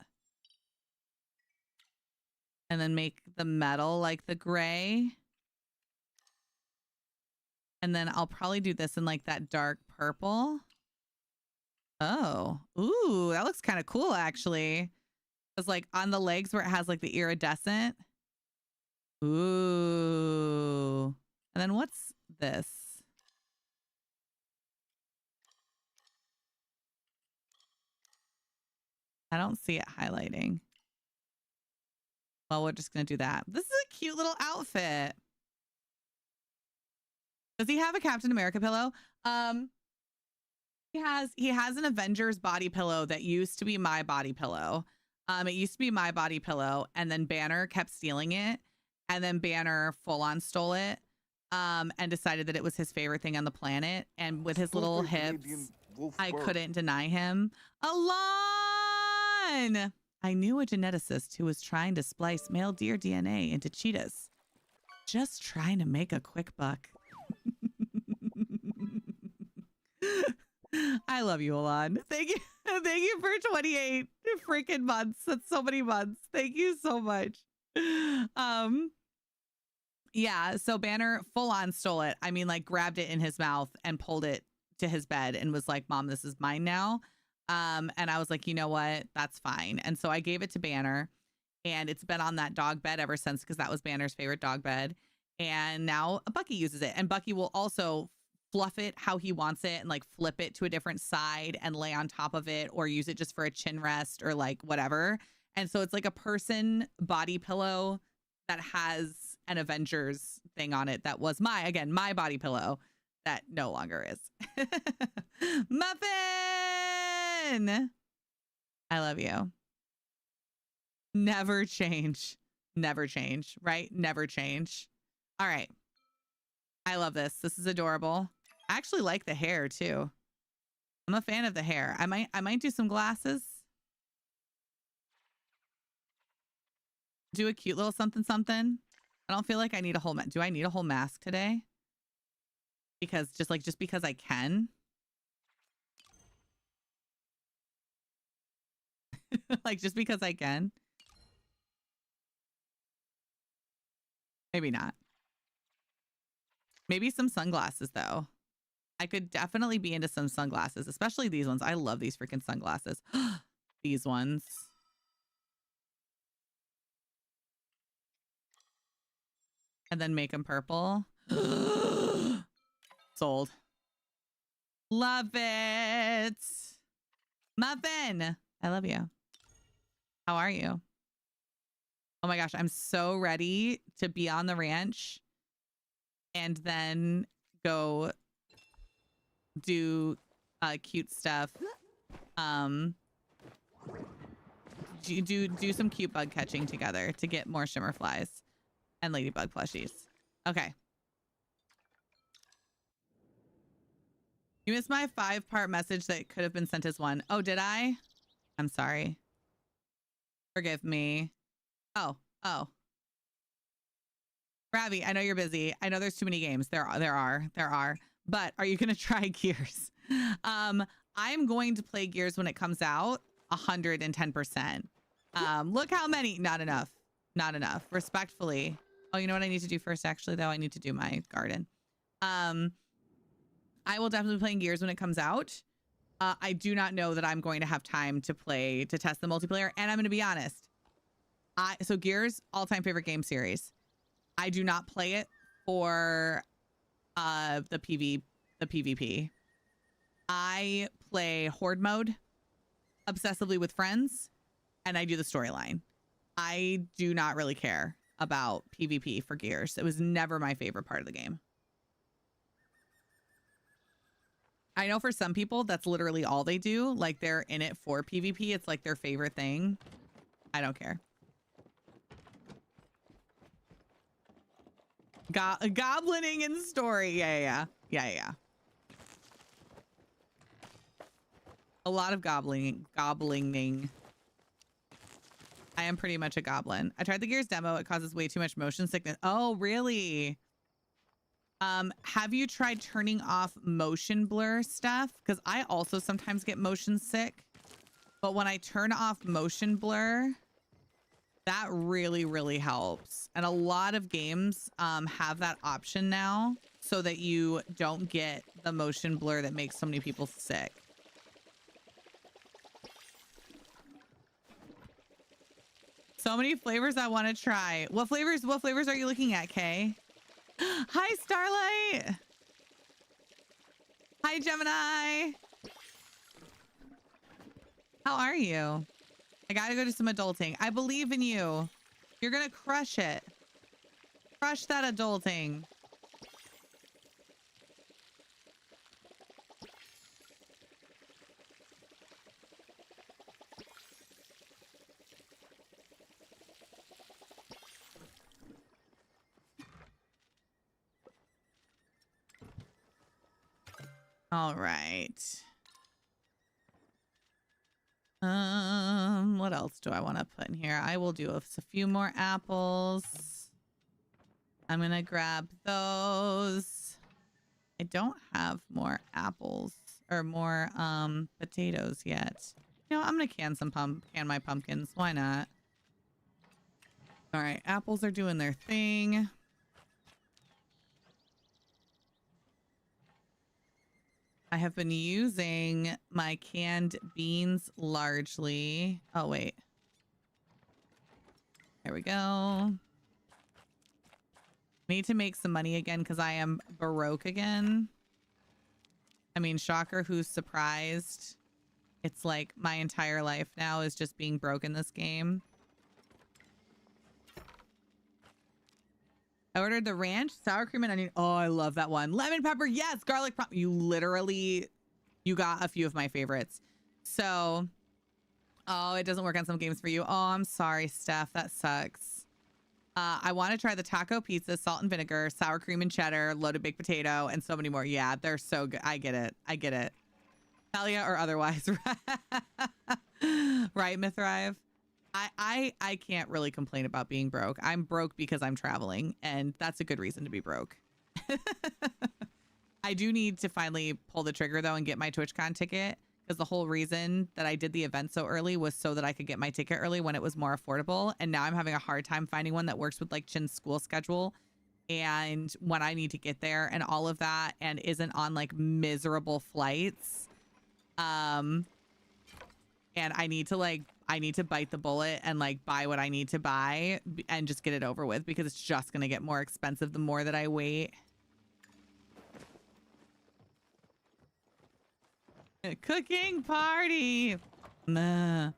And then make the metal like the gray. And then I'll probably do this in like that dark purple. Oh, ooh, that looks kind of cool actually. It's like on the legs where it has like the iridescent. Ooh. And then what's this? I don't see it highlighting. Well, we're just going to do that. This is a cute little outfit. Does he have a Captain America pillow? He has an Avengers body pillow that used to be my body pillow. It used to be my body pillow, and then Banner kept stealing it, and then Banner full on stole it, and decided that it was his favorite thing on the planet. And with his little hips, I couldn't deny him. Alon! I knew a geneticist who was trying to splice male deer DNA into cheetahs. Just trying to make a quick buck. I love you, Alon. Thank you. Thank you for 28 freaking months. That's so many months. Thank you so much. Yeah, so Banner full on stole it. I mean, like grabbed it in his mouth and pulled it to his bed and was like, Mom, this is mine now. And I was like, you know what? That's fine. And so I gave it to Banner, and it's been on that dog bed ever since because that was Banner's favorite dog bed. And now Bucky uses it, and Bucky will also fluff it how he wants it and like flip it to a different side and lay on top of it or use it just for a chin rest or like whatever. And so it's like a person body pillow that has an Avengers thing on it that was my body pillow that no longer is. Muffin! I love you. Never change. Never change, right? Never change. All right. I love this. This is adorable. I actually like the hair too. I'm a fan of the hair. I might do some glasses. Do a cute little something something. I don't feel like I need a whole do I need a whole mask today? Because just because I can. Like just because I can. Maybe not. Maybe some sunglasses though. I could definitely be into some sunglasses, especially these ones. I love these freaking sunglasses. These ones. And then make them purple. Sold. Love it. Muffin. I love you. How are you? Oh my gosh, I'm so ready to be on the ranch and then go do cute stuff. Do some cute bug catching together to get more shimmer flies and ladybug plushies. Okay. You missed my 5-part message that could have been sent as one. Oh, did I? I'm sorry. Forgive me. Oh. Ravi, I know you're busy. I know there's too many games. There are. But are you going to try Gears? I'm going to play Gears when it comes out 110%. Look how many. Not enough. Respectfully. Oh, you know what I need to do first, actually, though? I need to do my garden. I will definitely be playing Gears when it comes out. I do not know that I'm going to have time to test the multiplayer. And I'm going to be honest. So Gears, all-time favorite game series. I do not play it for the PvP. I play Horde mode obsessively with friends, and I do the storyline. I do not really care about PvP for Gears. It was never my favorite part of the game. I know for some people, that's literally all they do. Like, they're in it for PvP. It's like their favorite thing. I don't care. Goblining in story. Yeah. A lot of goblining. I am pretty much a goblin. I tried the Gears demo. It causes way too much motion sickness. Oh, really? Have you tried turning off motion blur stuff? Because I also sometimes get motion sick. But when I turn off motion blur, that really, really helps. And a lot of games have that option now so that you don't get the motion blur that makes so many people sick. So many flavors I want to try. What flavors are you looking at, Kay? Hi, Starlight. Hi, Gemini. How are you? I gotta go do some adulting. I believe in you. You're gonna crush it. Crush that adulting. All right. What else do I want to put in here? I will do a few more apples. I'm gonna grab those. I don't have more apples or more potatoes yet. You know, I'm gonna can my pumpkins. Why not? All right, apples are doing their thing. I have been using my canned beans largely. Oh, wait. There we go. Need to make some money again because I am Baroque again. I mean, shocker, who's surprised? It's like my entire life now is just being broke in this game. I ordered the ranch, sour cream, and onion. Oh, I love that one. Lemon pepper, yes. Garlic. You got a few of my favorites. So, oh, it doesn't work on some games for you. Oh, I'm sorry, Steph. That sucks. I want to try the taco pizza, salt and vinegar, sour cream and cheddar, loaded baked potato, and so many more. Yeah, they're so good. I get it. Palia or otherwise. Right, Mithrive? I can't really complain about being broke. I'm broke because I'm traveling, and that's a good reason to be broke. I do need to finally pull the trigger, though, and get my TwitchCon ticket, because the whole reason that I did the event so early was so that I could get my ticket early when it was more affordable, and now I'm having a hard time finding one that works with, like, Chin's school schedule, and when I need to get there and all of that, and isn't on like miserable flights. And I need to bite the bullet and like buy what I need to buy and just get it over with, because it's just going to get more expensive the more that I wait. A cooking party. Nah.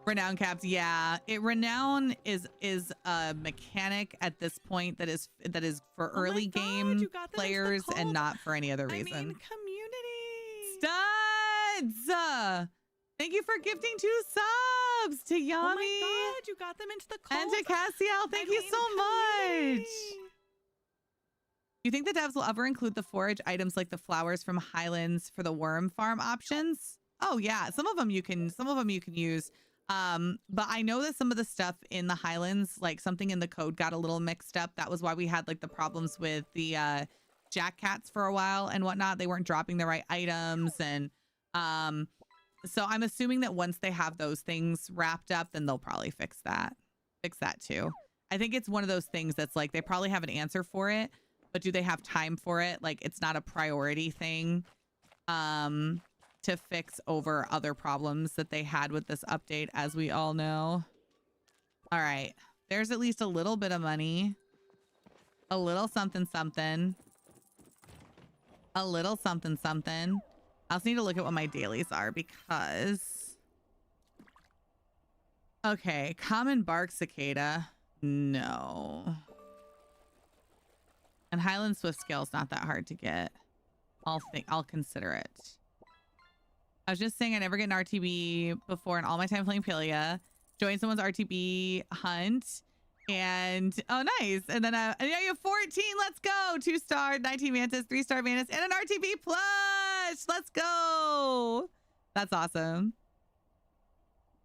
Renown caps, yeah. Renown is a mechanic at this point that is for Oh my early God, game you got them into the players and cold. not for any other I reason. mean, community. Studs! Thank you for gifting 2 subs to Yami Oh my God, you got them into the cold. and to Cassiel. Thank you so much. Do you think the devs will ever include the forage items like the flowers from Highlands for the worm farm options? Oh yeah, some of them you can use. But I know that some of the stuff in the Highlands, like something in the code got a little mixed up. That was why we had like the problems with the jack cats for a while and whatnot. They weren't dropping the right items, and so I'm assuming that once they have those things wrapped up, then they'll probably fix that too. I think it's one of those things that's like they probably have an answer for it, but do they have time for it? Like it's not a priority thing to fix over other problems that they had with this update, as we all know. All right, there's at least a little bit of money, a little something something, a little something something. I also need to look at what my dailies are, because okay, common bark cicada, no. And Highland Swift Scale's not that hard to get. I'll consider it. I was just saying I never get an RTB before in all my time playing Palia. Join someone's RTB hunt, and oh nice. And then and yeah, you have 14. Let's go. 2-star, 19 mantis, 3-star mantis, and an RTB plush. Let's go. That's awesome.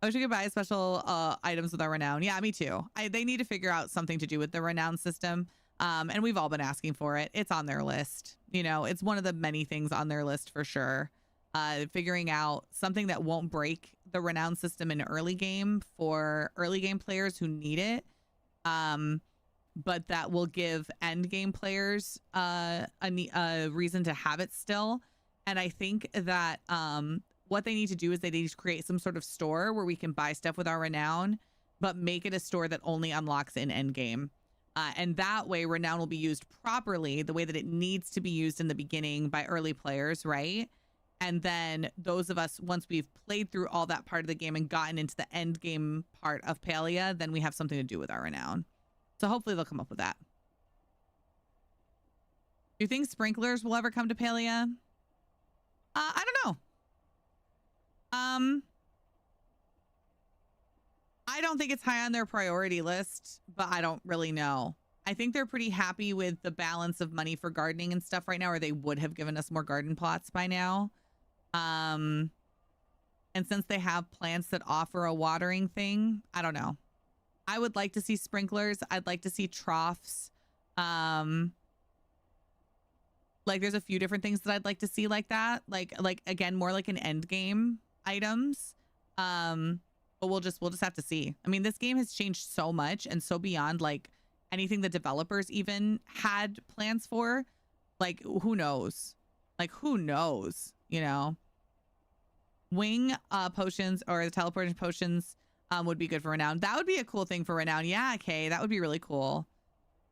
I wish we could buy special items with our renown. Yeah, me too. They need to figure out something to do with the renown system. And we've all been asking for it. It's on their list. You know, it's one of the many things on their list for sure. Figuring out something that won't break the renown system in early game for early game players who need it. But that will give end game players a reason to have it still. And I think that what they need to do is they need to create some sort of store where we can buy stuff with our renown, but make it a store that only unlocks in end game. And that way renown will be used properly, the way that it needs to be used in the beginning by early players, right? And then those of us, once we've played through all that part of the game and gotten into the end game part of Palia, then we have something to do with our renown. So hopefully they'll come up with that. Do you think sprinklers will ever come to Palia? I don't know. I don't think it's high on their priority list, but I don't really know. I think they're pretty happy with the balance of money for gardening and stuff right now, or they would have given us more garden plots by now. And since they have plants that offer a watering thing, I don't know. I would like to see sprinklers. I'd like to see troughs. Like there's a few different things that I'd like to see like that. Like again, more like an end game items. But we'll just have to see. I mean, this game has changed so much and so beyond like anything the developers even had plans for. Like who knows? Like who knows, you know? Wing potions or the teleportation potions would be good for renown. That would be a cool thing for renown. Yeah, okay, that would be really cool.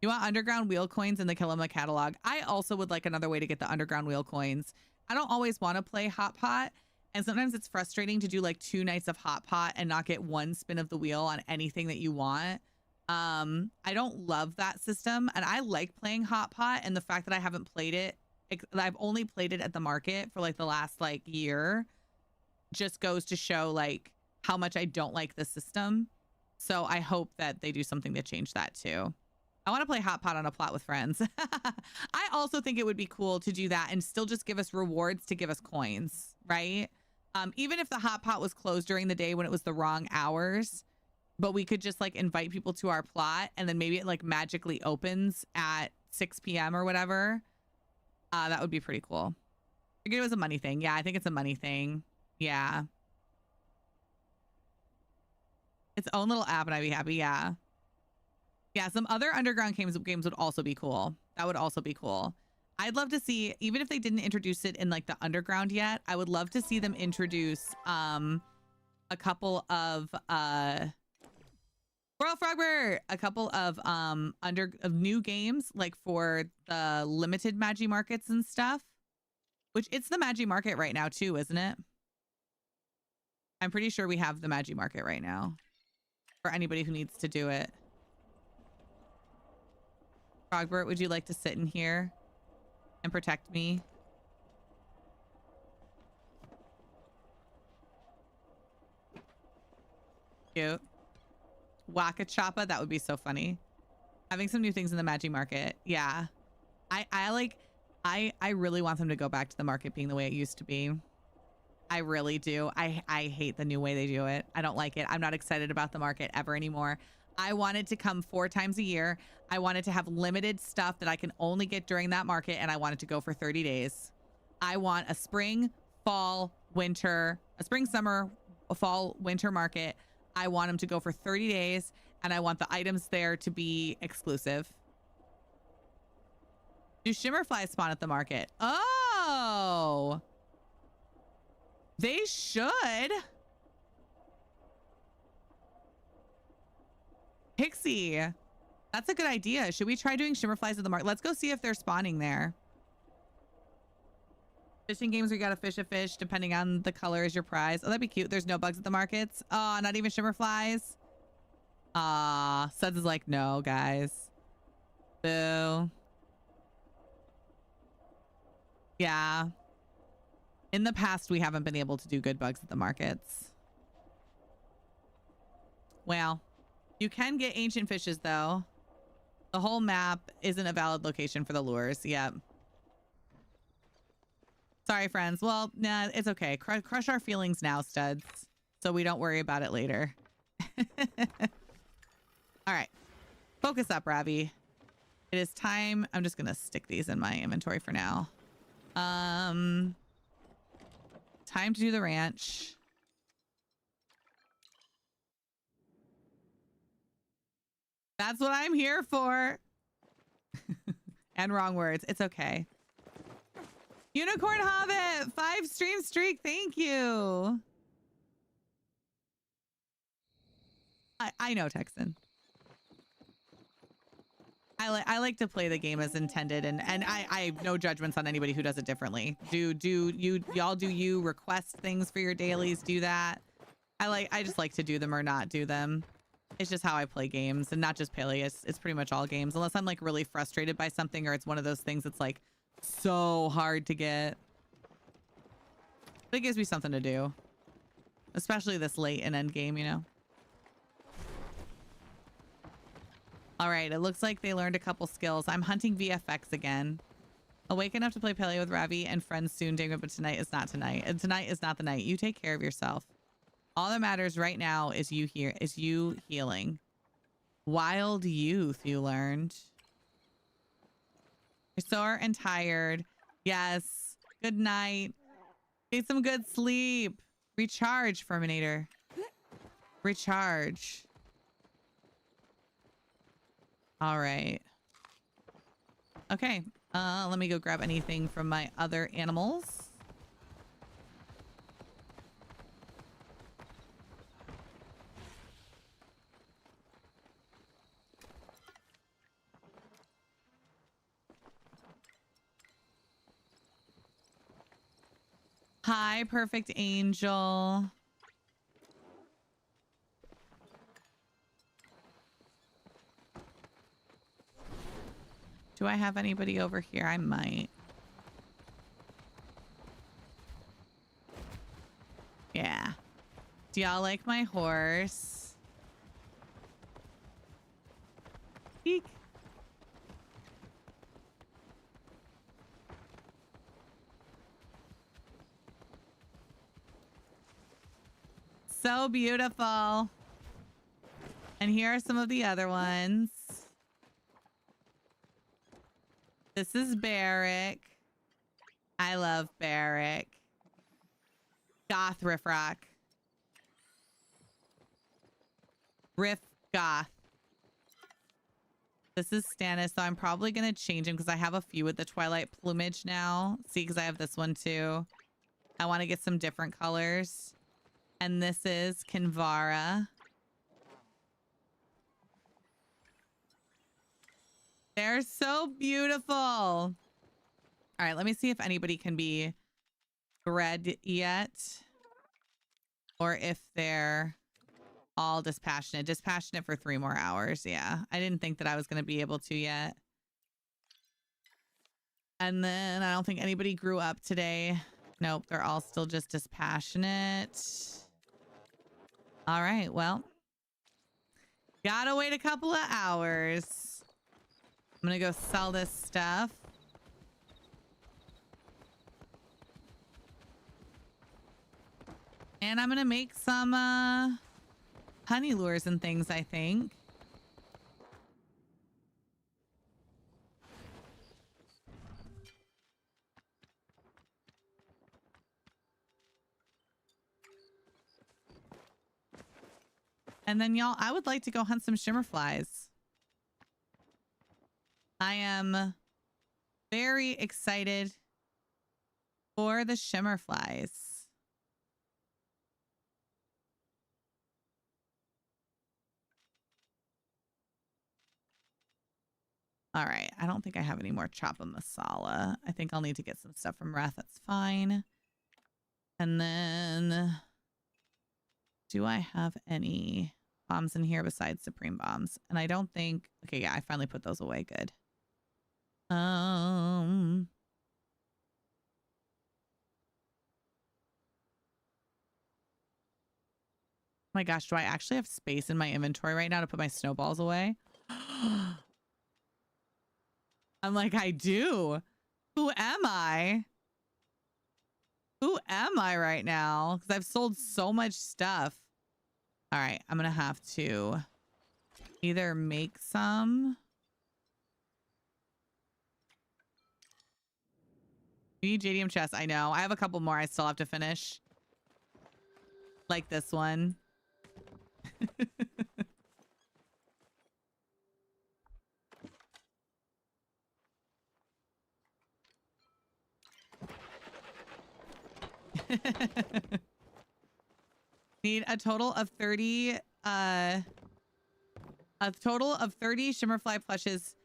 You want underground wheel coins in the Kilima catalog? I also would like another way to get the underground wheel coins. I don't always want to play hot pot, and sometimes it's frustrating to do like 2 nights of hot pot and not get 1 spin of the wheel on anything that you want. I don't love that system, and I like playing hot pot, and the fact that I haven't played it, I've only played it at the market for like the last like year, just goes to show like how much I don't like the system. So I hope that they do something to change that too. I want to play hot pot on a plot with friends. I also think it would be cool to do that and still just give us rewards to give us coins, right? Even if the hot pot was closed during the day when it was the wrong hours, but we could just like invite people to our plot and then maybe it like magically opens at 6 p.m. or whatever. That would be pretty cool. I figured it was a money thing. Yeah, I think it's a money thing. Yeah. Its own little app and I'd be happy. Yeah. Yeah, some other underground games would also be cool. That would also be cool. I'd love to see, even if they didn't introduce it in like the underground yet, I would love to see them introduce a couple of Royal Frogber, a couple of new games like for the limited Magi markets and stuff. Which it's the Magi market right now too, isn't it? I'm pretty sure we have the Magi market right now for anybody who needs to do it. Frogbert, would you like to sit in here and protect me? Cute. Waka Choppa, that would be so funny. Having some new things in the Magi market. Yeah. I really want them to go back to the market being the way it used to be. I really do. I hate the new way they do it. I don't like it. I'm not excited about the market ever anymore. I want it to come 4 times a year. I want it to have limited stuff that I can only get during that market, and I want it to go for 30 days. I want a spring, fall, winter, a spring, summer, a fall, winter market. I want them to go for 30 days, and I want the items there to be exclusive. Do shimmerflies spawn at the market? Oh! They should. Pixie, that's a good idea. Should we try doing shimmerflies at the market? Let's go see if they're spawning there. Fishing games where you gotta fish a fish depending on the color is your prize. Oh, that'd be cute. There's no bugs at the markets. Oh, not even shimmerflies. Suds is like, no, guys. Boo. Yeah. In the past, we haven't been able to do good bugs at the markets. Well, you can get ancient fishes, though. The whole map isn't a valid location for the lures. Yep. Sorry, friends. Well, nah, it's okay. Crush our feelings now, studs, so we don't worry about it later. All right. Focus up, Ravi. It is time. I'm just going to stick these in my inventory for now. Time to do the ranch. That's what I'm here for. And wrong words. It's okay. Unicorn Hobbit, 5 stream streak. Thank you. I know, Texan. I like to play the game as intended, and I have no judgments on anybody who does it differently. Y'all do you request things for your dailies? Do that. I just like to do them or not do them. It's just how I play games, and not just Palia. It's pretty much all games, unless I'm like really frustrated by something, or it's one of those things that's like so hard to get. But it gives me something to do, especially this late in end game, you know. All right, it looks like they learned a couple skills. I'm hunting VFX again. Awake enough to play Palia with Ravi and friends soon, David, but tonight is not tonight. And tonight is not the night. You take care of yourself. All that matters right now is you healing. Wild youth, you learned. You're sore and tired. Yes. Good night. Get some good sleep. Recharge, Ferminator. Recharge. All right. Okay. Let me go grab anything from my other animals. Hi, Perfect Angel. Do I have anybody over here? I might. Yeah. Do y'all like my horse? Eek. So beautiful. And here are some of the other ones. This is Barrick. I love Barrick. Goth Riff Rock. Riff Goth. This is Stannis, so I'm probably going to change him because I have a few with the twilight plumage now. See, because I have this one too. I want to get some different colors. And this is Kinvara. They're so beautiful. All right, let me see if anybody can be bred yet. Or if they're all dispassionate. Dispassionate for 3 more hours. Yeah, I didn't think that I was going to be able to yet. And then I don't think anybody grew up today. Nope, they're all still just dispassionate. All right, well. Gotta wait a couple of hours. I'm gonna go sell this stuff. And I'm gonna make some honey lures and things, I think. And then y'all, I would like to go hunt some shimmer flies. I am very excited for the shimmer flies. All right, I don't think I have any more choppa masala. I think I'll need to get some stuff from Wrath. That's fine. And then, do I have any bombs in here besides Supreme bombs? And I don't think. Okay, yeah, I finally put those away. Good. My gosh, do I actually have space in my inventory right now to put my snowballs away? I'm like, I do. Who am I? Who am I right now? Because I've sold so much stuff. All right, I'm going to have to either make some. You need JDM chest. I know. I have a couple more I still have to finish. Like this one. Need a total of 30 shimmerfly plushes.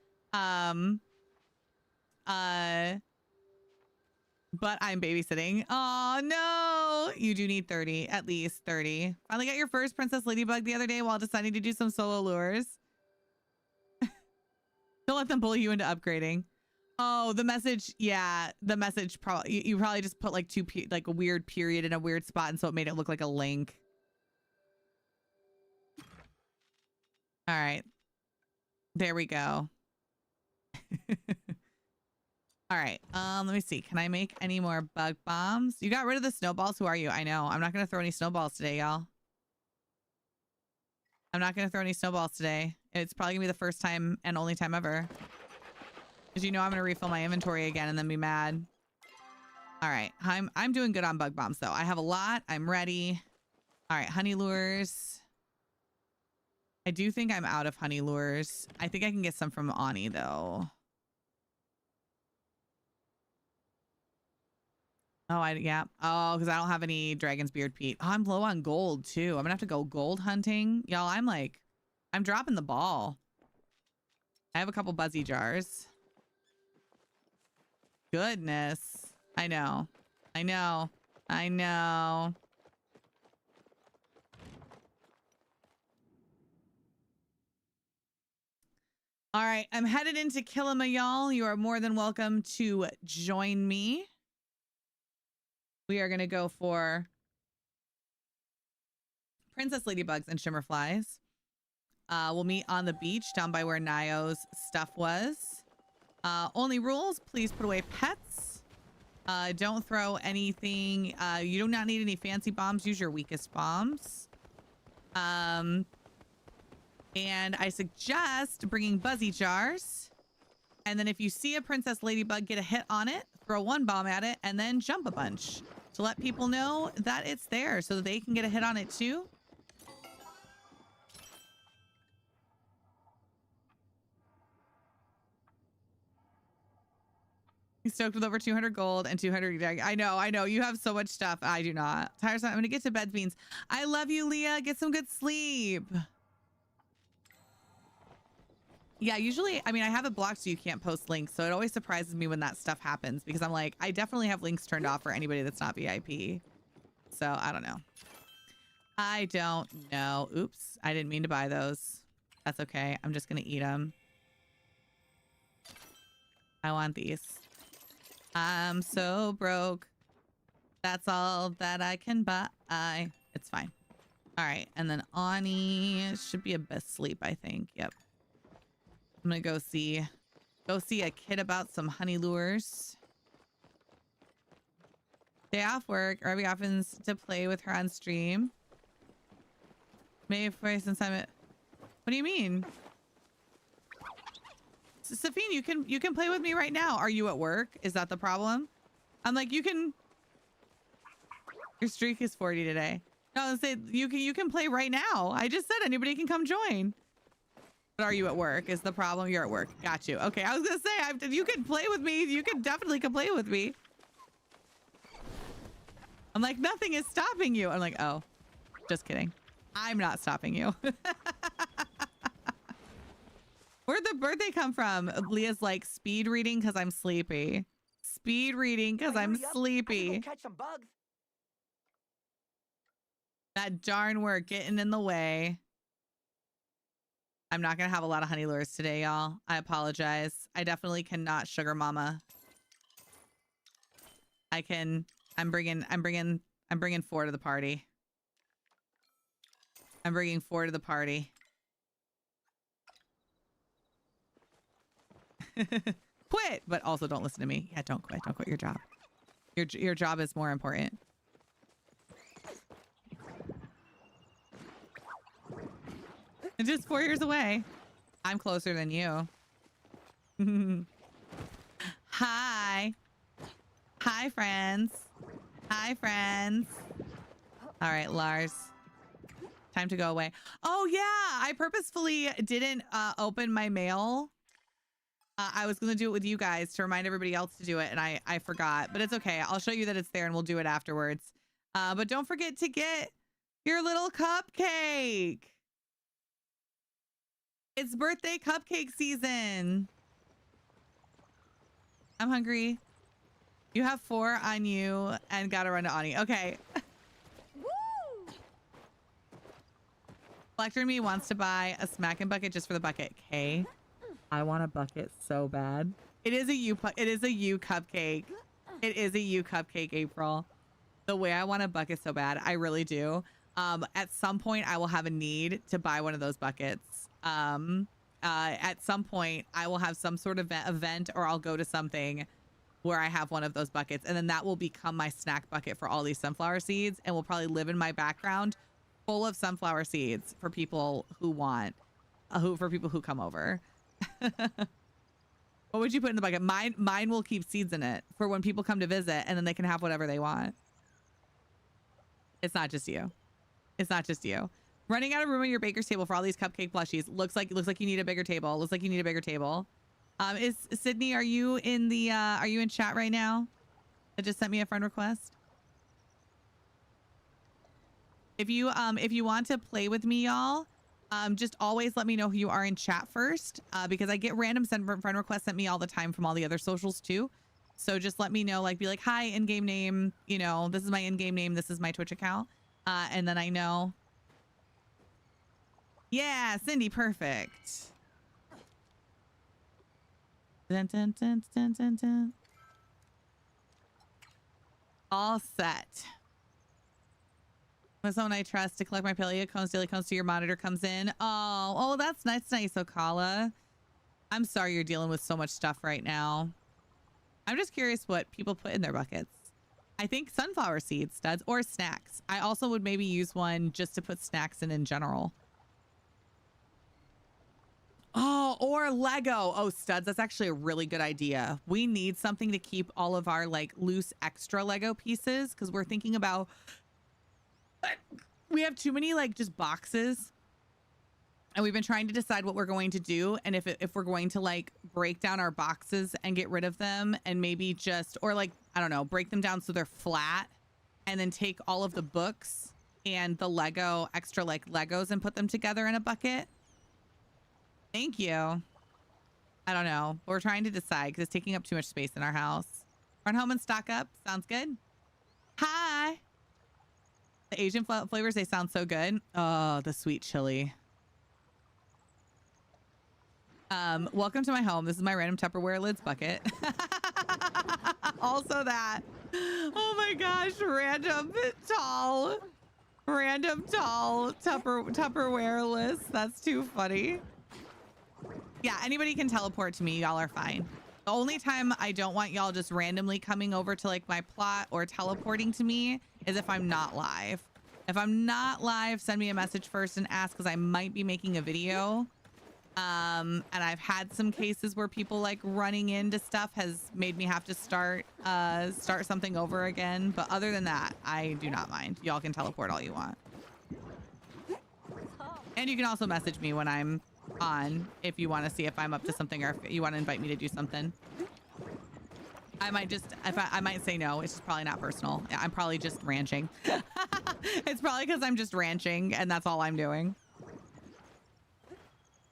But I'm babysitting. Oh no, you do need 30, at least 30. Finally got your first Princess Ladybug the other day while deciding to do some solo lures. Don't let them bully you into upgrading. Oh, the message. Yeah, the message probably you probably just put like like a weird period in a weird spot, and so it made it look like a link. All right, there we go. All right, let me see. Can I make any more bug bombs? You got rid of the snowballs. Who are you? I know. I'm not gonna throw any snowballs today, y'all. I'm not gonna throw any snowballs today. It's probably gonna be the first time and only time ever. Because you know I'm gonna refill my inventory again and then be mad. All right, I'm doing good on bug bombs though. I have a lot. I'm ready. All right, honey lures. I do think I'm out of honey lures. I think I can get some from Ani though. Oh, yeah. Oh, because I don't have any Dragon's Beard Pete. Oh, I'm low on gold too. I'm gonna have to go gold hunting. Y'all, I'm dropping the ball. I have a couple buzzy jars. Goodness. I know. I know. I know. All right. I'm headed into Kilima, y'all. You are more than welcome to join me. We are going to go for Princess Ladybugs and Shimmerflies. We'll meet on the beach down by where Nio's stuff was. Only rules, please put away pets. Don't throw anything. You do not need any fancy bombs. Use your weakest bombs. And I suggest bringing buzzy jars. And then if you see a Princess Ladybug, get a hit on it, throw one bomb at it, and then jump a bunch to let people know that it's there so that they can get a hit on it too. He's stoked with over 200 gold and 200. I know. You have so much stuff. I do not. Tiresome. I'm going to get to bed, Beans. I love you, Leah. Get some good sleep. Yeah, usually, I mean, I have it blocked so you can't post links. So it always surprises me when that stuff happens because I'm like, I definitely have links turned off for anybody that's not VIP. So I don't know. I don't know. Oops. I didn't mean to buy those. That's okay. I'm just going to eat them. I want these. I'm so broke. That's all that I can buy. It's fine. All right. And then Ani should be a best sleep, I think. Yep. I'm going to go see a kid about some honey lures. Day off work. Arby offers to play with her on stream. Maybe for some time. What do you mean? Safine, you can play with me right now. Are you at work? Is that the problem? I'm like, you can. Your streak is 40 today. No, I say you can play right now. I just said anybody can come join. But are you at work? Is the problem? You're at work. Got you. Okay, I was gonna say you can play with me. You can definitely come play with me. I'm like, nothing is stopping you. I'm like, oh, just kidding. I'm not stopping you. Where'd the birthday come from? Leah's like, speed reading because I'm sleepy. Speed reading because I'm sleepy. Catch some bugs. That darn work getting in the way. I'm not going to have a lot of honey lures today, y'all. I apologize. I definitely cannot sugar mama. I'm bringing 4 to the party. I'm bringing 4 to the party. Quit, but also don't listen to me. Yeah, don't quit. Don't quit your job. Your job is more important. It's just 4 years away. I'm closer than you. Hi. Hi, friends. Hi, friends. All right, Lars. Time to go away. Oh, yeah. I purposefully didn't open my mail. I was going to do it with you guys to remind everybody else to do it, and I forgot. But it's okay. I'll show you that it's there, and we'll do it afterwards. But don't forget to get your little cupcake. It's birthday cupcake season. I'm hungry. You have 4 on you and gotta run to Ani. Okay. Woo! Collector and me wants to buy a smacking bucket just for the bucket. Okay. I want a bucket so bad. It is a U cupcake. It is a U cupcake, April. The way I want a bucket so bad. I really do. At some point I will have a need to buy one of those buckets. At some point I will have some sort of event, or I'll go to something where I have one of those buckets, and then that will become my snack bucket for all these sunflower seeds, and will probably live in my background full of sunflower seeds for people who want, for people who come over. What would you put in the bucket? Mine will keep seeds in it for when people come to visit, and then they can have whatever they want. It's not just you. It's not just you. Running out of room on your baker's table for all these cupcake plushies. Looks like you need a bigger table. Looks like you need a bigger table. Is Sydney, are you in chat right now? That just sent me a friend request. If you want to play with me, y'all, just always let me know who you are in chat first, because I get random friend requests sent me all the time from all the other socials too. So just let me know, like, be like, hi, in-game name, you know, this is my in-game name, this is my Twitch account, and then I know. Yeah, Cindy, perfect. Dun, dun, dun, dun, dun, dun. All set. When someone I trust to collect my Palia cones, daily cones to your monitor comes in. Oh, that's nice, Okala. I'm sorry you're dealing with so much stuff right now. I'm just curious what people put in their buckets. I think sunflower seeds, studs, or snacks. I also would maybe use one just to put snacks in general. Oh, or Lego. Oh, studs. That's actually a really good idea. We need something to keep all of our like loose extra Lego pieces, because we're thinking about, we have too many like just boxes And we've been trying to decide what we're going to do, and if we're going to like break down our boxes and get rid of them, and maybe just, or like, I don't know, break them down so they're flat, and then take all of the books and the Lego, extra like Legos, and put them together in a bucket. Thank you. I don't know. We're trying to decide because it's taking up too much space in our house. Run home and stock up. Sounds good. Hi. The Asian flavors, they sound so good. Oh, the sweet chili. Welcome to my home. This is my random Tupperware lids bucket. Also that. Oh my gosh, random tall Tupperware list. That's too funny. Yeah, anybody can teleport to me. Y'all are fine. The only time I don't want y'all just randomly coming over to like my plot or teleporting to me is if I'm not live. If I'm not live, send me a message first and ask, because I might be making a video. And I've had some cases where people like running into stuff has made me have to start something over again. But other than that, I do not mind. Y'all can teleport all you want. And you can also message me when I'm on if you want to see if I'm up to something or if you want to invite me to do something. I might just, I might say no. It's just probably not personal. I'm probably just ranching. It's probably because I'm just ranching and that's all I'm doing.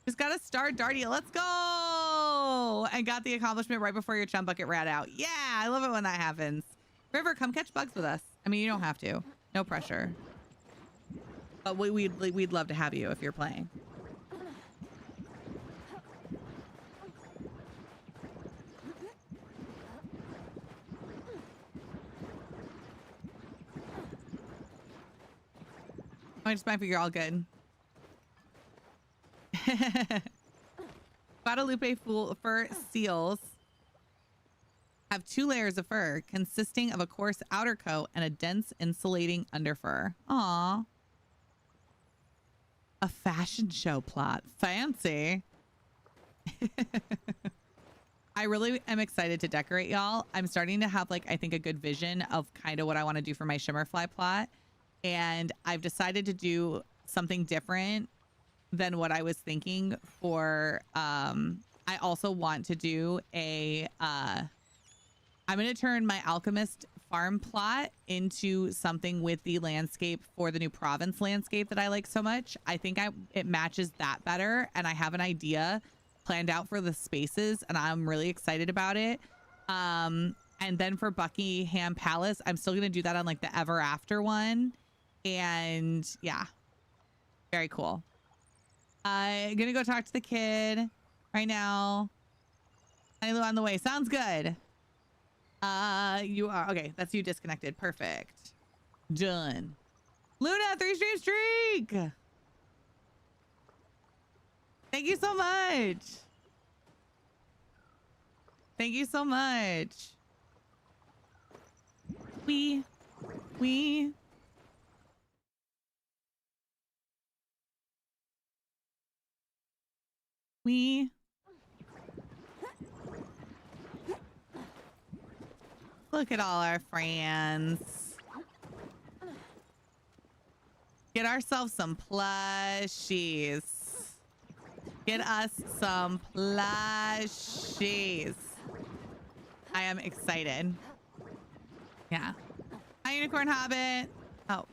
Just gotta start, Darty. Let's go! And got the accomplishment right before your chum bucket rat out. Yeah, I love it when that happens. River, come catch bugs with us. I mean, you don't have to. No pressure. But we'd love to have you if you're playing. I just might figure all good. Guadalupe fur seals have 2 layers of fur consisting of a coarse outer coat and a dense insulating underfur. Aww. A fashion show plot. Fancy. I really am excited to decorate, y'all. I'm starting to have like, I think, a good vision of kind of what I want to do for my Shimmerfly plot. And I've decided to do something different than what I was thinking for, I also want to do a, I'm going to turn my Alchemist farm plot into something with the landscape for the new province landscape that I like so much. I think it matches that better. And I have an idea planned out for the spaces and I'm really excited about it. And then for Buckingham Palace, I'm still going to do that on like the Ever After one. And yeah, very cool. I'm gonna go talk to the kid right now. Honey on the way. Sounds good. You are okay. That's you disconnected. Perfect. Done. Luna, 3-stream streak. Thank you so much. Thank you so much. We. Look at all our friends. Get ourselves some plushies. Get us some plushies. I am excited. Yeah. Hi, Unicorn Hobbit. Oh.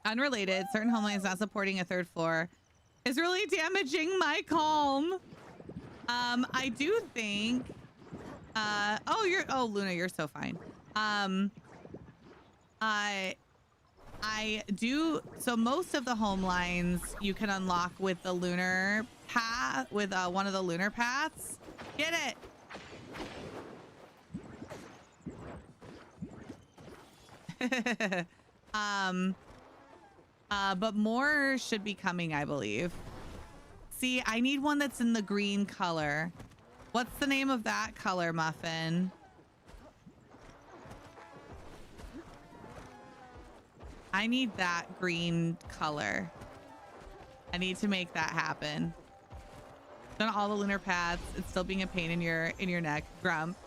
Unrelated, certain homelands not supporting a 3rd floor is really damaging my calm. I do think, oh, Luna, you're so fine. I do, so most of the home lines you can unlock with the lunar path, with one of the lunar paths. Get it. But more should be coming, I believe. See, I need one that's in the green color. What's the name of that color muffin? I need that green color. I need to make that happen. Done all the lunar paths. It's still being a pain in your neck. Grump.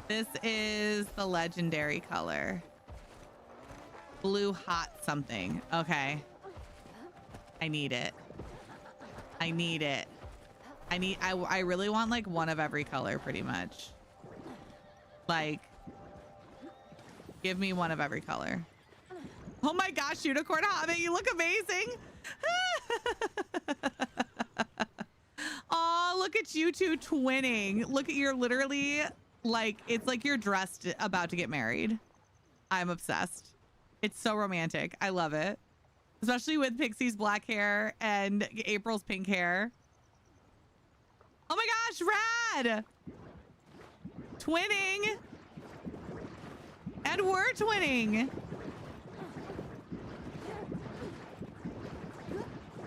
This is the legendary color. Blue hot something. Okay. I need it. I need it. I really want like one of every color pretty much. Like, give me one of every color. Oh my gosh, Unicorn Hobbit, you look amazing. Oh, look at you two twinning. Look at, you're literally like, it's like you're dressed about to get married. I'm obsessed. It's so romantic. I love it. Especially with Pixie's black hair and April's pink hair. Oh my gosh, rad. Twinning. And we're twinning.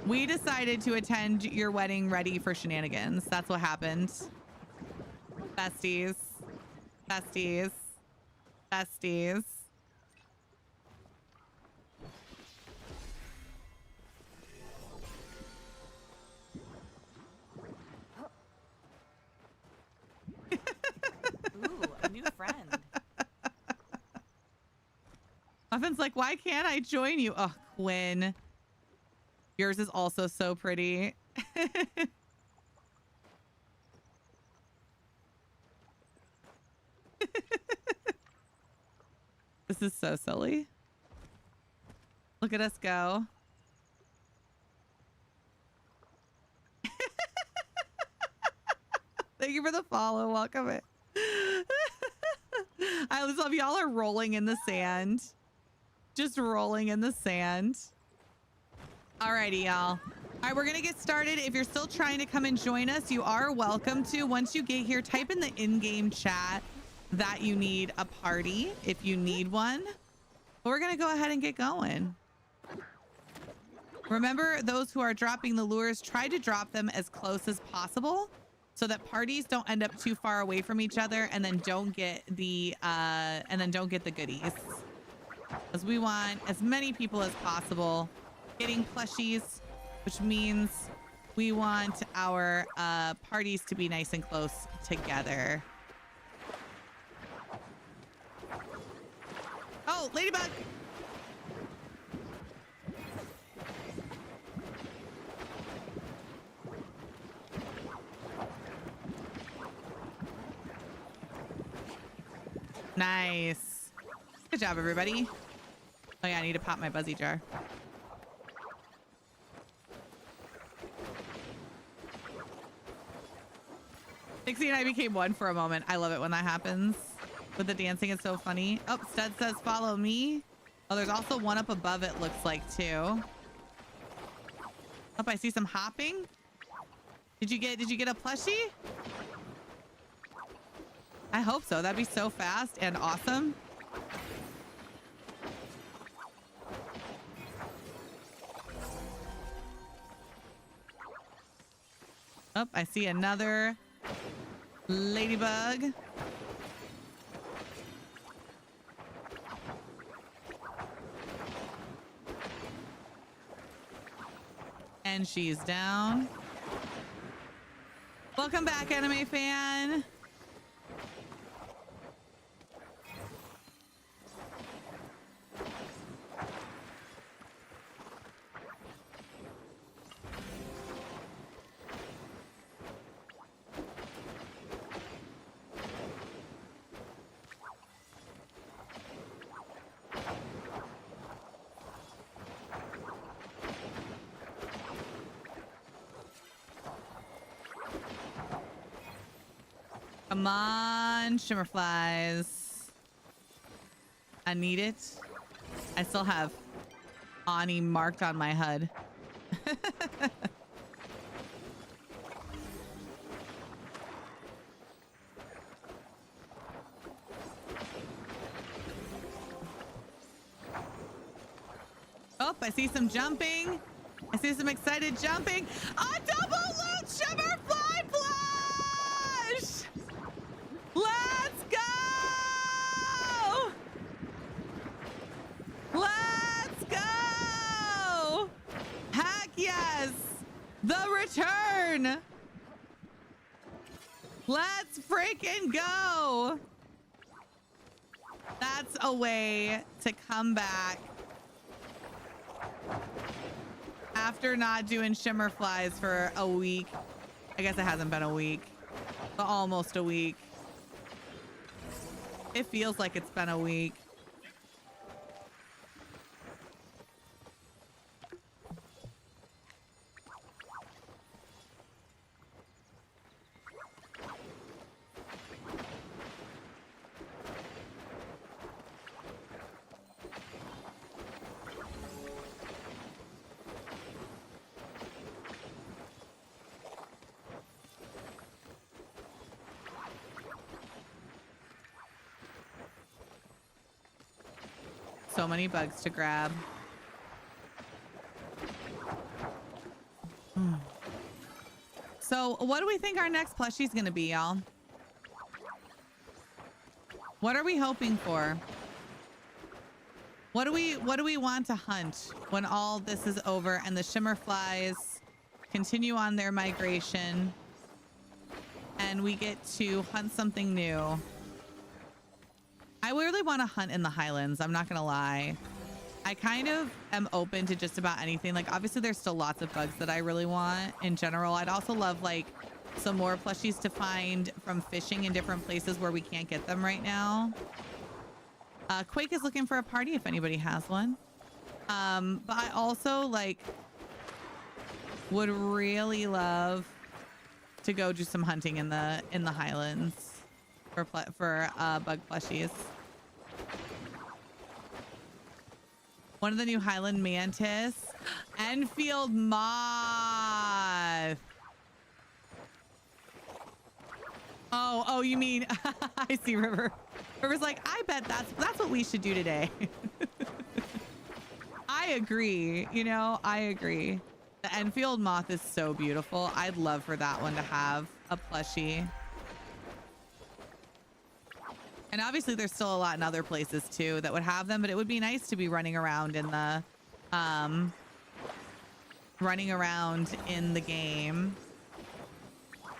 We decided to attend your wedding ready for shenanigans. That's what happened. Besties. Besties. Besties. Ooh, a new friend. Muffin's like, why can't I join you? Oh, Quinn. Yours is also so pretty. This is so silly. Look at us go. Thank you for the follow. Welcome it. I just love y'all are rolling in the sand. Just rolling in the sand. Alrighty, y'all. All right, we're gonna get started. If you're still trying to come and join us, you are welcome to. Once you get here, type in the in-game chat that you need a party if you need one. But we're gonna go ahead and get going. Remember, those who are dropping the lures, try to drop them as close as possible so that parties don't end up too far away from each other and then don't get the goodies. Because we want as many people as possible getting plushies, which means we want our parties to be nice and close together. Oh, Ladybug! Nice. Good job, everybody. Oh yeah, I need to pop my buzzy jar. Dixie and I became one for a moment. I love it when that happens. With the dancing, it's so funny. Oh, Stud says follow me. Oh, there's also one up above it, looks like, too. Oh, I see some hopping. Did you get a plushie? I hope so. That'd be so fast and awesome. Oh, I see another ladybug. And she's down. Welcome back, anime fan. Come on, Shimmerflies. I need it. I still have Ani marked on my HUD. Oh, I see some jumping. I see some excited jumping. A double loot Shimmerfly flag! The return. Let's freaking go. That's a way to come back after not doing shimmer flies for a week. I guess it hasn't been a week, but almost a week. It feels like it's been a week. So many bugs to grab. So what do we think our next plushie is going to be, y'all? What are we hoping for? What do we want to hunt when all this is over and the shimmer flies continue on their migration and we get to hunt something new? I really want to hunt in the Highlands. I'm not going to lie. I kind of am open to just about anything. Like, obviously, there's still lots of bugs that I really want in general. I'd also love, like, some more plushies to find from fishing in different places where we can't get them right now. Quake is looking for a party if anybody has one. But I also, like, would really love to go do some hunting in the Highlands for bug plushies. One of the new Highland mantis. Enfield moth. Oh, you mean I see River. River's like, I bet that's what we should do today. I agree. You know, I agree. The Enfield moth is so beautiful. I'd love for that one to have a plushie. And obviously there's still a lot in other places too that would have them, but it would be nice to be running around in the game.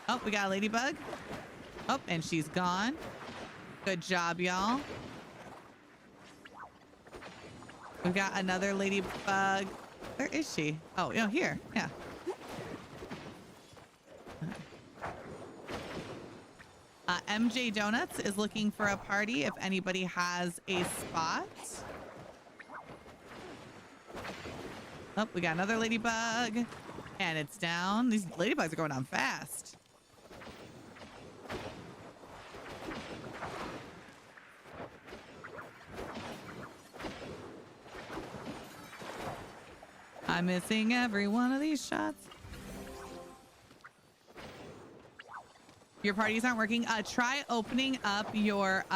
Oh, we got a ladybug. Oh, and she's gone. Good job, y'all. We've got another ladybug. Where is she? Oh, here. Yeah. MJ Donuts is looking for a party if anybody has a spot. Oh, we got another ladybug. And it's down. These ladybugs are going on fast. I'm missing every one of these shots. Your parties aren't working. Try opening up your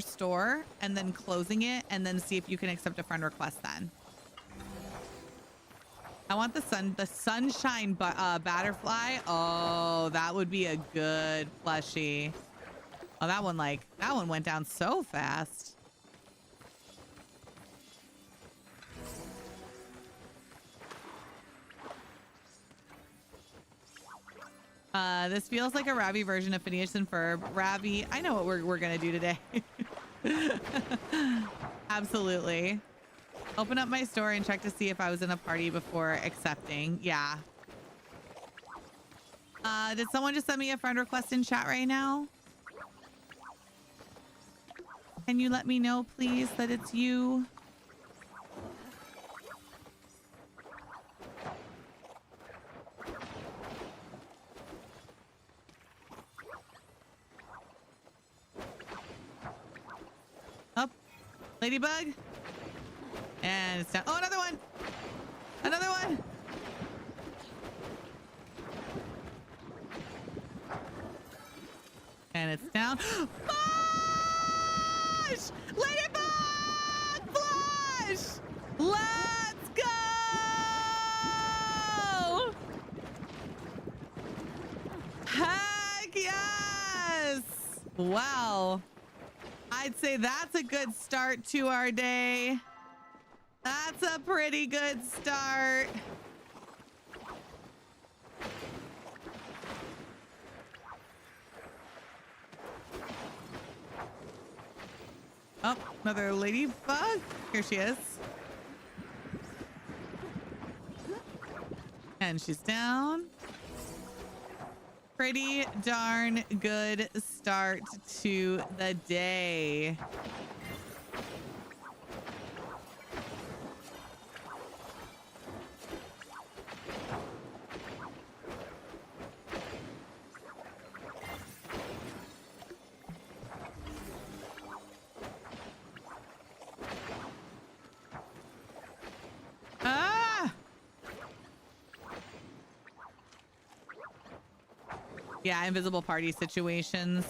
store and then closing it and then see if you can accept a friend request then. I want the sunshine butterfly. Oh, that would be a good plushie. Oh, that one went down so fast. This feels like a Ravi version of Phineas and Ferb. Ravi, I know what we're gonna do today. Absolutely. Open up my store and check to see if I was in a party before accepting. Yeah. Did someone just send me a friend request in chat right now? Can you let me know, please, that it's you? Ladybug. And it's down. Oh, another one. Another one. And it's down. Flush! Ladybug! Flush! Let's go! Heck yes! Wow. I'd say that's a good start to our day. That's a pretty good start. Oh, another ladybug. Here she is. And she's down. Pretty darn good start to the day. Ah! Yeah, invisible party situations.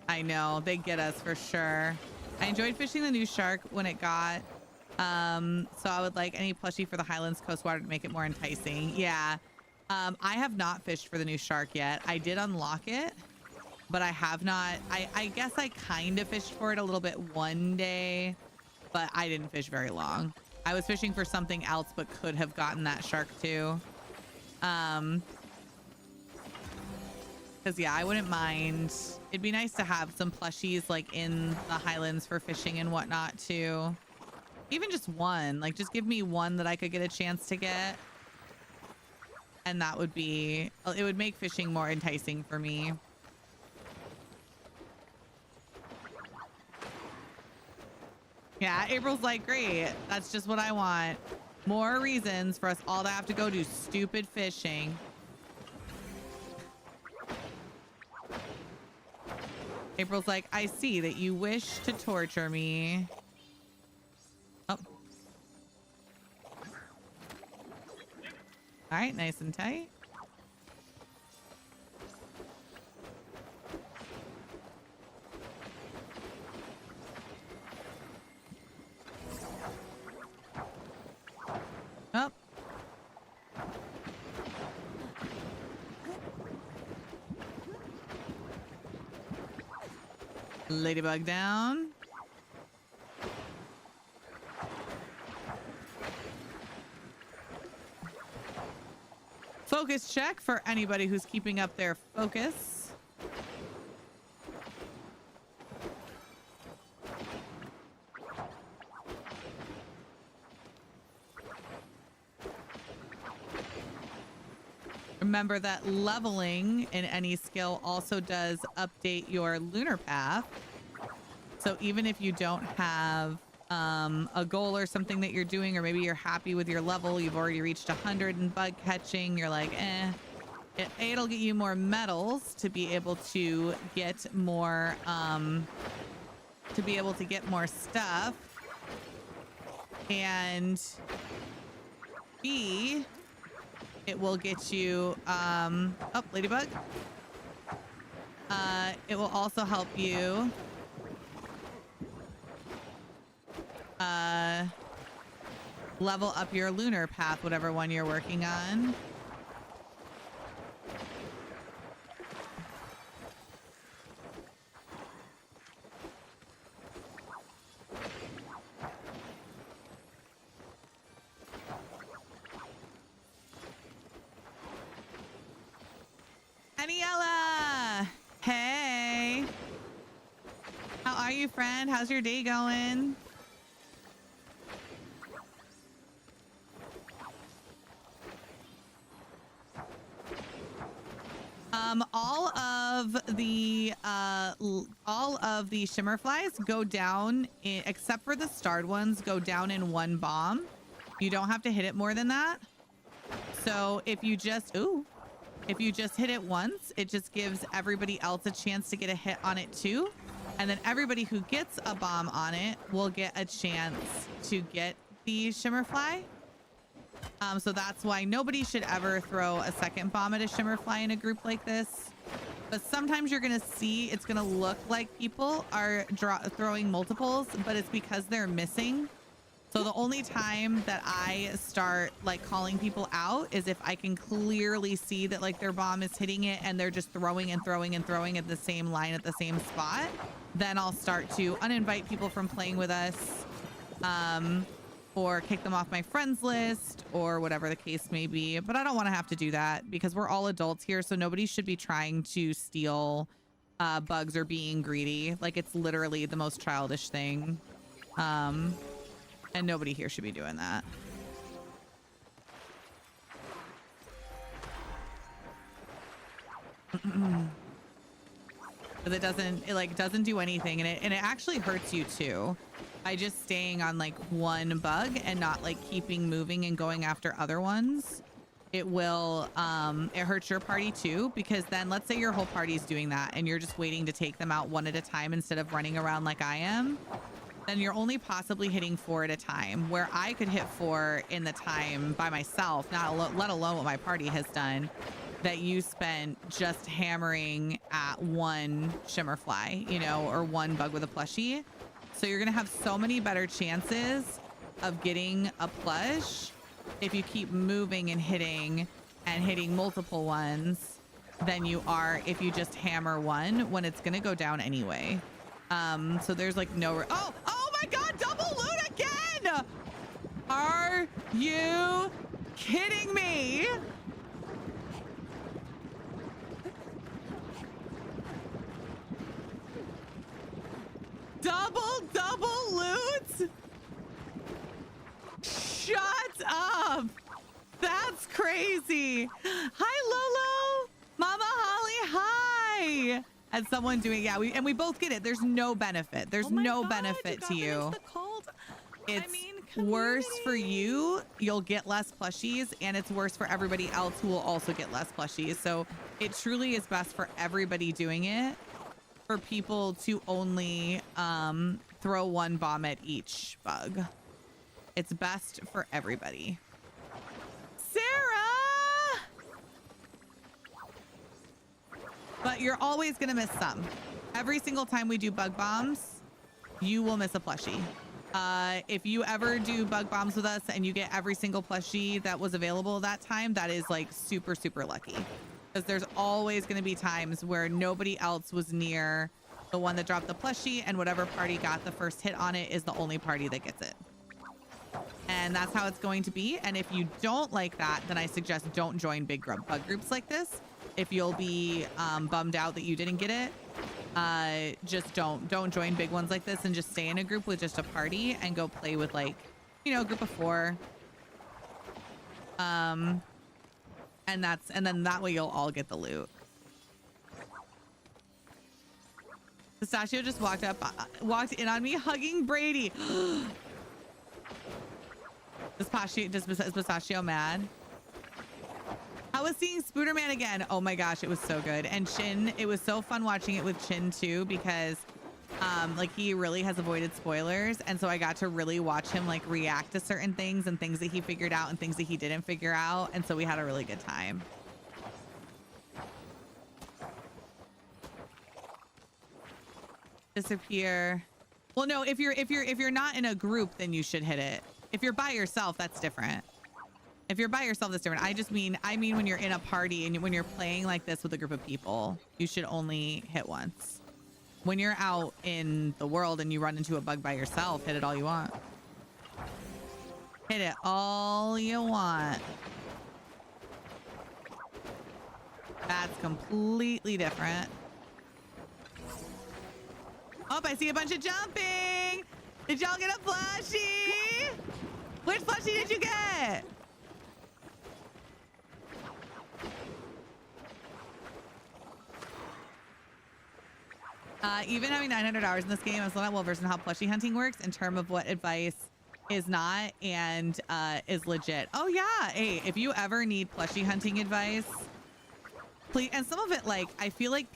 I know, they get us for sure. I enjoyed fishing the new shark when it got. So I would like any plushie for the Highlands Coastwater to make it more enticing. Yeah. I have not fished for the new shark yet. I did unlock it, but I have not. I guess I kind of fished for it a little bit one day, but I didn't fish very long. I was fishing for something else, but could have gotten that shark too. Because yeah, I wouldn't mind. It'd be nice to have some plushies like in the Highlands for fishing and whatnot too. Even just one, like just give me one that I could get a chance to get. And that would be, it would make fishing more enticing for me. Yeah, April's like, great. That's just what I want. More reasons for us all to have to go do stupid fishing. April's like, I see that you wish to torture me. Oh. All right, nice and tight. Oh. Ladybug down. Focus check for anybody who's keeping up their focus. Remember that leveling in any skill also does update your lunar path. So even if you don't have a goal or something that you're doing, or maybe you're happy with your level, you've already reached 100 in bug catching, you're like, it'll get you more medals to be able to get more, stuff. And B, it will get you, oh, ladybug. It will also help you level up your lunar path, whatever one you're working on. Aniela! Hey! How are you, friend? How's your day going? All of the shimmer flies go down except for the starred ones, go down in one bomb. You don't have to hit it more than that. So if you just hit it once, it just gives everybody else a chance to get a hit on it too. And then everybody who gets a bomb on it will get a chance to get the shimmer fly. So that's why nobody should ever throw a second bomb at a shimmer fly in a group like this. But sometimes you're going to see it's going to look like people are throwing multiples, but it's because they're missing. So the only time that I start like calling people out is if I can clearly see that like their bomb is hitting it and they're just throwing and throwing and throwing at the same line at the same spot. Then I'll start to uninvite people from playing with us, or kick them off my friends list, or whatever the case may be. But I don't want to have to do that because we're all adults here, so nobody should be trying to steal bugs or being greedy. Like, it's literally the most childish thing. And nobody here should be doing that. Because it doesn't do anything, and it actually hurts you too by just staying on like one bug and not like keeping moving and going after other ones. It will it hurts your party too, because then let's say your whole party's doing that and you're just waiting to take them out one at a time instead of running around like I am. Then you're only possibly hitting 4 at a time, where I could hit 4 in the time by myself, let alone what my party has done, that you spent just hammering at one shimmerfly, you know, or one bug with a plushie. So you're gonna have so many better chances of getting a plush if you keep moving and hitting multiple ones than you are if you just hammer one when it's gonna go down anyway. So there's like oh my god, double loot again! Are you kidding me? Double loot? Shut up! That's crazy. Hi, Lolo. Mama Holly, hi. And someone doing, yeah, we both get it. There's no benefit. There's no benefit to you. It's worse for you. You'll get less plushies, and it's worse for everybody else who will also get less plushies. So it truly is best for everybody doing it, for people to only throw one bomb at each bug. It's best for everybody. Sarah! But you're always gonna miss some. Every single time we do bug bombs, you will miss a plushie. If you ever do bug bombs with us and you get every single plushie that was available that time, that is like super, super lucky. Because there's always gonna be times where nobody else was near the one that dropped the plushie, and whatever party got the first hit on it is the only party that gets it. And that's how it's going to be. And if you don't like that, then I suggest don't join big bug groups like this. If you'll be bummed out that you didn't get it, just don't join big ones like this, and just stay in a group with just a party and go play with, like, you know, a group of 4. And then that way you'll all get the loot. Pistachio just walked in on me hugging Brady. Is Pistachio mad? I was seeing Spooderman again. Oh my gosh, it was so good. And Chin, it was so fun watching it with Chin too, because like, he really has avoided spoilers, and so I got to really watch him like react to certain things and things that he figured out and things that he didn't figure out, and so we had a really good time. Disappear. Well, no, if you're not in a group, then you should hit it. If you're by yourself, that's different. If you're by yourself, that's different. I mean when you're in a party and when you're playing like this with a group of people, you should only hit once. When you're out in the world and you run into a bug by yourself, hit it all you want. Hit it all you want. That's completely different. Oh, I see a bunch of jumping. Did y'all get a plushie? Which plushie did you get? Even having 900 hours in this game, I'm still not well versed in how plushie hunting works in terms of what advice is not and is legit. Oh yeah, hey, if you ever need plushie hunting advice, please. And some of it, like, I feel like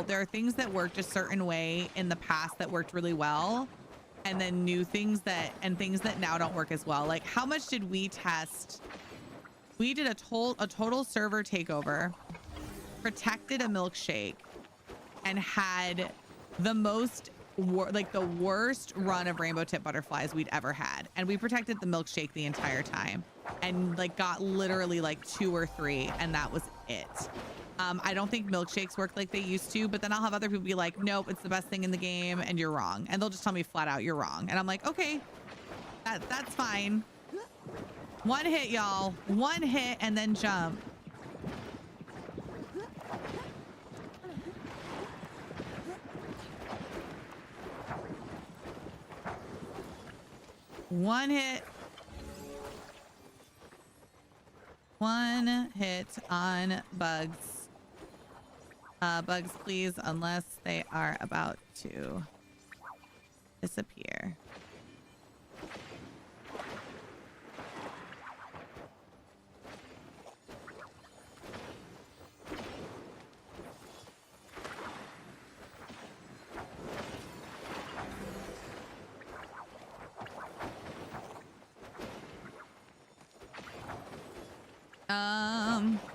there are things that worked a certain way in the past that worked really well, and then new things that now don't work as well. Like, how much did we test? We did a total server takeover, protected a milkshake, and had the worst run of rainbow tip butterflies we'd ever had, and we protected the milkshake the entire time, and like got literally like 2 or 3, and that was it. I don't think milkshakes work like they used to, but then I'll have other people be like, nope, it's the best thing in the game and you're wrong, and they'll just tell me flat out you're wrong, and I'm like, okay, that's fine. 1 hit, y'all. 1 hit and then jump. One hit. One hit on bugs. Bugs, please, unless they are about to disappear.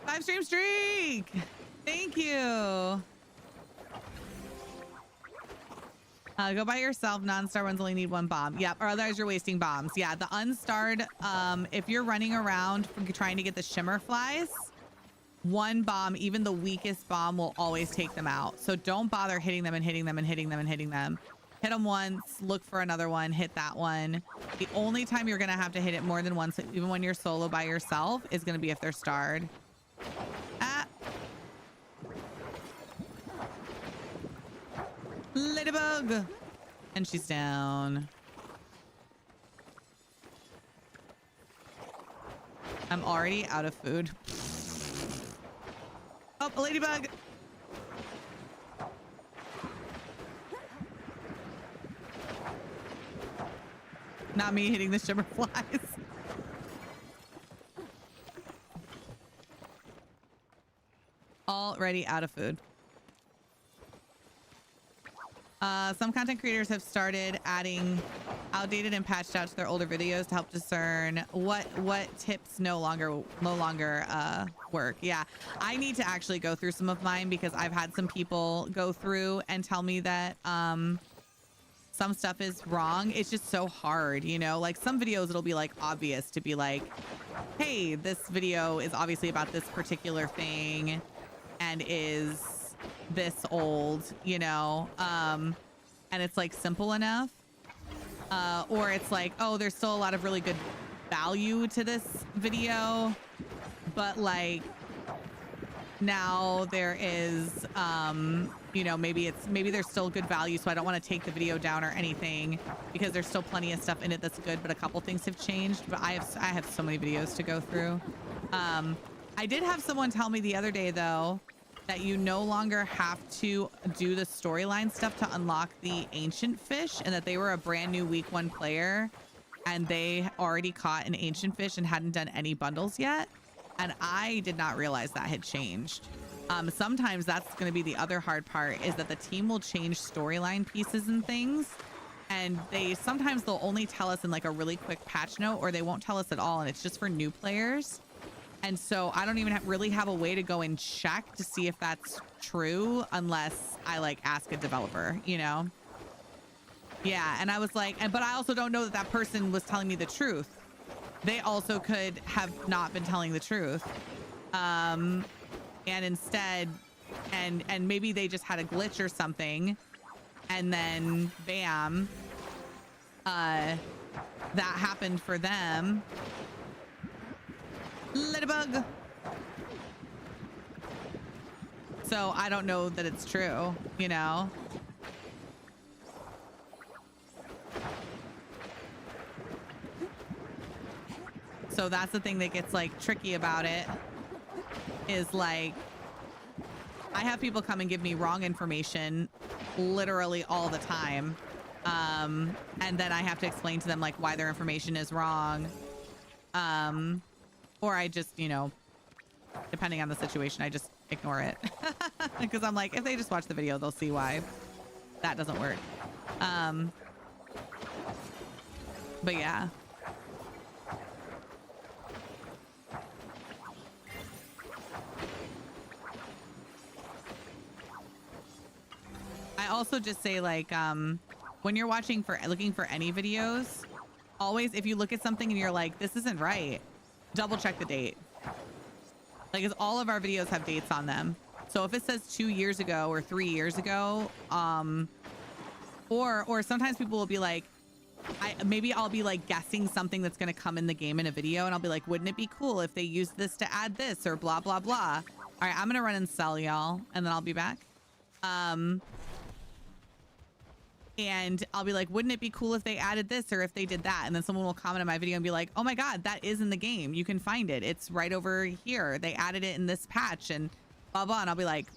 Five streak. Thank you. Go by yourself. Non-star ones only need one bomb. Yep, or otherwise you're wasting bombs. Yeah, the unstarred, if you're running around trying to get the shimmer flies, one bomb, even the weakest bomb, will always take them out. So don't bother hitting them and hitting them and hitting them and hitting them. Hit them once, look for another one, hit that one. The only time you're gonna have to hit it more than once, even when you're solo by yourself, is gonna be if they're starred. Ah. Ladybug. And she's down. I'm already out of food. Oh, a ladybug. Not me hitting the shimmer flies. Already out of food. Some content creators have started adding outdated and patched out to their older videos to help discern what tips no longer work. Yeah, I need to actually go through some of mine because I've had some people go through and tell me that some stuff is wrong. It's just so hard, you know, like some videos it'll be like obvious to be like, hey, this video is obviously about this particular thing and is this old, you know, and it's like simple enough, or it's like, oh, there's still a lot of really good value to this video, but like now there is you know, maybe there's still good value, so I don't want to take the video down or anything because there's still plenty of stuff in it that's good, but a couple things have changed. But I have so many videos to go through. I did have someone tell me the other day though that you no longer have to do the storyline stuff to unlock the ancient fish, and that they were a brand new week 1 player and they already caught an ancient fish and hadn't done any bundles yet. And I did not realize that had changed. Sometimes that's going to be the other hard part, is that the team will change storyline pieces and things, and sometimes they'll only tell us in like a really quick patch note, or they won't tell us at all, and it's just for new players. And so I don't even really have a way to go and check to see if that's true unless I like ask a developer, you know? Yeah, and I was like, but I also don't know that that person was telling me the truth. They also could have not been telling the truth. And instead, and maybe they just had a glitch or something, and then bam, that happened for them. Ladybug. So I don't know that it's true, you know? So that's the thing that gets like tricky about it, is like, I have people come and give me wrong information literally all the time. And then I have to explain to them like why their information is wrong. Or I just, you know, depending on the situation, I just ignore it. Because I'm like, if they just watch the video, they'll see why that doesn't work. But yeah. I also just say like, when you're looking for any videos, always, if you look at something and you're like, this isn't right, double check the date. Like, 'cause all of our videos have dates on them. So if it says 2 years ago or 3 years ago, or sometimes people will be like, maybe I'll be like guessing something that's going to come in the game in a video, and I'll be like, wouldn't it be cool if they used this to add this or blah, blah, blah. All right, I'm going to run and sell y'all, and then I'll be back. And I'll be like, wouldn't it be cool if they added this or if they did that? And then someone will comment on my video and be like, oh my God, that is in the game. You can find it. It's right over here. They added it in this patch and blah, blah. And I'll be like,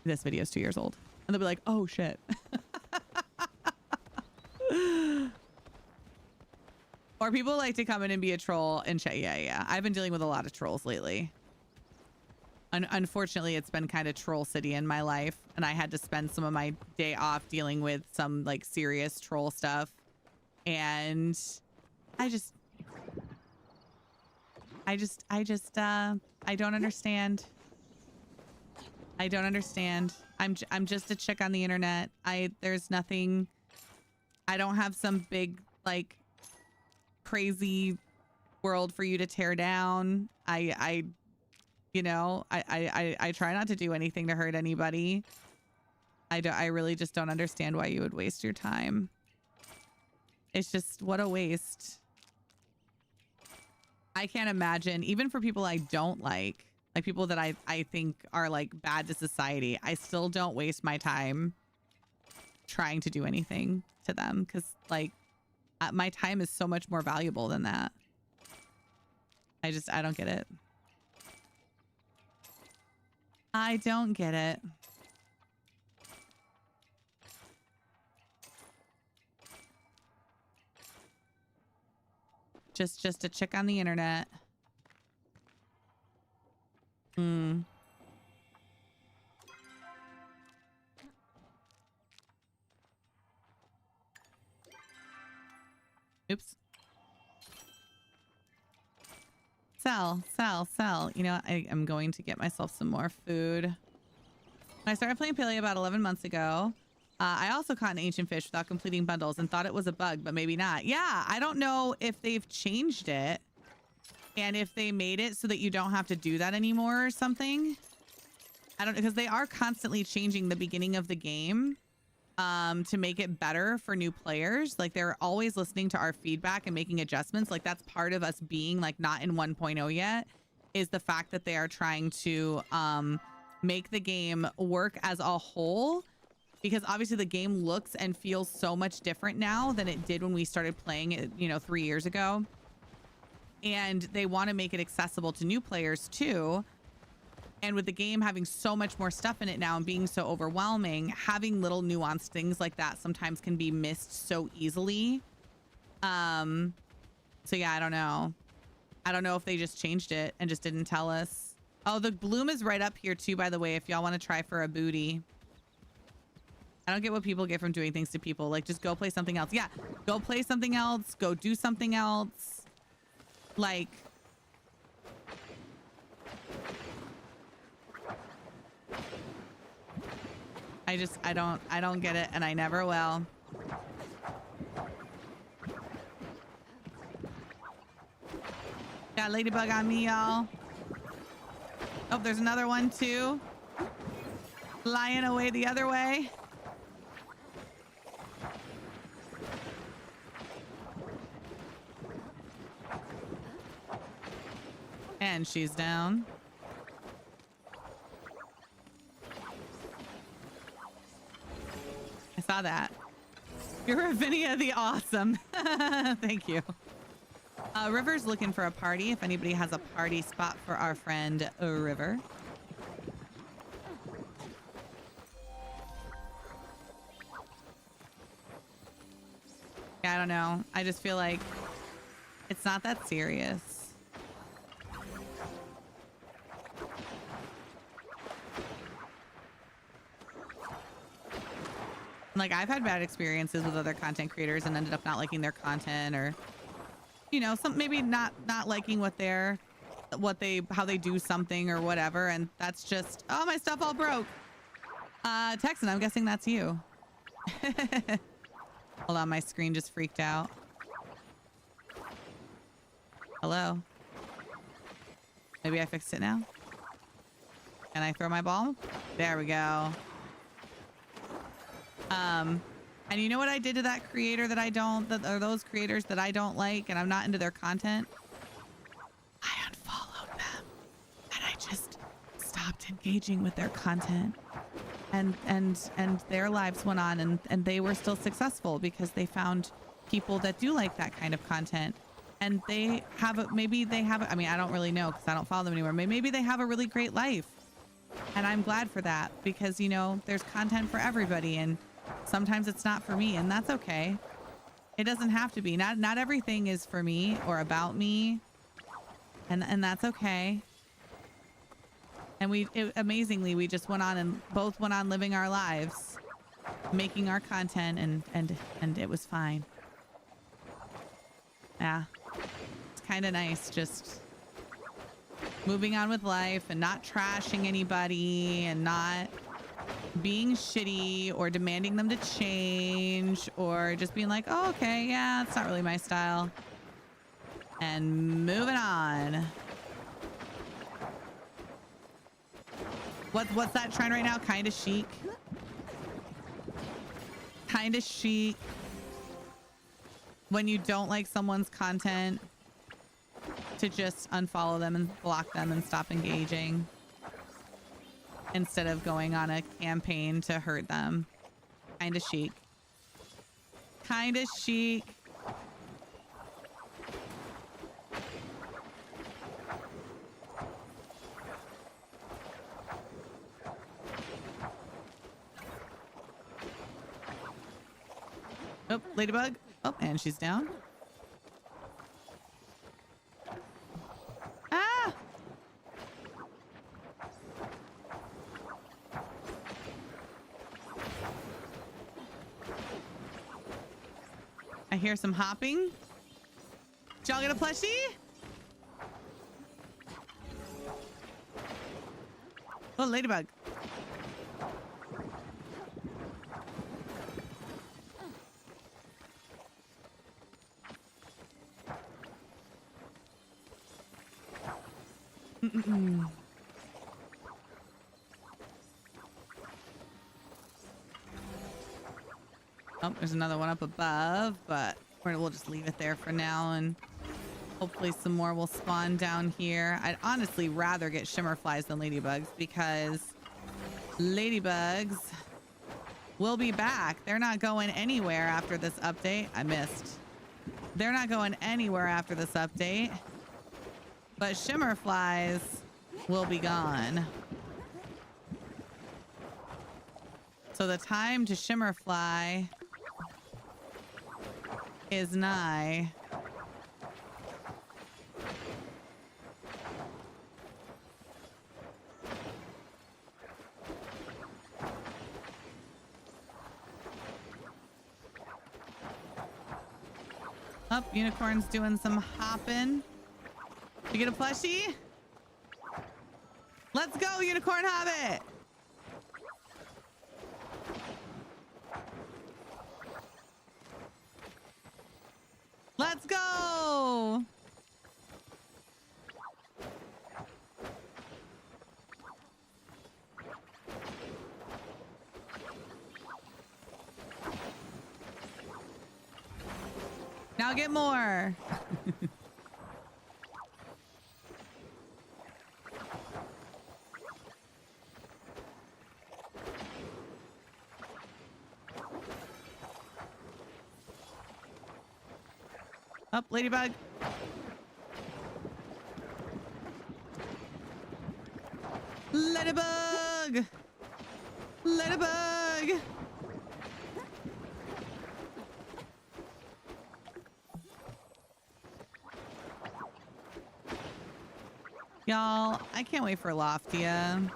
this video is 2 years old. And they'll be like, oh shit. Or people like to come in and be a troll and chat. Yeah. I've been dealing with a lot of trolls lately. Unfortunately, it's been kind of troll city in my life, and I had to spend some of my day off dealing with some like serious troll stuff. And I don't understand. I don't understand. I'm just a chick on the internet. There's nothing. I don't have some big like crazy world for you to tear down. I try not to do anything to hurt anybody. I really just don't understand why you would waste your time. It's just, what a waste. I can't imagine, even for people I don't like people that I think are like bad to society, I still don't waste my time trying to do anything to them, because like my time is so much more valuable than that. I don't get it. I don't get it. Just a chick on the internet. Oops. Sell. You know, I'm going to get myself some more food. When I started playing Palia about 11 months ago, I also caught an ancient fish without completing bundles and thought it was a bug, but maybe not. Yeah, I don't know if they've changed it and if they made it so that you don't have to do that anymore or something. I don't know, because they are constantly changing the beginning of the game to make it better for new players. Like, they're always listening to our feedback and making adjustments. Like, that's part of us being like not in 1.0 yet, is the fact that they are trying to make the game work as a whole, because obviously the game looks and feels so much different now than it did when we started playing it, 3 years ago. And they want to make it accessible to new players too. And with the game having so much more stuff in it now and being so overwhelming, having little nuanced things like that sometimes can be missed so easily. So yeah, I don't know. I don't know if they just changed it and just didn't tell us. Oh, the bloom is right up here too, by the way, if y'all want to try for a booty. I don't get what people get from doing things to people. Like, just go play something else. Yeah, go play something else. Go do something else. Like... I don't get it, and I never will. Got ladybug on me, y'all. Oh, there's another one too. Flying away the other way. And she's down. I saw that. You're Ravinia the Awesome. Thank you. River's looking for a party. If anybody has a party spot for our friend River. Yeah, I don't know. I just feel like it's not that serious. Like, I've had bad experiences with other content creators and ended up not liking their content, or, some maybe not liking how they do something or whatever. And that's just, oh, my stuff all broke. Texan, I'm guessing that's you. Hold on, my screen just freaked out. Hello. Maybe I fixed it now. Can I throw my ball? There we go. And you know what I did to that creator that I don't, or those creators that I don't like and I'm not into their content? I unfollowed them and I just stopped engaging with their content. and their lives went on, and they were still successful because they found people that do like that kind of content, and they have maybe they have I mean, I don't really know because I don't follow them anymore. Maybe they have a really great life, and I'm glad for that because, you know, there's content for everybody, and sometimes it's not for me, and that's okay. It doesn't have to be. Not everything is for me or about me, and that's okay. And amazingly, we just went on and both went on living our lives, making our content, and it was fine. Yeah, it's kind of nice just moving on with life and not trashing anybody and not being shitty or demanding them to change or just being like, oh, okay, yeah, it's not really my style. And moving on. What's that trend right now? Kinda chic. Kinda chic. When you don't like someone's content, to just unfollow them and block them and stop engaging instead of going on a campaign to hurt them. Kinda chic. Kinda chic. Oh, ladybug. Oh, and she's down. Ah! I hear some hopping. Did y'all get a plushie? Oh, ladybug. Oh, there's another one up above, but we'll just leave it there for now, and hopefully some more will spawn down here. I'd honestly rather get shimmer flies than ladybugs because ladybugs will be back. They're not going anywhere after this update. I missed. They're not going anywhere after this update, but shimmer flies will be gone. So the time to shimmer fly is nigh. Up, unicorn's doing some hopping. You get a plushie? Let's go, unicorn hobbit! Let's go! Now get more. Up, ladybug. Ladybug. Ladybug. Y'all, I can't wait for Loftia.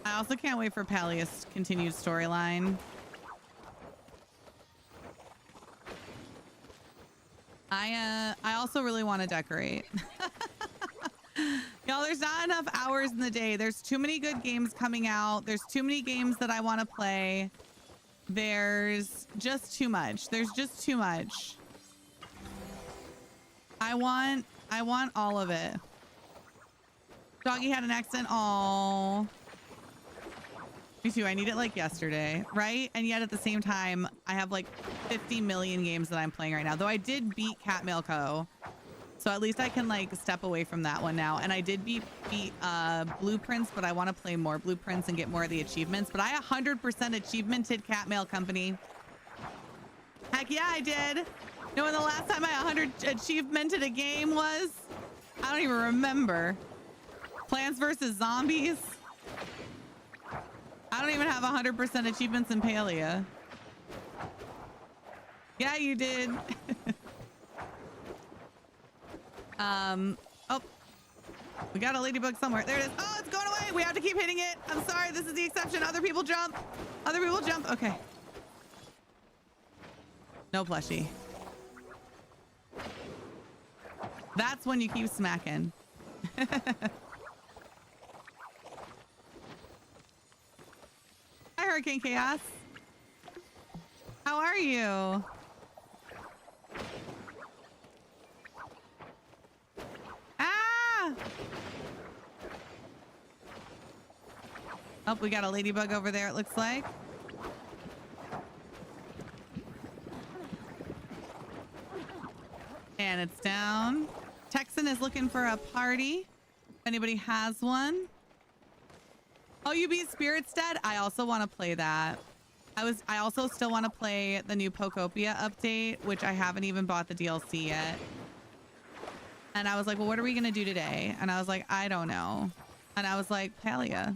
I also can't wait for Palia's continued storyline. I also really want to decorate. Y'all, there's not enough hours in the day. There's too many good games coming out. There's too many games that I want to play. There's just too much. There's just too much. I want all of it. Doggy had an accident. Aww. Me too. I need it like yesterday, right? And yet at the same time, I have like 50 million games that I'm playing right now. Though I did beat Cat Mail Co. So at least I can like step away from that one now. And I did beat Blueprints, but I want to play more Blueprints and get more of the achievements. But I 100% achievemented Cat Mail Company. Heck yeah, I did. You know when the last time I 100 achievemented a game was? I don't even remember. Plants vs. Zombies. I don't even have 100% achievements in Palia. Yeah, you did. Oh, we got a ladybug somewhere. There it is. Oh, it's going away. We have to keep hitting it. I'm sorry. This is the exception. Other people jump. Other people jump. Okay. No plushie. That's when you keep smacking. Hi, Hurricane Chaos. How are you? Ah! Oh, we got a ladybug over there, it looks like. And it's down. Texan is looking for a party. If anybody has one. Oh, you beat Spirit's Dead? I also want to play that. I also still want to play the new Pokopia update, which I haven't even bought the DLC yet. And I was like, well, what are we going to do today? And I was like, I don't know. And I was like, Palia.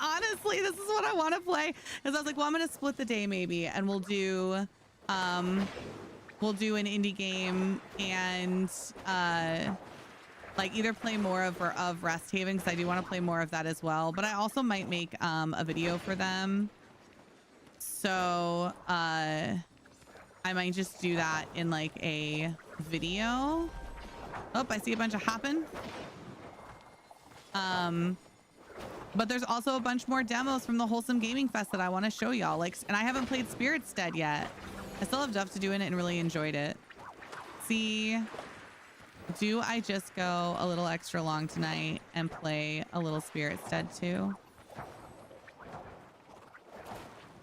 Honestly, this is what I want to play. Because I was like, well, I'm going to split the day maybe. And we'll do an indie game and like either play more of Rest Haven, because I do want to play more of that as well. But I also might make a video for them. So I might just do that in like a video. Oh, I see a bunch of hopping. But there's also a bunch more demos from the Wholesome Gaming Fest that I want to show y'all. Like, and I haven't played Spirit's Dead yet. I still have stuff to do in it and really enjoyed it. See, do I just go a little extra long tonight and play a little Spirit's Dead too?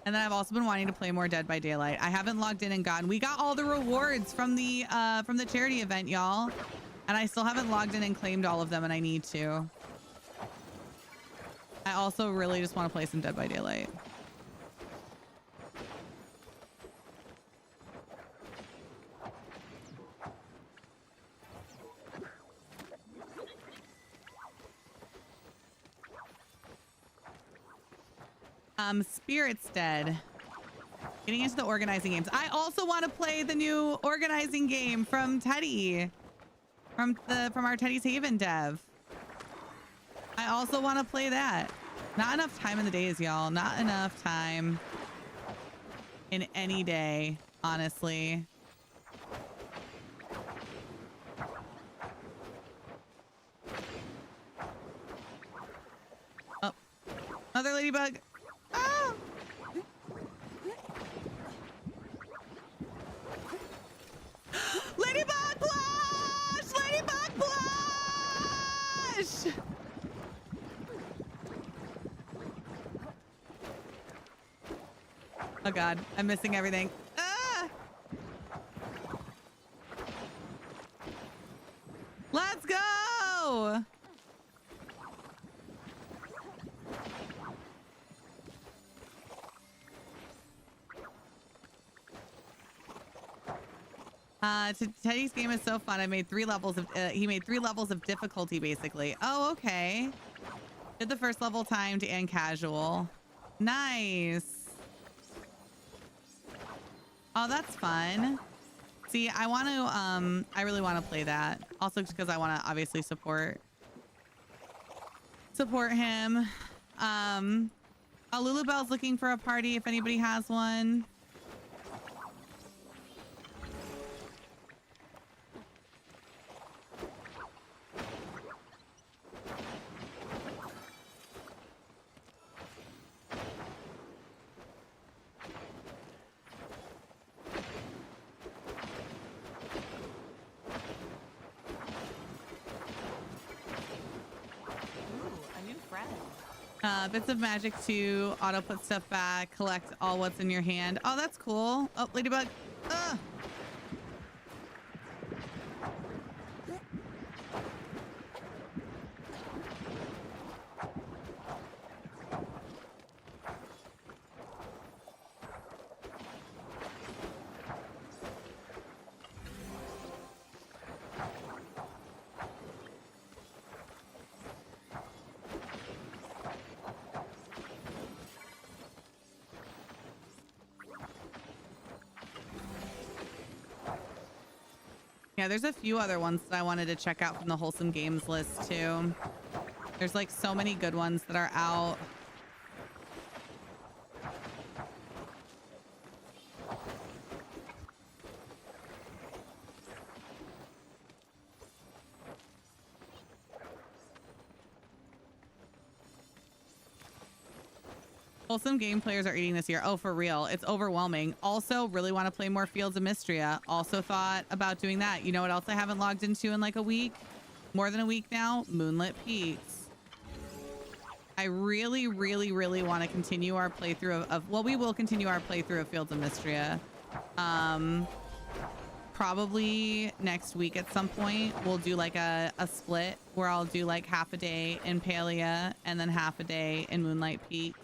And then I've also been wanting to play more Dead by Daylight. I haven't logged in and gotten. We got all the rewards from the charity event, y'all, and I still haven't logged in and claimed all of them, and I need to. I also really just want to play some Dead by Daylight. Spirit's Dead. Getting into the organizing games. I also want to play the new organizing game from Teddy. From our Teddy's Haven dev. I also want to play that. Not enough time in the days, y'all. Not enough time in any day, honestly. Oh, another ladybug. Ah! Ladybug plush! Ladybug plush! Oh God, I'm missing everything. Ah! Let's go! Teddy's game is so fun. I made 3 levels of, he made 3 levels of difficulty basically. Oh, okay. Did the first level timed and casual. Nice. Oh, that's fun. See, I want to, I really want to play that. Also because I want to obviously support him. Lulubelle's looking for a party if anybody has one. Bits of magic to auto put stuff back, collect all what's in your hand. Oh, that's cool. Oh, ladybug. Ugh. Yeah, there's a few other ones that I wanted to check out from the Wholesome Games list too. There's like so many good ones that are out. Wholesome game players are eating this year. Oh, for real. It's overwhelming. Also, really want to play more Fields of Mystria. Also thought about doing that. You know what else I haven't logged into in like a week? More than a week now? Moonlit Peaks. I really, really, really want to continue our playthrough of well, we will continue our playthrough of Fields of Mystria. Probably next week at some point, we'll do like a split where I'll do like half a day in Palia and then half a day in Moonlight Peaks.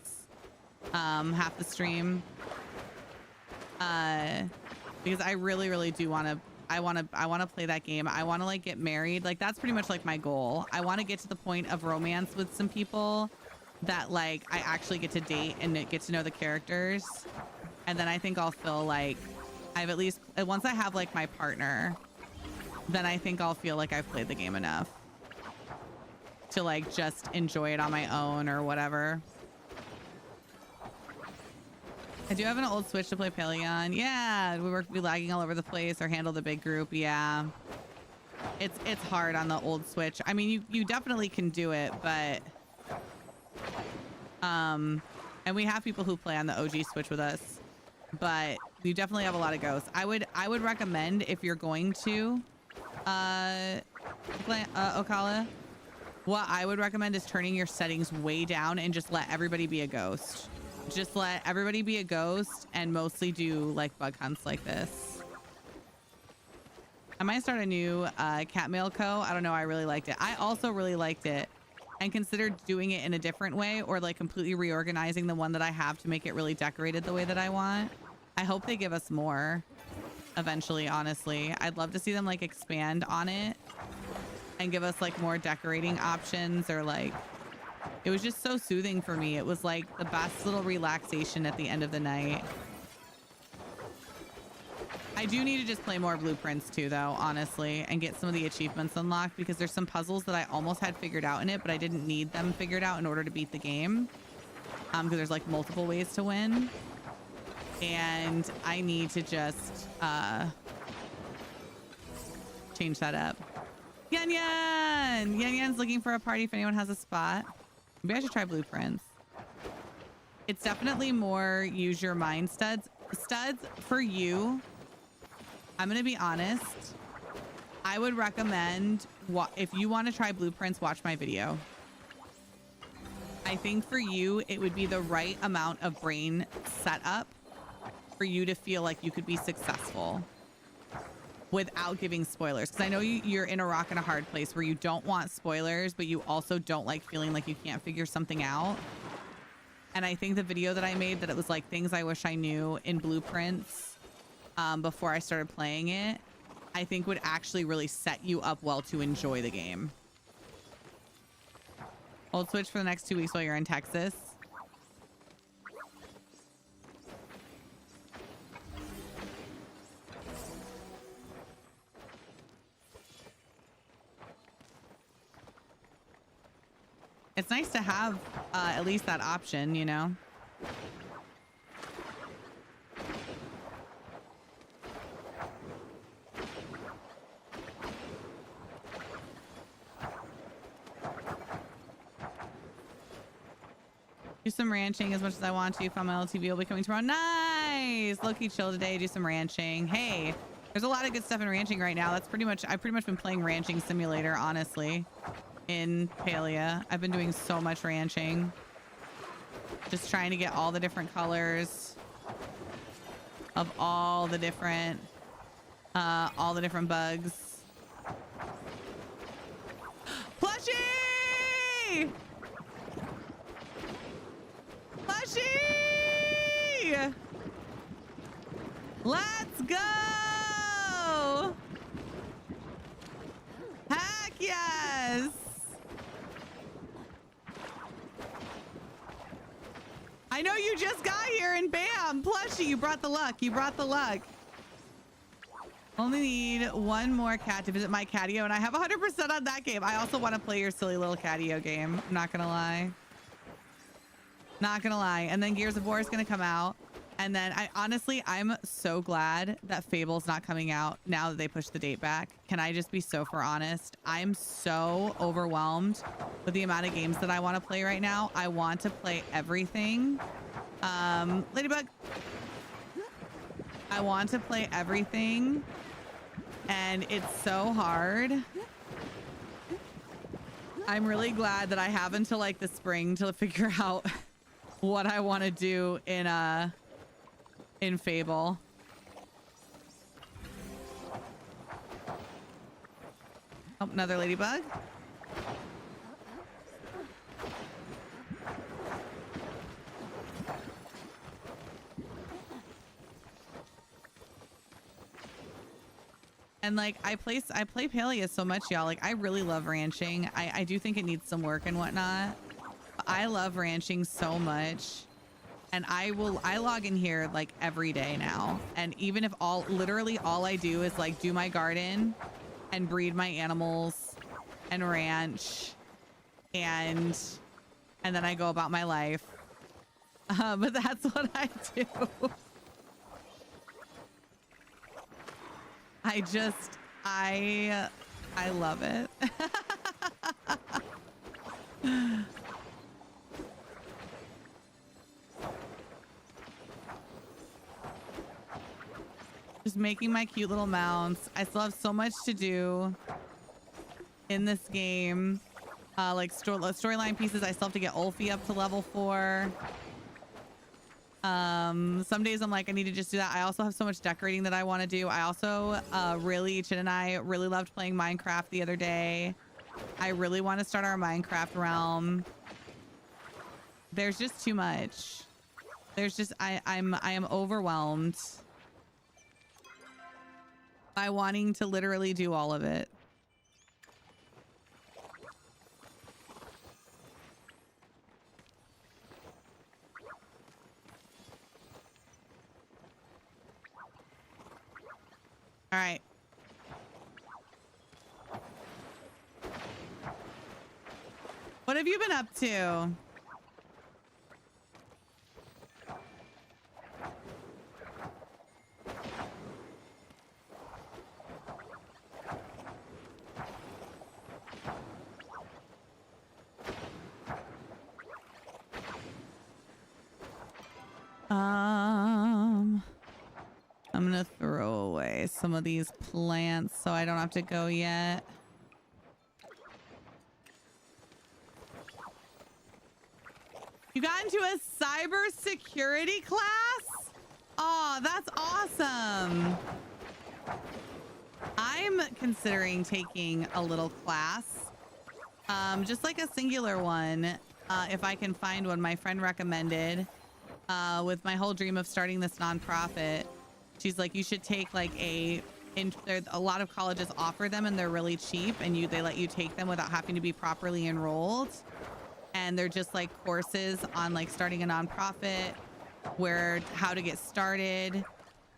Half the stream, because I really, really do want to. I want to play that game. I want to like get married. Like that's pretty much like my goal. I want to get to the point of romance with some people that like I actually get to date and get to know the characters, and then I think I'll feel like I've at least once I have like my partner, then I think I'll feel like I've played the game enough to like just enjoy it on my own or whatever. I do have an old Switch to play Palia. Yeah, we work be lagging all over the place or handle the big group. Yeah, it's hard on the old Switch. I mean, you definitely can do it, but and we have people who play on the OG Switch with us, but you definitely have a lot of ghosts. I would recommend if you're going to play Ocala, what I would recommend is turning your settings way down and just let everybody be a ghost. Just let everybody be a ghost and mostly do like bug hunts like this. I might start a new cat mail co. I don't know. I really liked it. I also really liked it and considered doing it in a different way or like completely reorganizing the one that I have to make it really decorated the way that I want. I hope they give us more eventually, honestly. I'd love to see them like expand on it and give us like more decorating options or like it was just so soothing for me. It was like the best little relaxation at the end of the night. I do need to just play more blueprints too, though, honestly, and get some of the achievements unlocked because there's some puzzles that I almost had figured out in it, but I didn't need them figured out in order to beat the game. Because there's like multiple ways to win. And I need to just change that up. Yan Yan! Yan Yan's looking for a party if anyone has a spot. Maybe I should try blueprints. It's definitely more use your mind studs. Studs for you. I'm going to be honest. I would recommend if you want to try blueprints, watch my video. I think for you, it would be the right amount of brain setup for you to feel like you could be successful without giving spoilers, because I know you're in a rock and a hard place where you don't want spoilers, but you also don't like feeling like you can't figure something out. And I think the video that I made that it was like things I wish I knew in blueprints before I started playing it, I think would actually really set you up well to enjoy the game. Old Switch for the next 2 weeks while you're in Texas. It's nice to have at least that option, you know? Do some ranching as much as I want to. From my LTV will be coming tomorrow. Nice! Low-key chill today. Do some ranching. Hey, there's a lot of good stuff in ranching right now. That's I've pretty much been playing Ranching Simulator, honestly. In Palia, I've been doing so much ranching, just trying to get all the different colors of all the different bugs. Plushie! Plushie! Let's go! Heck yes! I know you just got here and bam, Plushie, you brought the luck. You brought the luck. Only need one more cat to visit my catio, and I have 100% on that game. I also want to play your silly little catio game. I'm not gonna lie. Not gonna lie. And then Gears of War is gonna come out. And then I'm so glad that Fable's not coming out now that they pushed the date back. Can I just be so for honest? I'm so overwhelmed with the amount of games that I want to play right now. I want to play everything. Ladybug. I want to play everything. And it's so hard. I'm really glad that I have until like the spring to figure out what I want to do in Fable. Oh, another ladybug. And like I play Palia so much, y'all. Like I really love ranching. I do think it needs some work and whatnot. But I love ranching so much. And I log in here like every day now. And even if literally all I do is like do my garden and breed my animals and ranch and then I go about my life. But that's what I do. I love it. Just making my cute little mounts. I still have so much to do in this game. Like storyline pieces, I still have to get Ulfi up to level 4. Some days I'm like, I need to just do that. I also have so much decorating that I want to do. I also Chin and I really loved playing Minecraft the other day. I really want to start our Minecraft realm. There's just too much. There's just I am overwhelmed by wanting to literally do all of it. All right. What have you been up to? I'm gonna throw away some of these plants so I don't have to go yet. You got into a cybersecurity class? Oh, that's awesome. I'm considering taking a little class. Just like a singular one, if I can find one. My friend recommended, with my whole dream of starting this nonprofit. She's like, you should take like a lot of colleges offer them and they're really cheap, and they let you take them without having to be properly enrolled. And they're just like courses on like starting a nonprofit, how to get started,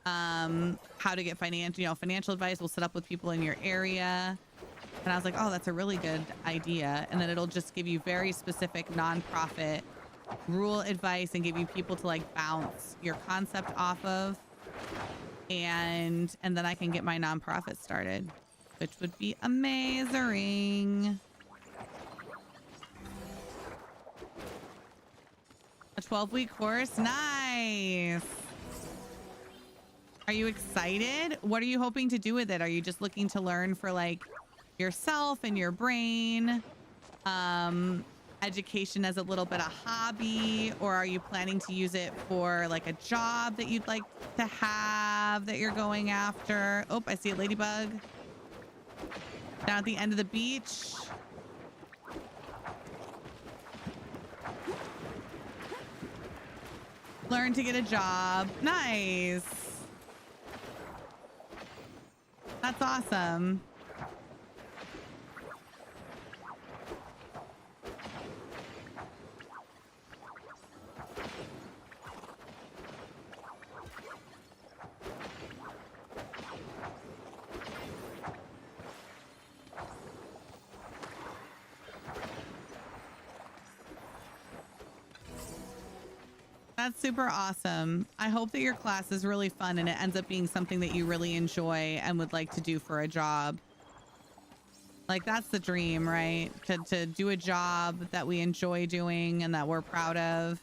how to get financial advice. We'll set up with people in your area. And I was like, oh, that's a really good idea. And then it'll just give you very specific nonprofit rule advice and give you people to like bounce your concept off of. And then I can get my nonprofit started, which would be amazing. A 12-week course. Nice. Are you excited? What are you hoping to do with it? Are you just looking to learn for like yourself and your brain? Education as a little bit of hobby, or are you planning to use it for like a job that you'd like to have that you're going after? Oh, I see a ladybug down at the end of the beach. Learn to get a job. Nice. That's awesome. That's super awesome. I hope that your class is really fun and it ends up being something that you really enjoy and would like to do for a job. Like, that's the dream, right? To do a job that we enjoy doing and that we're proud of.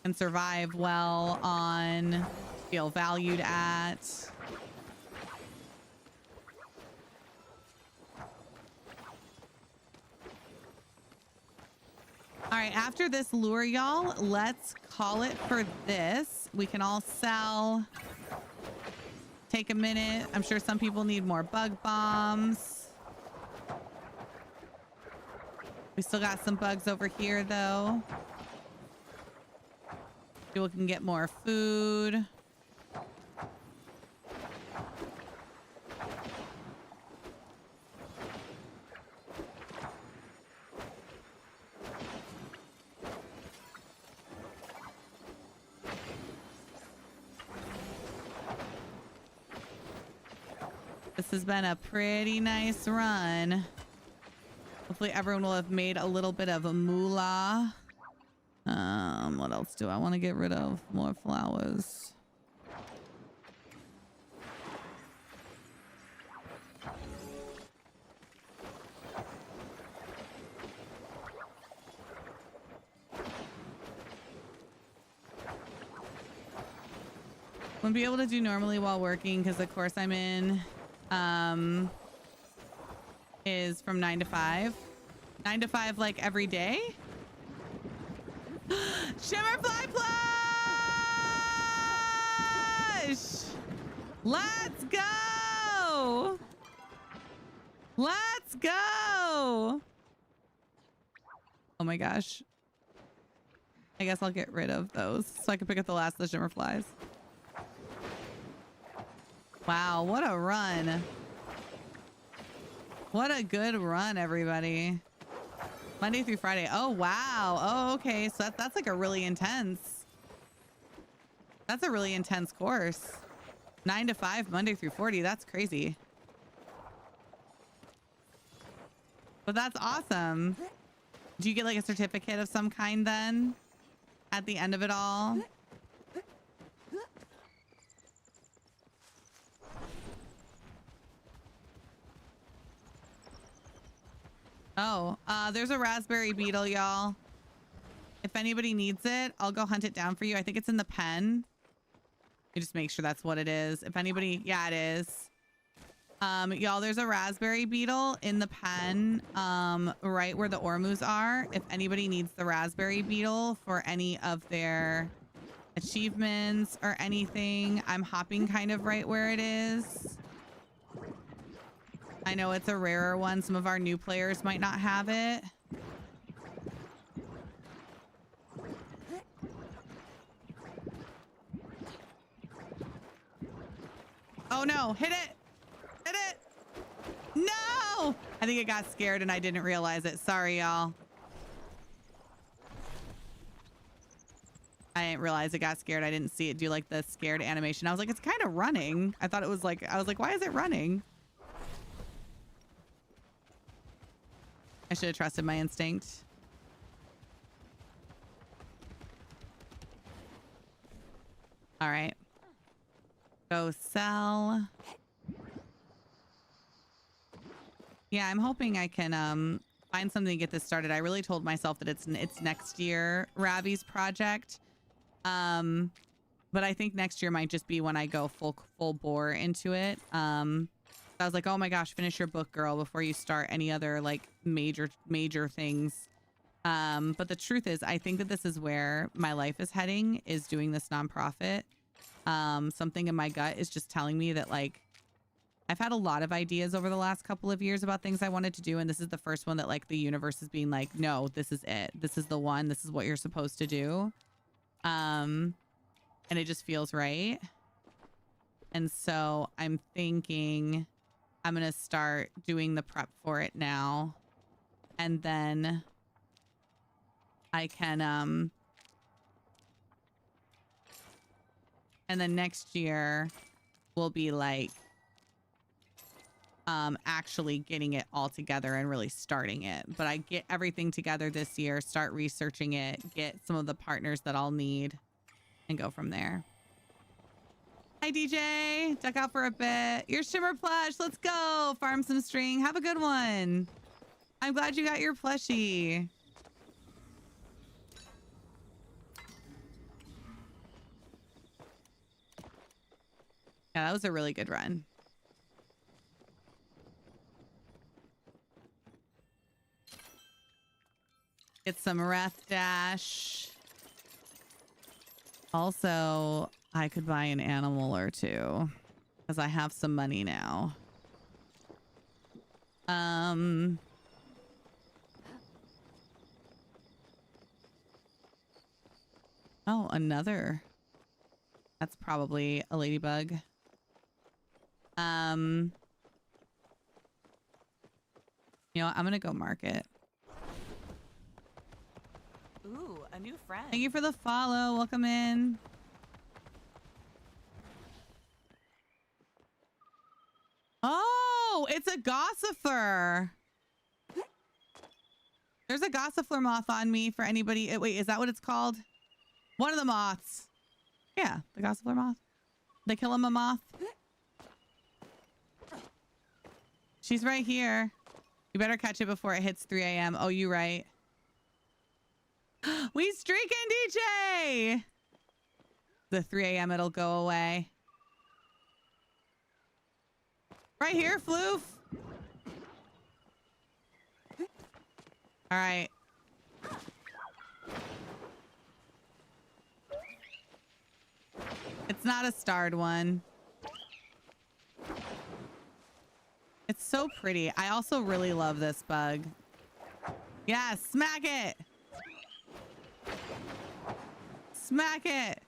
And survive well on, feel valued at. All right, after this lure, y'all, let's call it for this. We can all sell. Take a minute. I'm sure some people need more bug bombs. We still got some bugs over here, though. People can get more food. This has been a pretty nice run. Hopefully everyone will have made a little bit of a moolah. What else do I want to get rid of? More flowers. Wouldn't be able to do normally while working because the course I'm in is from 9 to 5. 9 to 5 like every day. Shimmerfly plush! Let's go! Let's go! Oh my gosh. I guess I'll get rid of those so I can pick up the last of the shimmerflies. Wow, what a run. What a good run, everybody. Monday through Friday. Oh, wow. Oh, okay. So that's like a really intense. That's a really intense course. 9 to 5, Monday through 40. That's crazy. But that's awesome. Do you get like a certificate of some kind then at the end of it all? Oh, there's a raspberry beetle, y'all. If anybody needs it, I'll go hunt it down for you. I think it's in the pen. You just make sure that's what it is. If anybody, yeah, it is. Y'all, there's a raspberry beetle in the pen, right where the ormus are. If anybody needs the raspberry beetle for any of their achievements or anything, I'm hopping kind of right where it is. I know it's a rarer one. Some of our new players might not have it. Oh no, hit it! Hit it! No! I think it got scared and I didn't realize it. Sorry, y'all. I didn't realize it got scared. I didn't see it do like the scared animation. I was like, it's kind of running. I thought it was like, I was like, why is it running? I should have trusted my instinct. All right. Go sell. Yeah, I'm hoping I can find something to get this started. I really told myself that it's next year, Ravi's project. But I think next year might just be when I go full bore into it. I was like, oh my gosh, finish your book, girl, before you start any other like major things. But the truth is, I think that this is where my life is heading, is doing this nonprofit. Something in my gut is just telling me that like I've had a lot of ideas over the last couple of years about things I wanted to do, and this is the first one that like the universe is being like, no, this is it. This is the one. This is what you're supposed to do. And it just feels right. And so I'm thinking I'm going to start doing the prep for it now. And then I can, and then next year will be like actually getting it all together and really starting it. But I get everything together this year, start researching it, get some of the partners that I'll need, and go from there. Hi, DJ. Duck out for a bit. Your shimmer plush. Let's go. Farm some string. Have a good one. I'm glad you got your plushie. Yeah, that was a really good run. Get some Wrath Dash. Also, I could buy an animal or two because I have some money now. Oh, another. That's probably a ladybug. You know what? I'm gonna go market. Ooh, a new friend. Thank you for the follow. Welcome in. Oh, it's a gossifer. There's a gossifer moth on me for anybody. Wait, is that what it's called? One of the moths. Yeah, the gossifer moth. They kill him a moth. She's right here. You better catch it before it hits 3 a.m. Oh, you right. We streaking, DJ. The 3 a.m. it'll go away. Right here, Floof. All right. It's not a starred one. It's so pretty. I also really love this bug. Yeah, smack it. Smack it.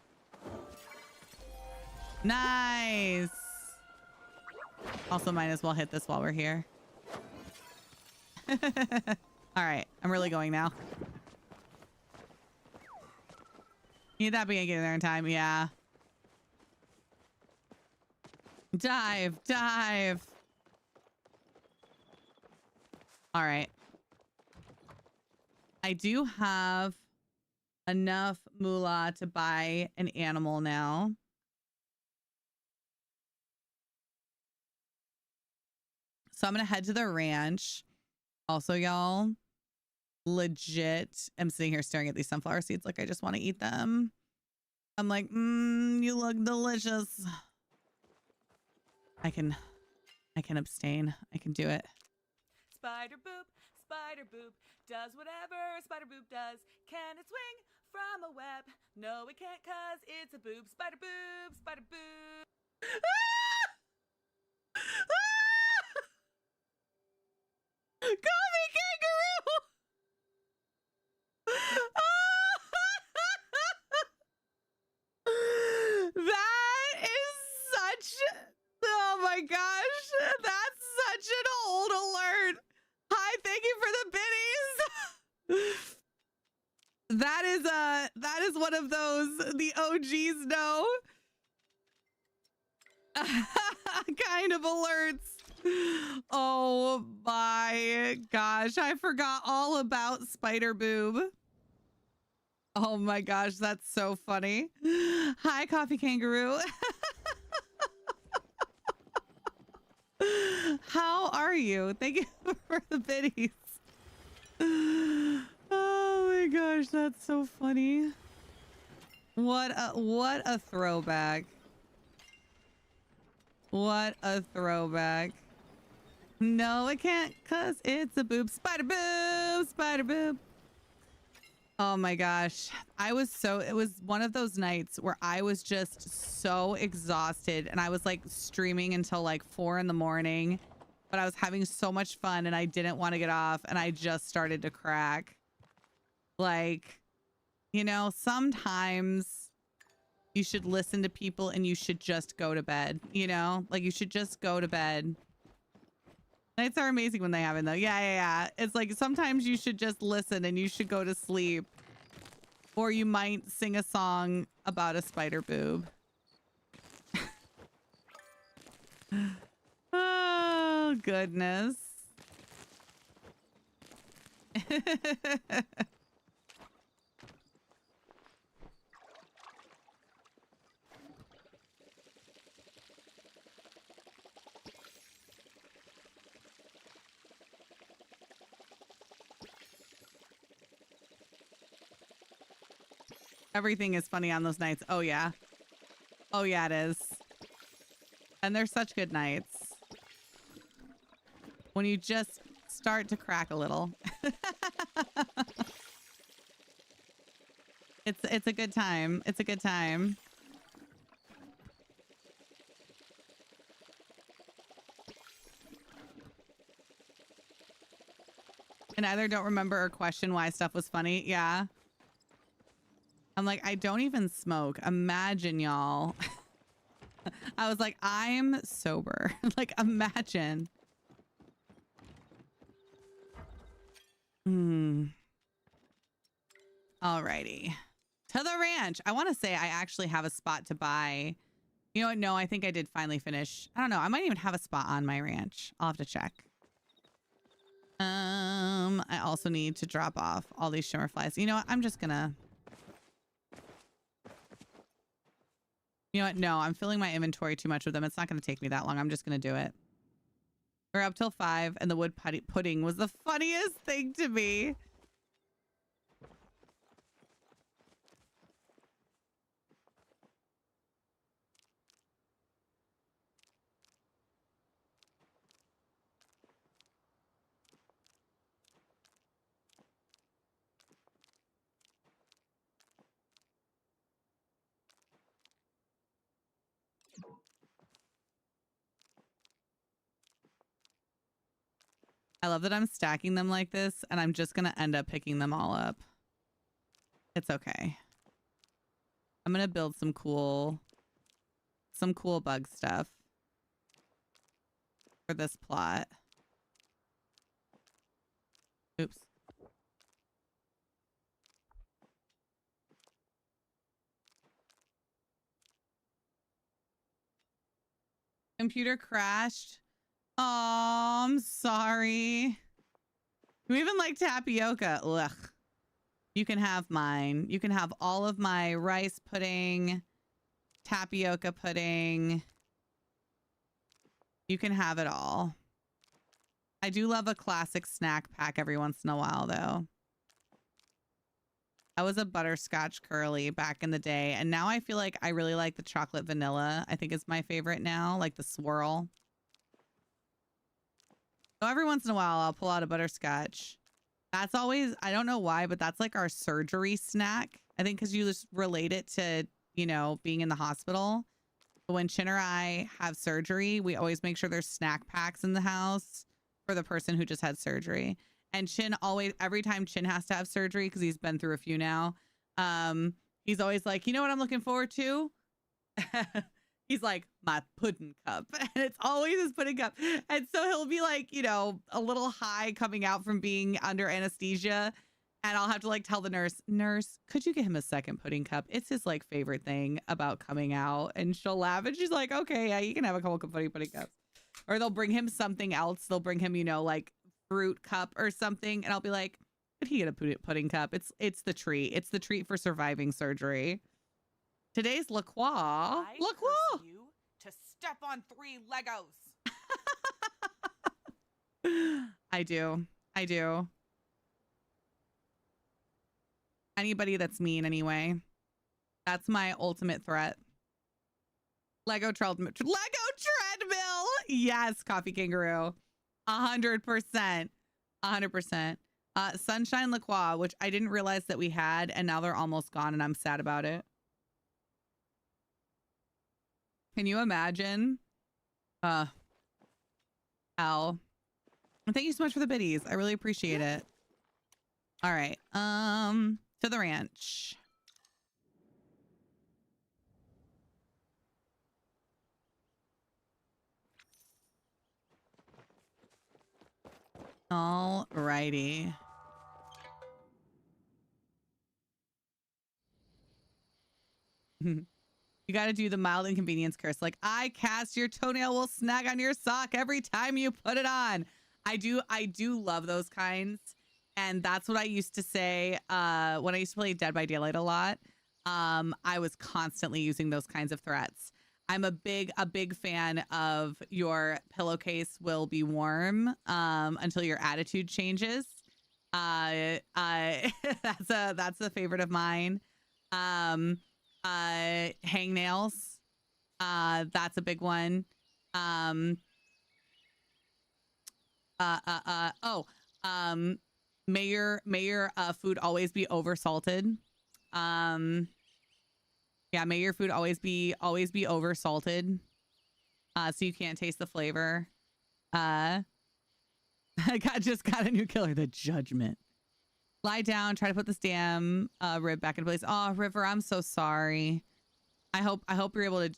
Nice. Also, might as well hit this while we're here. All right. I'm really going now. Need that being getting there in time. Yeah. Dive. Dive. All right. I do have enough moolah to buy an animal now. So I'm going to head to the ranch. Also, y'all, legit, I'm sitting here staring at these sunflower seeds like I just want to eat them. I'm like, you look delicious. I can abstain. I can do it. Spider boob does whatever spider boob does. Can it swing from a web? No, it can't, cause it's a boob. Spider boob, spider boob. Coffee kangaroo! That is such... Oh my gosh. That's such an old alert. Hi, thank you for the biddies. That is one of those the OGs know kind of alerts. Oh my gosh, I forgot all about spider boob. Oh my gosh, that's so funny. Hi, coffee kangaroo. How are you? Thank you for the biddies. Oh my gosh, that's so funny. What a throwback. What a throwback. No, it can't, cause it's a boob. Spider boob, spider boob. Oh my gosh. It was one of those nights where I was just so exhausted and I was like streaming until like 4 in the morning, but I was having so much fun and I didn't want to get off and I just started to crack. Like, you know, sometimes you should listen to people and you should just go to bed, you know, like you should just go to bed. Nights are amazing when they happen though. Yeah. It's like sometimes you should just listen and you should go to sleep. Or you might sing a song about a spider boob. Oh Oh, goodness. Everything is funny on those nights. Oh, yeah. Oh, yeah, it is. And they're such good nights. When you just start to crack a little. It's a good time. It's a good time. And either don't remember or question why stuff was funny. Yeah. I'm like, I don't even smoke. Imagine, y'all. I was like, I'm sober. Like, imagine. Alrighty. To the ranch. I want to say I actually have a spot to buy. You know what? No, I think I did finally finish. I don't know. I might even have a spot on my ranch. I'll have to check. I also need to drop off all these shimmer flies. You know what? I'm just gonna... You know what? No, I'm filling my inventory too much with them. It's not going to take me that long. I'm just going to do it. We're up till 5, and the wood pudding was the funniest thing to me. I love that I'm stacking them like this, and I'm just going to end up picking them all up. It's okay. I'm going to build some cool bug stuff for this plot. Oops. Computer crashed. Oh, I'm sorry. You even like tapioca. Ugh. You can have mine. You can have all of my rice pudding, tapioca pudding. You can have it all. I do love a classic snack pack every once in a while, though. I was a butterscotch curly back in the day, and now I feel like I really like the chocolate vanilla. I think it's my favorite now, like the swirl. So every once in a while, I'll pull out a butterscotch. That's always, I don't know why, but that's like our surgery snack. I think because you just relate it to, you know, being in the hospital. But when Chin or I have surgery, we always make sure there's snack packs in the house for the person who just had surgery. And Chin always, every time Chin has to have surgery, because he's been through a few now, he's always like, you know what I'm looking forward to? He's like, my pudding cup. And it's always his pudding cup. And so he'll be like, you know, a little high coming out from being under anesthesia. And I'll have to like tell the nurse, could you get him a second pudding cup? It's his like favorite thing about coming out. And she'll laugh. And she's like, okay, yeah, you can have a couple pudding cups. Or they'll bring him something else. They'll bring him, you know, like fruit cup or something. And I'll be like, could he get a pudding cup? It's the treat. It's the treat for surviving surgery. Today's La Croix. La Croix. You to step on 3 Legos. I do. I do. Anybody that's mean anyway. That's my ultimate threat. Lego treadmill. Yes, Coffee Kangaroo. 100%. 100%. Sunshine La Croix, which I didn't realize that we had, and now they're almost gone, and I'm sad about it. Can you imagine? Al. Thank you so much for the biddies. I really appreciate it. All right. To the ranch. All righty. You got to do the mild inconvenience curse. Like, I cast your toenail will snag on your sock every time you put it on. I do love those kinds. And that's what I used to say when I used to play Dead by Daylight a lot. I was constantly using those kinds of threats. I'm a big fan of your pillowcase will be warm until your attitude changes. That's a favorite of mine. Hangnails. That's a big one. May your food always be over salted. Yeah, may your food always be over salted. So you can't taste the flavor. I just got a new killer, the Judgment. Lie down, try to put this damn rib back in place. Oh, River, I'm so sorry. I hope you're able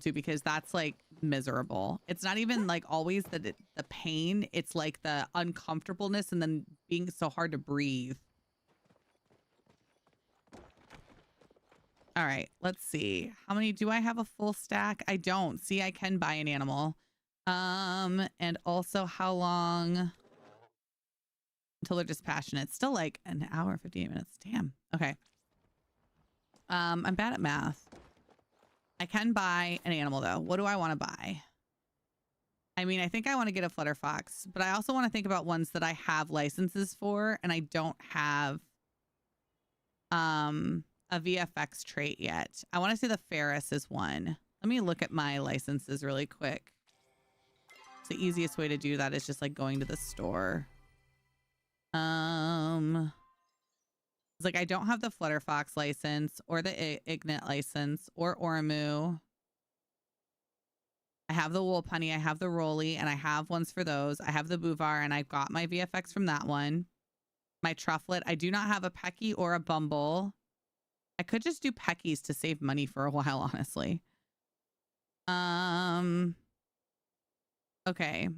to because that's like miserable. It's not even like always the pain, it's like the uncomfortableness and then being so hard to breathe. All right, let's see. How many do I have a full stack? I don't. See, I can buy an animal. And also how long until they're dispassionate? Still like an hour, 58 minutes. Damn. Okay. I'm bad at math. I can buy an animal though. What do I want to buy? I mean, I think I want to get a flutter fox, but I also want to think about ones that I have licenses for and I don't have a VFX trait yet. I want to say the Ferris is one. Let me look at my licenses really quick. The easiest way to do that is just like going to the store. It's like I don't have the Flutterfox license or the Ignat license or Ormu. I have the Wool Punny, I have the Rolly, and I have ones for those. I have the Buvar, and I got my VFX from that one. My Trufflet. I do not have a Pecky or a Bumble. I could just do Peckies to save money for a while, honestly. Okay.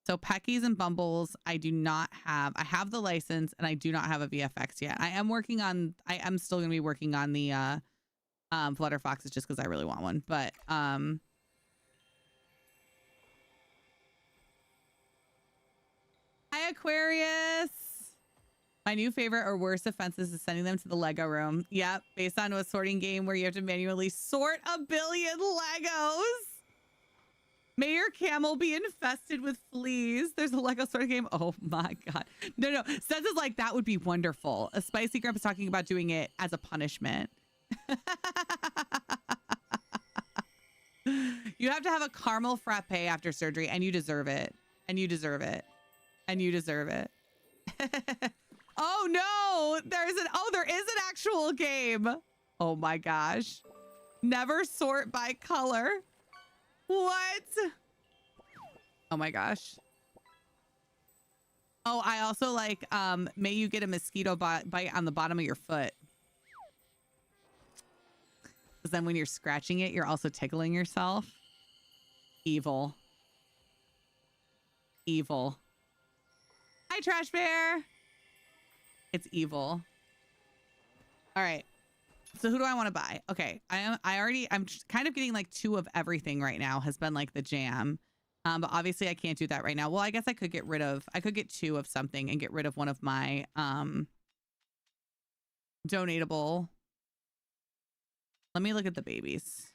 So Peckies and Bumbles, I do not have. I have the license and I do not have a VFX yet. I am still going to be working on the Flutter Foxes just because I really want one. But hi Aquarius. My new favorite or worst offenses is sending them to the Lego room. Yep, based on a sorting game where you have to manually sort a billion Legos. May your camel be infested with fleas. There's a Lego sorting game. Oh my God. No. Says it's like, that would be wonderful. A Spicy Grandpa's talking about doing it as a punishment. You have to have a caramel frappe after surgery and you deserve it. And you deserve it. And you deserve it. Oh no, there is an actual game. Oh my gosh. Never sort by color. What? Oh my gosh. Oh, I also like, may you get a mosquito bite on the bottom of your foot. Because then when you're scratching it, you're also tickling yourself. Evil. Evil. Hi, Trash Bear. It's evil. All right. So who do I want to buy? Okay. I'm kind of getting like 2 of everything right now has been like the jam. But obviously I can't do that right now. Well, I guess I could get 2 of something and get rid of one of my donatable. Let me look at the babies.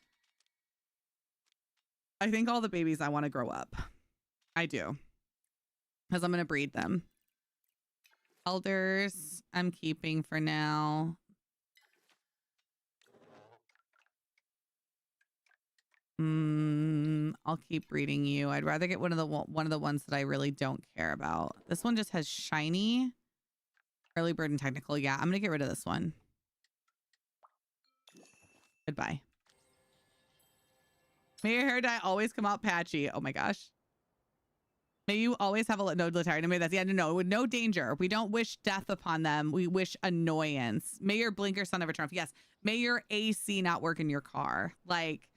I think all the babies I want to grow up. I do. Because I'm going to breed them. Elders, I'm keeping for now. I'll keep breeding you. I'd rather get one of the ones that I really don't care about. This one just has shiny, early bird, and technical. Yeah, I'm gonna get rid of this one. Goodbye. May your hair dye always come out patchy. Oh my gosh. May you always have a no lethargy. Maybe that's no danger. We don't wish death upon them. We wish annoyance. May your blinker sun never turn off. Yes. May your AC not work in your car. Like,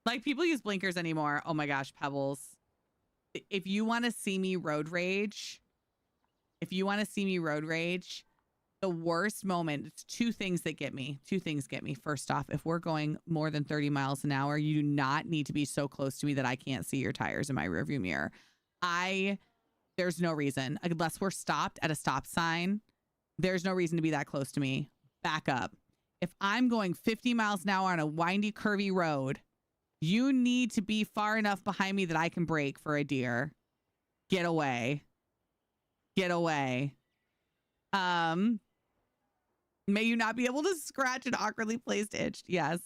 like people use blinkers anymore. Oh my gosh, Pebbles. If you want to see me road rage, the the worst moment, it's two things get me. First off, if we're going more than 30 miles an hour, you do not need to be so close to me that I can't see your tires in my rearview mirror. There's no reason, unless we're stopped at a stop sign, there's no reason to be that close to me. Back up. If I'm going 50 miles an hour on a windy, curvy road, you need to be far enough behind me that I can brake for a deer. Get away. Get away. May you not be able to scratch an awkwardly placed itch. Yes.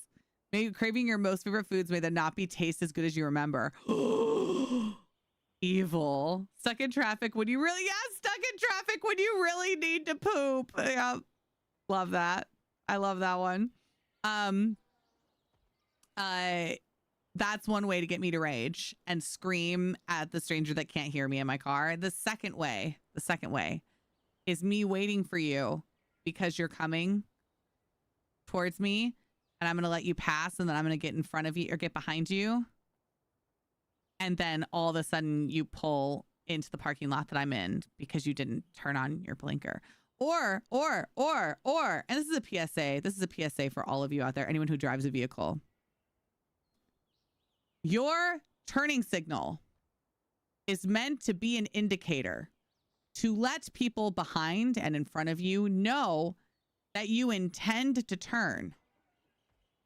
May you craving your most favorite foods may they not be taste as good as you remember. Evil. Stuck in traffic when you really, stuck in traffic when you really need to poop. Yeah. Love that. I love that one. That's one way to get me to rage and scream at the stranger that can't hear me in my car. The second way is me waiting for you because you're coming towards me and I'm going to let you pass and then I'm going to get in front of you or get behind you. And then all of a sudden you pull into the parking lot that I'm in because you didn't turn on your blinker. Or, and this is a PSA. This is a PSA for all of you out there, anyone who drives a vehicle. Your turning signal is meant to be an indicator to let people behind and in front of you know that you intend to turn.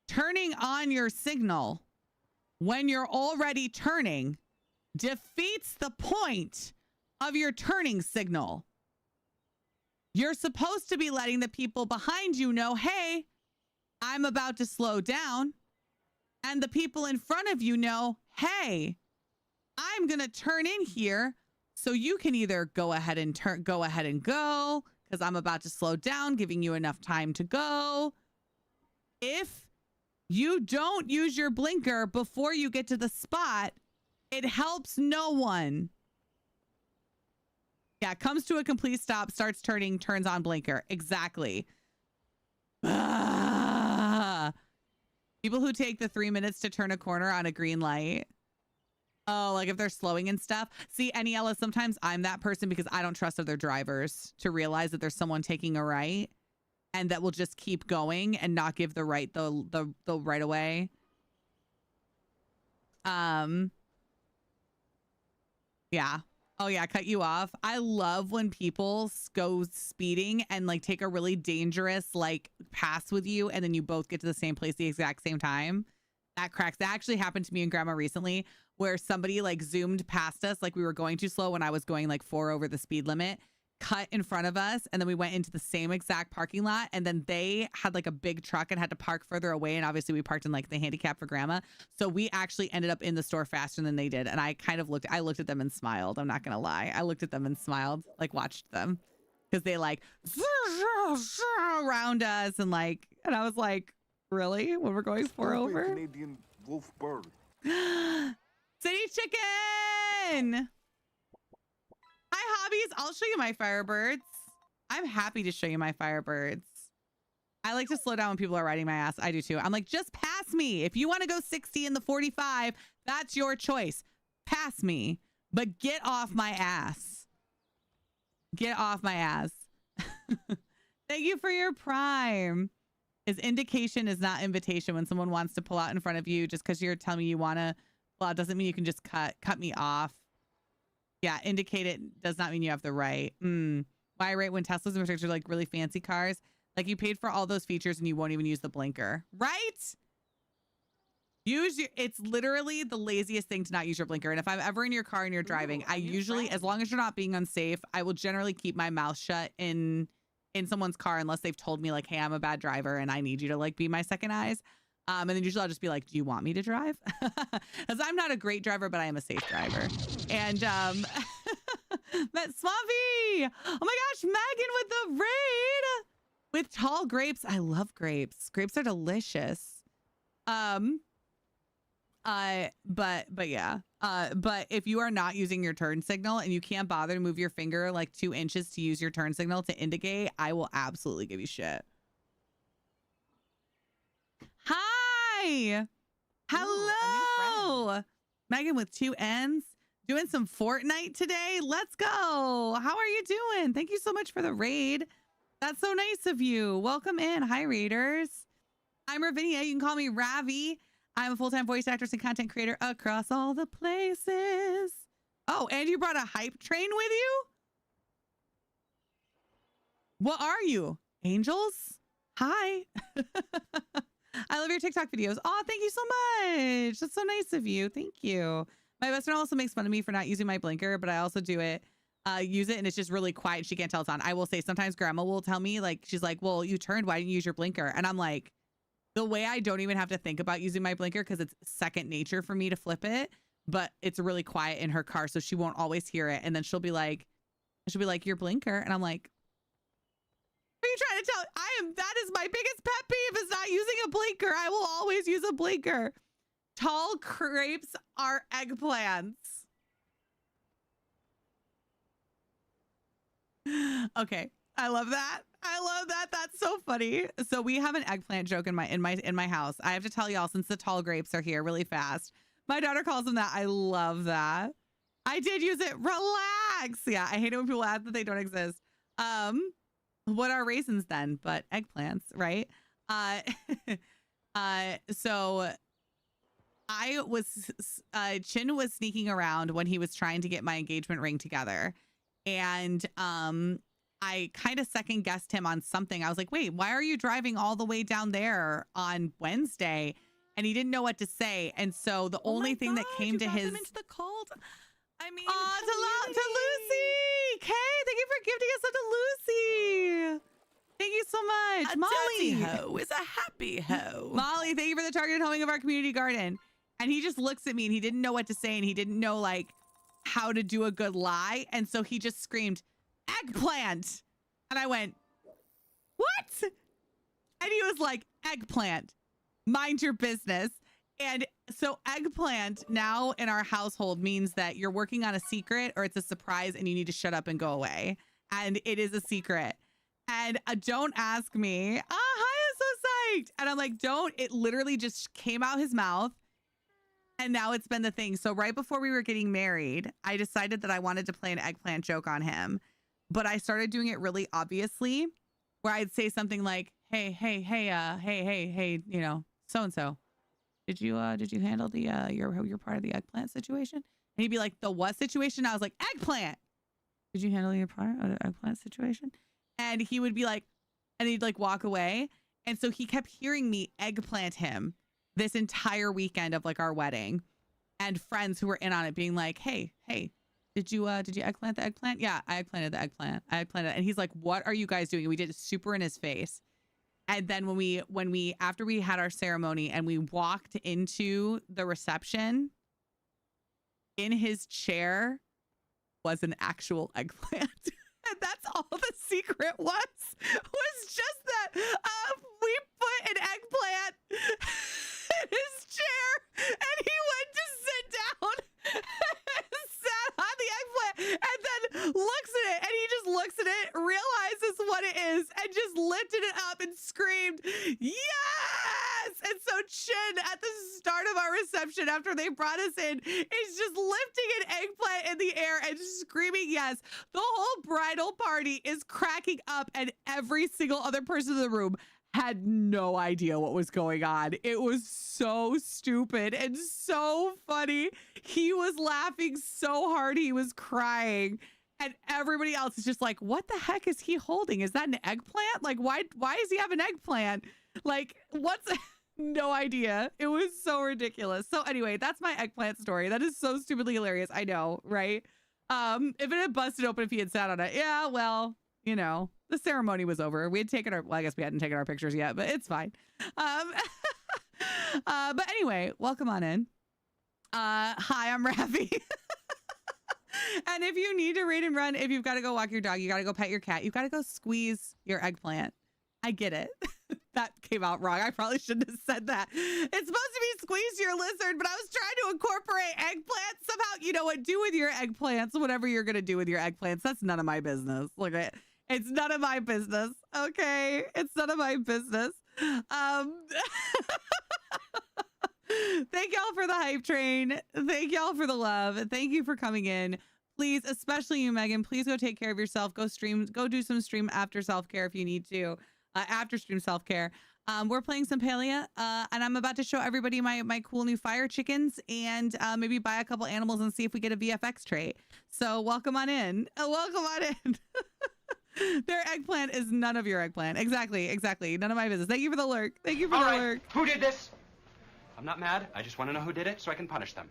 Turning on your signal when you're already turning defeats the point of your turning signal. You're supposed to be letting the people behind you know, hey, I'm about to slow down. And the people in front of you know, hey, I'm going to turn in here so you can either go ahead and go because I'm about to slow down, giving you enough time to go. If you don't use your blinker before you get to the spot, it helps no one. Yeah, comes to a complete stop, starts turning, turns on blinker. Exactly. People who take the 3 minutes to turn a corner on a green light. Oh, like if they're slowing and stuff. See, Aniela, sometimes I'm that person because I don't trust other drivers to realize that there's someone taking a right and that will just keep going and not give the right the right away. Yeah. Oh yeah, cut you off. I love when people go speeding and like take a really dangerous like pass with you and then you both get to the same place the exact same time. That cracks. That actually happened to me and Grandma recently where somebody like zoomed past us like we were going too slow when I was going like 4 over the speed limit, cut in front of us, and then we went into the same exact parking lot, and then they had like a big truck and had to park further away, and obviously we parked in like the handicap for Grandma, so we actually ended up in the store faster than they did. And I kind of looked at them and smiled. I'm not gonna lie, I looked at them and smiled, like watched them because they like around us and I was like, really, when we're going 4 over? Canadian wolf bird. City chicken. Hi, hobbies. I'll show you my Firebirds. I'm happy to show you my Firebirds. I like to slow down when people are riding my ass. I do too. I'm like, just pass me. If you want to go 60 in the 45, that's your choice. Pass me, but get off my ass. Get off my ass. Thank you for your Prime. Is indication is not invitation. When someone wants to pull out in front of you just because you're telling me you want to, well, it doesn't mean you can just cut me off. Yeah, indicate it does not mean you have the right. Why right when Teslas and are like really fancy cars? Like you paid for all those features and you won't even use the blinker, right? It's literally the laziest thing to not use your blinker. And if I'm ever in your car and you're driving, I usually, as long as you're not being unsafe, I will generally keep my mouth shut in someone's car unless they've told me like, hey, I'm a bad driver and I need you to like be my second eyes. And then usually I'll just be like, do you want me to drive? Because I'm not a great driver, but I am a safe driver. And met Swampy. Oh my gosh, Megan with the raid. With tall grapes. I love grapes. Grapes are delicious. But yeah. But if you are not using your turn signal and you can't bother to move your finger like 2 inches to use your turn signal to indicate, I will absolutely give you shit. Hi. Hello. Megan with 2 N's. Doing some Fortnite today. Let's go. How are you doing? Thank you so much for the raid. That's so nice of you. Welcome in. Hi, Raiders. I'm Ravinia. You can call me Ravi. I'm a full-time voice actress and content creator across all the places. Oh, and you brought a hype train with you? What are you? Angels? Hi. I love your TikTok videos. Oh, thank you so much. That's so nice of you. Thank you. My best friend also makes fun of me for not using my blinker, but I also do it. Use it and it's just really quiet. She can't tell it's on. I will say sometimes grandma will tell me, like, she's like, well, you turned, why didn't you use your blinker? And I'm like, the way I don't even have to think about using my blinker because it's second nature for me to flip it, but it's really quiet in her car, so she won't always hear it. And then she'll be like, your blinker. And I'm like, what are you trying to tell? That is my biggest pet peeve is not using a blinker. I will always use a blinker. Tall crepes are eggplants. Okay. I love that. I love that. That's so funny. So we have an eggplant joke in my house. I have to tell y'all, since the tall grapes are here really fast. My daughter calls them that. I love that. I did use it. Relax. Yeah, I hate it when people add that they don't exist. What are raisins then? But eggplants, right? So I was Chin was sneaking around when he was trying to get my engagement ring together. And I kind of second guessed him on something. I was like, wait, why are you driving all the way down there on Wednesday? And he didn't know what to say. And so the only thing that came to his into the cold. I mean, to Lucy. Kay, thank you for gifting us up to Lucy. Thank you so much. A Molly dirty hoe is a happy hoe. Molly, thank you for the targeted homing of our community garden. And he just looks at me and he didn't know what to say and he didn't know like how to do a good lie. And so he just screamed, eggplant. And I went, what? And he was like, eggplant, mind your business. And so eggplant now in our household means that you're working on a secret or it's a surprise and you need to shut up and go away. And it is a secret. And don't ask me. Hi, I'm so psyched. And I'm like, don't. It literally just came out his mouth. And now it's been the thing. So right before we were getting married, I decided that I wanted to play an eggplant joke on him. But I started doing it really obviously, where I'd say something like, hey, you know, so-and-so. Did you handle the your part of the eggplant situation? And he'd be like, the what situation? I was like, eggplant. Did you handle your part of the eggplant situation? And he would be like, and he'd like walk away. And so he kept hearing me eggplant him this entire weekend of like our wedding, and friends who were in on it being like, hey, did you eggplant the eggplant? Yeah, I eggplanted the eggplant. I eggplanted it. And he's like, what are you guys doing? And we did it super in his face. And then when we after we had our ceremony and we walked into the reception, in his chair was an actual eggplant. And that's all the secret was just that we put an eggplant in his chair and he went to sit down and sat on the eggplant and then looks at it and he just looks at it, realizes what it is and just lifted it up and screamed, yes! And so Chin at the start of our reception after they brought us in is just lifting an eggplant in the air and screaming yes. The whole bridal party is cracking up and every single other person in the room had no idea what was going on. It was so stupid and so funny. He was laughing so hard he was crying. And everybody else is just like, what the heck is he holding? Is that an eggplant? Like, why does he have an eggplant? Like, what's... No idea. It was so ridiculous. So anyway, that's my eggplant story. That is so stupidly hilarious. I know, right? If it had busted open if he had sat on it, yeah, well, you know, the ceremony was over. We had taken our, well, I guess we hadn't taken our pictures yet, but it's fine. But anyway, welcome on in. Hi, I'm Ravi. And if you need to read and run, if you've got to go walk your dog, you got to go pet your cat, you got to go squeeze your eggplant. I get it. That came out wrong. I probably shouldn't have said that. It's supposed to be squeeze your lizard, but I was trying to incorporate eggplants. Somehow, you know what? Do with your eggplants whatever you're going to do with your eggplants. That's none of my business. Look, it's none of my business. Okay? It's none of my business. Thank y'all for the hype train. Thank y'all for the love. Thank you for coming in. Please, especially you, Megan, please go take care of yourself. Go stream, go do some stream after self-care if you need to. After stream self-care. We're playing some Palia, and I'm about to show everybody my cool new fire chickens and maybe buy a couple animals and see if we get a VFX trait. So welcome on in. Welcome on in. Their eggplant is none of your eggplant. Exactly. None of my business. Thank you for the lurk. Thank you for the lurk. Who did this? I'm not mad. I just want to know who did it so I can punish them.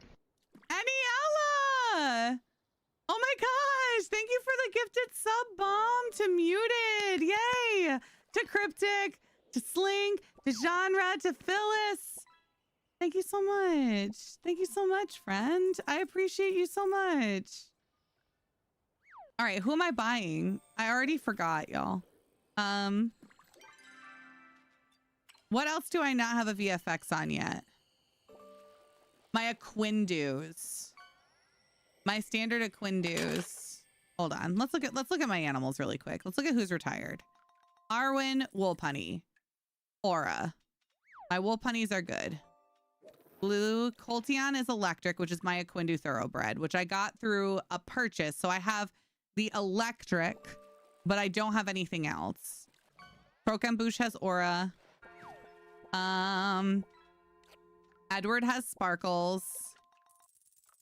Aniella! Oh my gosh! Thank you for the gifted sub bomb to Muted. Yay! To Cryptic, to Sling, to Genre, to Phyllis. Thank you so much. Thank you so much, friend. I appreciate you so much. All right, who am I buying? I already forgot, y'all. What else do I not have a VFX on yet? My Aquindus. My standard Aquindus. Hold on. Let's look at my animals really quick. Let's look at who's retired. Arwen, Woolpunny. Aura. My Woolpunnies are good. Blue Coltion is electric, which is my Aquindu thoroughbred, which I got through a purchase. So I have the electric, but I don't have anything else. Croquembouche has Aura. Edward has Sparkles.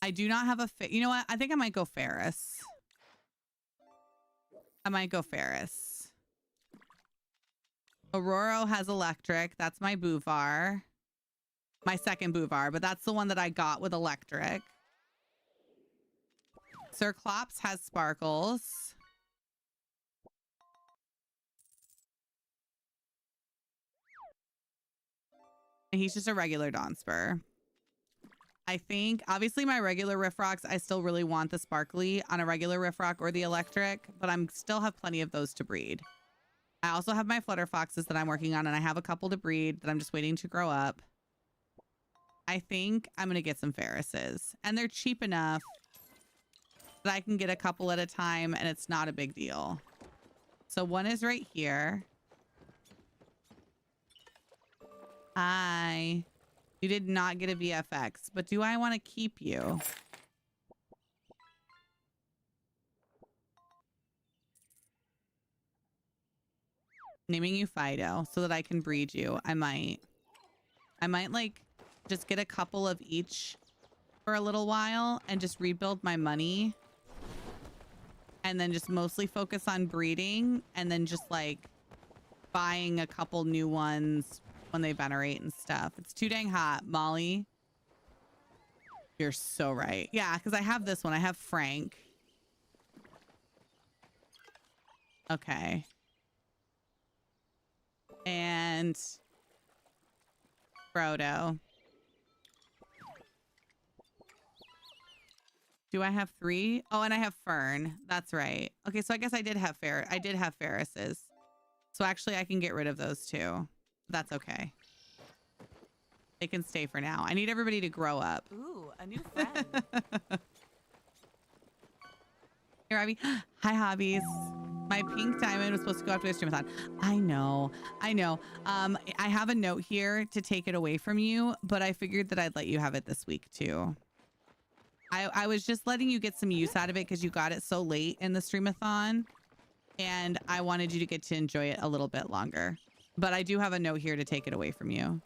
I do not have a you know what? I think I might go Ferris. Aurora has electric. That's my Bouvar. My second Bouvar, but that's the one that I got with electric. Sir Klops has Sparkles. And he's just a regular Donspur. I think, obviously, my regular Riffrocks, I still really want the sparkly on a regular Riffrock or the electric, but I'm still have plenty of those to breed. I also have my Flutter Foxes that I'm working on, and I have a couple to breed that I'm just waiting to grow up. I think I'm going to get some Ferrises, and they're cheap enough that I can get a couple at a time, and it's not a big deal. So one is right here. Hi. You did not get a VFX, but do I want to keep you? Naming you Fido so that I can breed you. I might like just get a couple of each for a little while and just rebuild my money. And then just mostly focus on breeding and then just like buying a couple new ones when they venerate and stuff. It's too dang hot, Molly. You're so right. Yeah, because I have this one. I have Frank. Okay. And Frodo. Do I have 3? Oh, and I have Fern. That's right. Okay, so I guess I did have Ferris's. So actually I can get rid of those too. That's okay. They can stay for now. I need everybody to grow up. Ooh, a new friend. Hey, Robbie. Hi, Hobbies. My pink diamond was supposed to go after the streamathon. I know. I have a note here to take it away from you, but I figured that I'd let you have it this week too. I was just letting you get some use out of it because you got it so late in the streamathon, and I wanted you to get to enjoy it a little bit longer. But I do have a note here to take it away from you.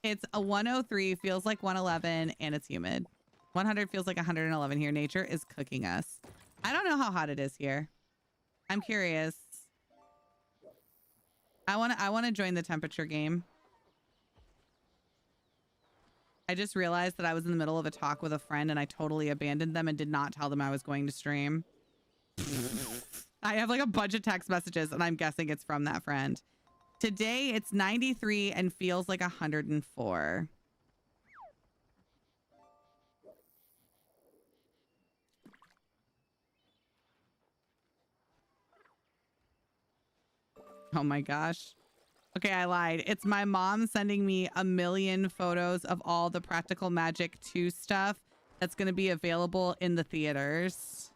It's a 103, feels like 111, and it's humid. 100 feels like 111 here. Nature is cooking us. I don't know how hot it is here. I'm curious. I want to join the temperature game. I just realized that I was in the middle of a talk with a friend and I totally abandoned them and did not tell them I was going to stream. I have like a bunch of text messages and I'm guessing it's from that friend. Today it's 93 and feels like 104. Oh my gosh. Okay, I lied. It's my mom sending me a million photos of all the Practical Magic 2 stuff that's going to be available in the theaters.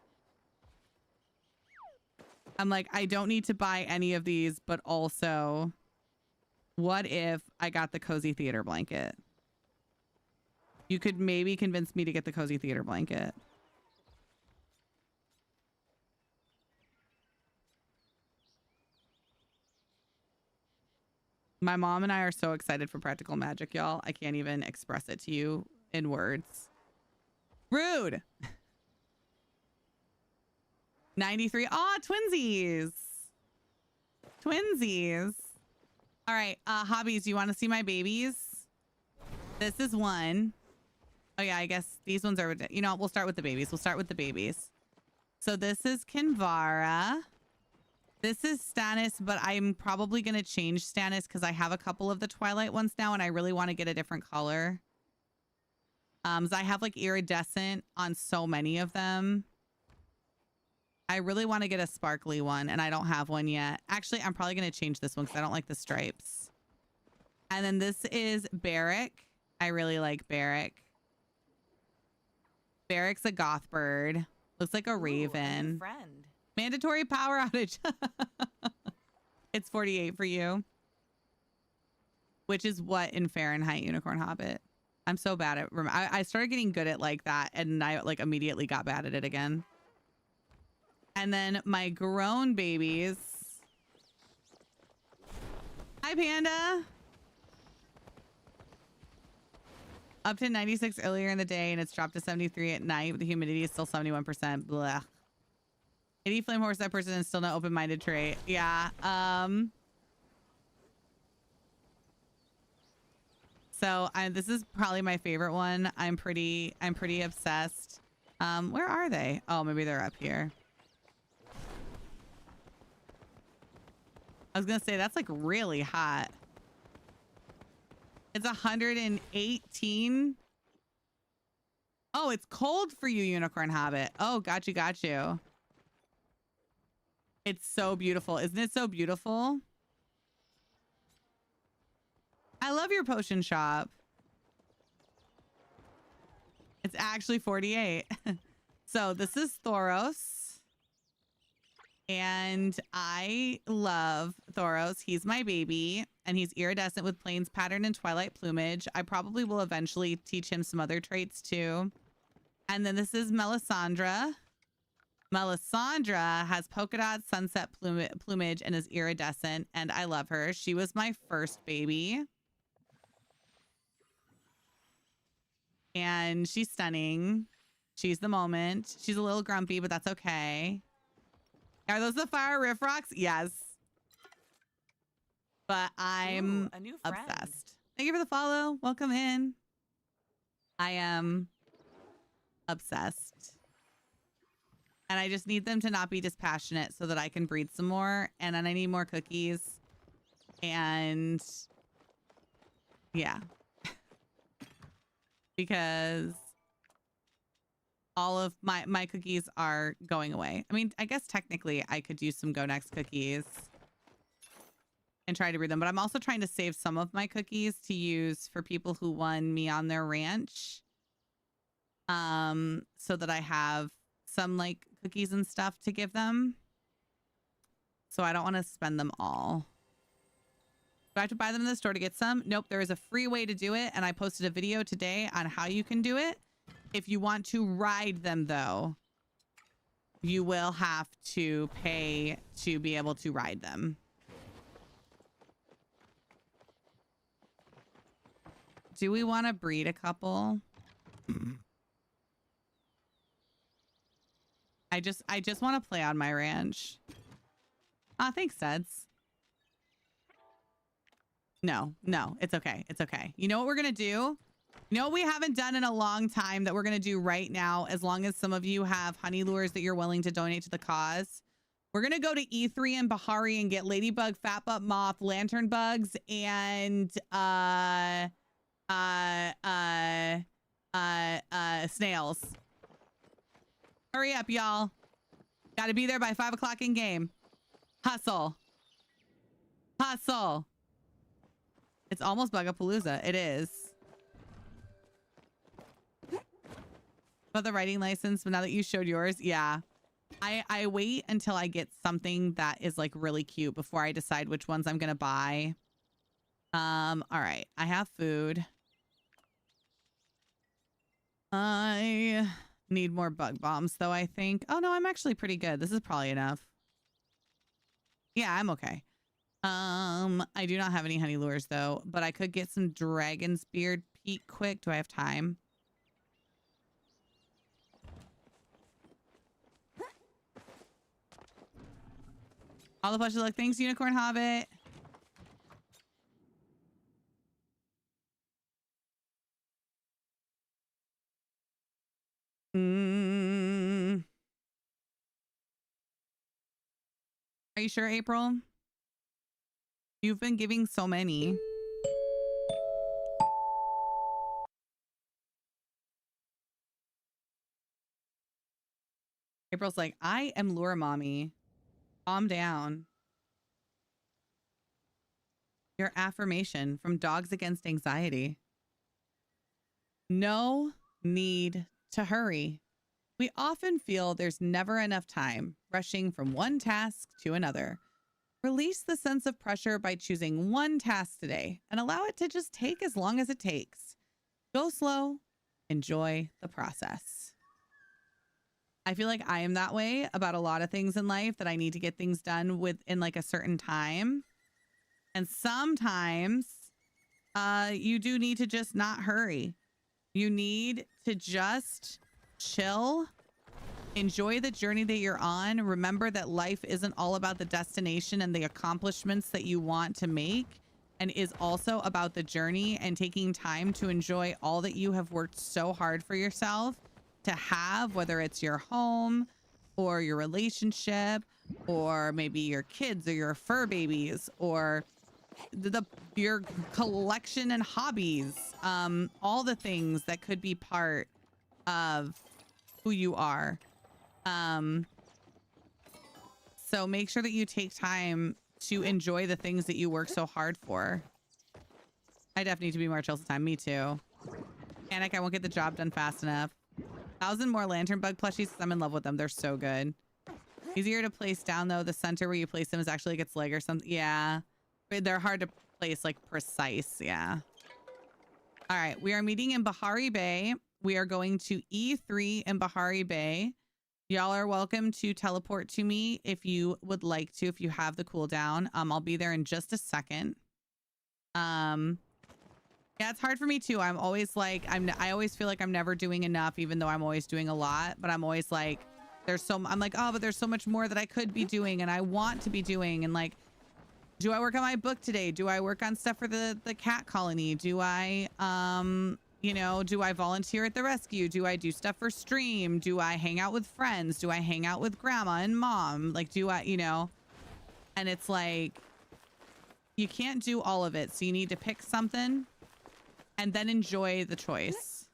I'm like, I don't need to buy any of these, but also, what if I got the cozy theater blanket? You could maybe convince me to get the cozy theater blanket. My mom and I are so excited for Practical Magic, y'all. I can't even express it to you in words. Rude. 93. Aw, twinsies. Twinsies. All right, hobbies. You want to see my babies? This is one. Oh yeah, I guess these ones are, you know, we'll start with the babies. We'll start with the babies. So this is Kinvara. This is Stannis, but I'm probably going to change Stannis because I have a couple of the Twilight ones now and I really want to get a different color. So I have like iridescent on so many of them. I really want to get a sparkly one and I don't have one yet. Actually, I'm probably going to change this one because I don't like the stripes. And then this is Barrack. I really like Barrack. Barrack's a goth bird. Looks like a raven. Ooh, a new friend. Mandatory power outage. It's 48 for you. Which is what in Fahrenheit, Unicorn Hobbit? I'm so bad at... I started getting good at like that and I like immediately got bad at it again. And then my grown babies. Hi, Panda. Up to 96 earlier in the day and it's dropped to 73 at night. But the humidity is still 71%. Blah. 80 flame horse, that person is still not open-minded trait. Yeah. So this is probably my favorite one. I'm pretty obsessed. Where are they? Oh, maybe they're up here. I was gonna say that's like really hot. It's 118. Oh, it's cold for you, Unicorn Hobbit. Oh, got you. It's so beautiful. Isn't it so beautiful? I love your potion shop. It's actually 48. So this is Thoros. And I love Thoros. He's my baby. And he's iridescent with plains pattern and twilight plumage. I probably will eventually teach him some other traits too. And then this is Melisandre. Melisandre has polka dot sunset plumage and is iridescent. And I love her. She was my first baby. And she's stunning. She's the moment. She's a little grumpy, but that's okay. Are those the fire riff rocks? Yes. But I'm Ooh, a new friend. obsessed. Thank you for the follow. Welcome in. I am obsessed. And I just need them to not be dispassionate so that I can breed some more. And then I need more cookies. And yeah. Because all of my cookies are going away. I mean, I guess technically I could use some Go Next cookies and try to breed them, but I'm also trying to save some of my cookies to use for people who won me on their ranch. So that I have some like cookies and stuff to give them. So I don't want to spend them all. Do I have to buy them in the store to get some? Nope, there is a free way to do it. And I posted a video today on how you can do it. If you want to ride them, though, you will have to pay to be able to ride them. Do we want to breed a couple? I just want to play on my ranch. Thanks, Suds. No, it's okay. It's okay. You know what we're going to do? You know what we haven't done in a long time that we're going to do right now, as long as some of you have honey lures that you're willing to donate to the cause? We're going to go to E3 and Bahari and get ladybug, fat butt moth, lantern bugs, and snails. Hurry up, y'all. Got to be there by 5 o'clock in game. Hustle. Hustle. It's almost Bugapalooza. It is. About the writing license, but now that you showed yours, yeah. I wait until I get something that is like really cute before I decide which ones I'm gonna buy. All right. I have food. I need more bug bombs though, I think. Oh no, I'm actually pretty good. This is probably enough. Yeah, I'm okay. I do not have any honey lures though, but I could get some dragon's beard peat quick. Do I have time? All the flesh look. Thanks, Unicorn Hobbit. Are you sure, April? You've been giving so many. April's like, I am lure mommy. Calm down. Your affirmation from Dogs Against Anxiety. No need to hurry. We often feel there's never enough time, rushing from one task to another. Release the sense of pressure by choosing one task today and allow it to just take as long as it takes. Go slow. Enjoy the process. I feel like I am that way about a lot of things in life, that I need to get things done within like a certain time. And sometimes you do need to just not hurry. You need to just chill, enjoy the journey that you're on. Remember that life isn't all about the destination and the accomplishments that you want to make, and is also about the journey and taking time to enjoy all that you have worked so hard for yourself to have, whether it's your home or your relationship or maybe your kids or your fur babies or your collection and hobbies, all the things that could be part of who you are. So make sure that you take time to enjoy the things that you work so hard for. I definitely need to be more chill time. Me too. Panic, I won't get the job done fast enough. 1,000 more lantern bug plushies because I'm in love with them. They're so good. Easier to place down though. The center where you place them is actually like its leg or something. Yeah. They're hard to place, like precise. Yeah. All right. We are meeting in Bahari Bay. We are going to E3 in Bahari Bay. Y'all are welcome to teleport to me if you would like to, if you have the cooldown. I'll be there in just a second. Yeah, it's hard for me too. I'm always like, I always feel like I'm never doing enough, even though I'm always doing a lot. But I'm always like, I'm like, oh, but there's so much more that I could be doing and I want to be doing. And like, do I work on my book today? Do I work on stuff for the cat colony? Do I, you know, do I volunteer at the rescue? Do I do stuff for stream? Do I hang out with friends? Do I hang out with grandma and mom? Like, do I, you know, and it's like, you can't do all of it. So you need to pick something and then enjoy the choice.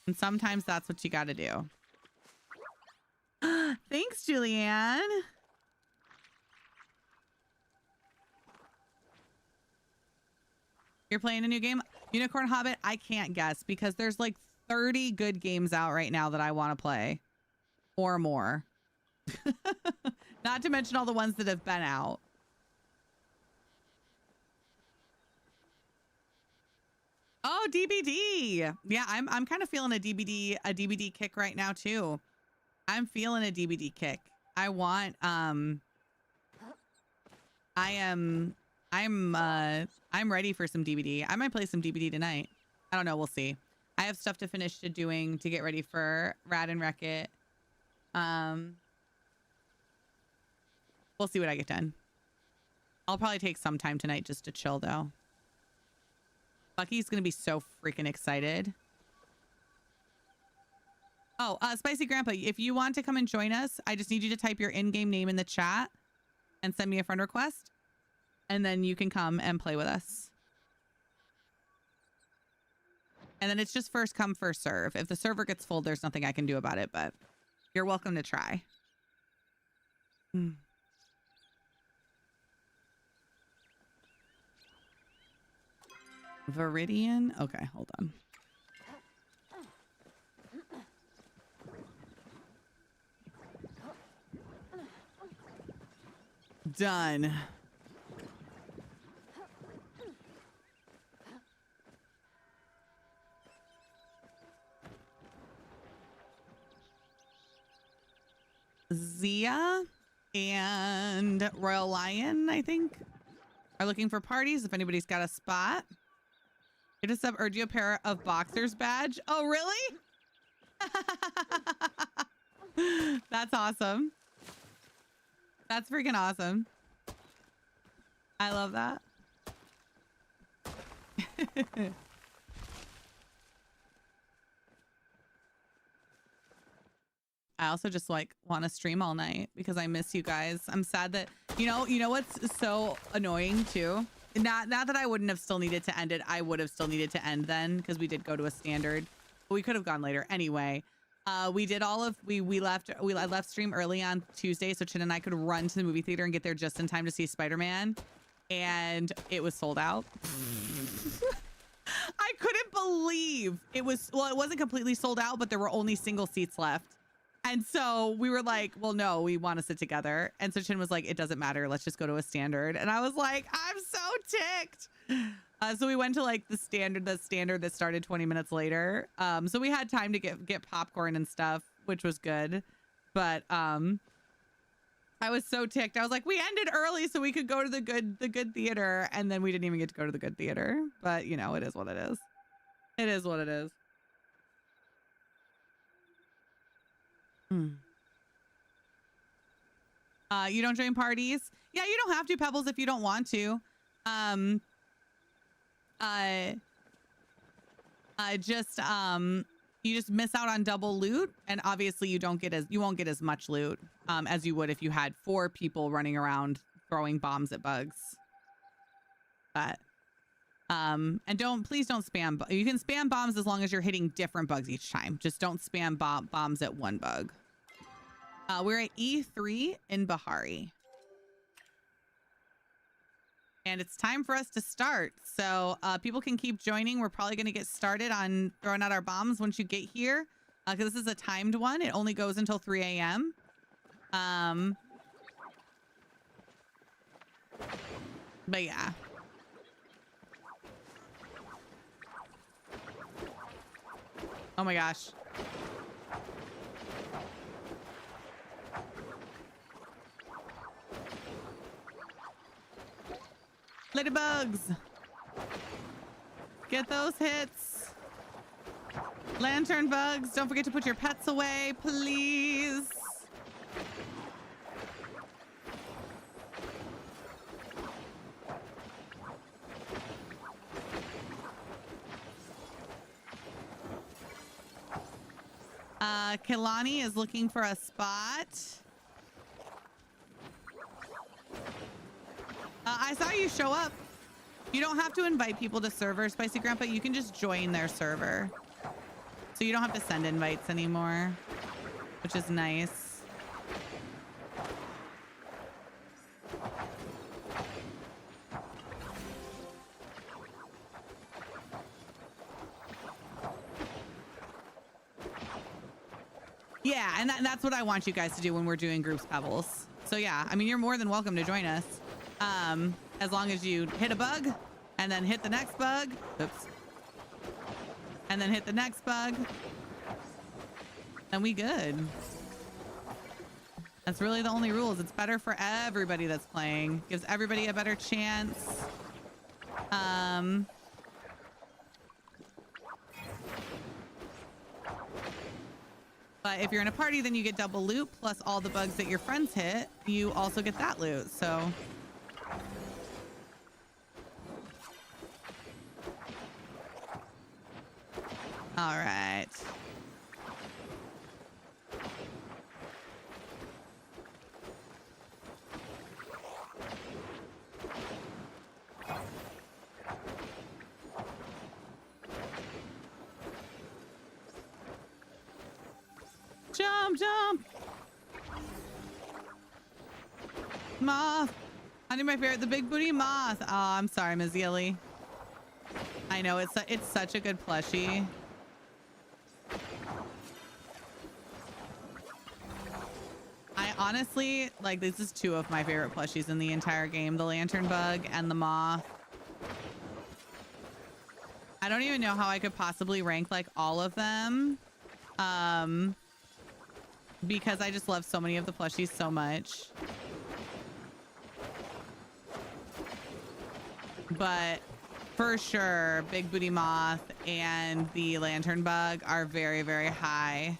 And sometimes that's what you got to do. Thanks, Julianne. You're playing a new game? Unicorn Hobbit? I can't guess because there's like 30 good games out right now that I want to play. Or more. Not to mention all the ones that have been out. Oh, DBD. Yeah, I'm kind of feeling a DBD kick right now too. I'm feeling a DBD kick. I want I'm ready for some DBD. I might play some DBD tonight. I don't know, we'll see. I have stuff to finish doing to get ready for Rad and Wreck-It. We'll see what I get done. I'll probably take some time tonight just to chill though. Bucky's gonna be so freaking excited. Oh, Spicy Grandpa, if you want to come and join us, I just need you to type your in-game name in the chat and send me a friend request. And then you can come and play with us. And then it's just first come, first serve. If the server gets full, there's nothing I can do about it, but you're welcome to try. Viridian? Okay, hold on. Done. Zia and Royal Lion, I think, are looking for parties. If anybody's got a spot, hit us up. Urge you a pair of boxers badge. Oh, really? That's awesome. That's freaking awesome. I love that. I also just like want to stream all night because I miss you guys. I'm sad that, you know what's so annoying too? Not that I wouldn't have still needed to end it. I would have still needed to end then because we did go to a standard. But we could have gone later anyway. We did all of we left stream early on Tuesday so Chin and I could run to the movie theater and get there just in time to see Spider-Man, and it was sold out. I couldn't believe it was. Well, it wasn't completely sold out, but there were only single seats left. And so we were like, well, no, we want to sit together. And so Chin was like, it doesn't matter. Let's just go to a standard. And I was like, I'm so ticked. So we went to like the standard that started 20 minutes later. So we had time to get popcorn and stuff, which was good. But I was so ticked. I was like, we ended early so we could go to the good theater. And then we didn't even get to go to the good theater. But you know, it is what it is. It is what it is. You don't join parties? Yeah, you don't have to, Pebbles, if you don't want to. You just miss out on double loot, and obviously you won't get as much loot as you would if you had 4 people running around throwing bombs at bugs. But and please don't spam. You can spam bombs as long as you're hitting different bugs each time. Just don't spam bombs at one bug. We're at E3 in Bahari. And it's time for us to start. So people can keep joining. We're probably going to get started on throwing out our bombs once you get here. Because this is a timed one. It only goes until 3 a.m. But yeah. Oh my gosh. Ladybugs. Get those hits. Lantern bugs. Don't forget to put your pets away, please. Kelani is looking for a spot. I saw you show up. You don't have to invite people to server, Spicy Grandpa. You can just join their server. So you don't have to send invites anymore, which is nice. Yeah, and that's what I want you guys to do when we're doing groups, Pebbles. So yeah, I mean, you're more than welcome to join us. As long as you hit a bug and then hit the next bug. Oops. And then hit the next bug. And we good. That's really the only rules. It's better for everybody that's playing. Gives everybody a better chance. But if you're in a party, then you get double loot, plus all the bugs that your friends hit. You also get that loot, so... All right. Jump, jump. Moth. I need my favorite, the big booty moth. Oh, I'm sorry, Ms. Yelly. I know, it's such a good plushie. I honestly, like, this is 2 of my favorite plushies in the entire game. The lantern bug and the moth. I don't even know how I could possibly rank, like, all of them. because I just love so many of the plushies so much. But for sure, Big Booty Moth and the Lantern Bug are very, very high.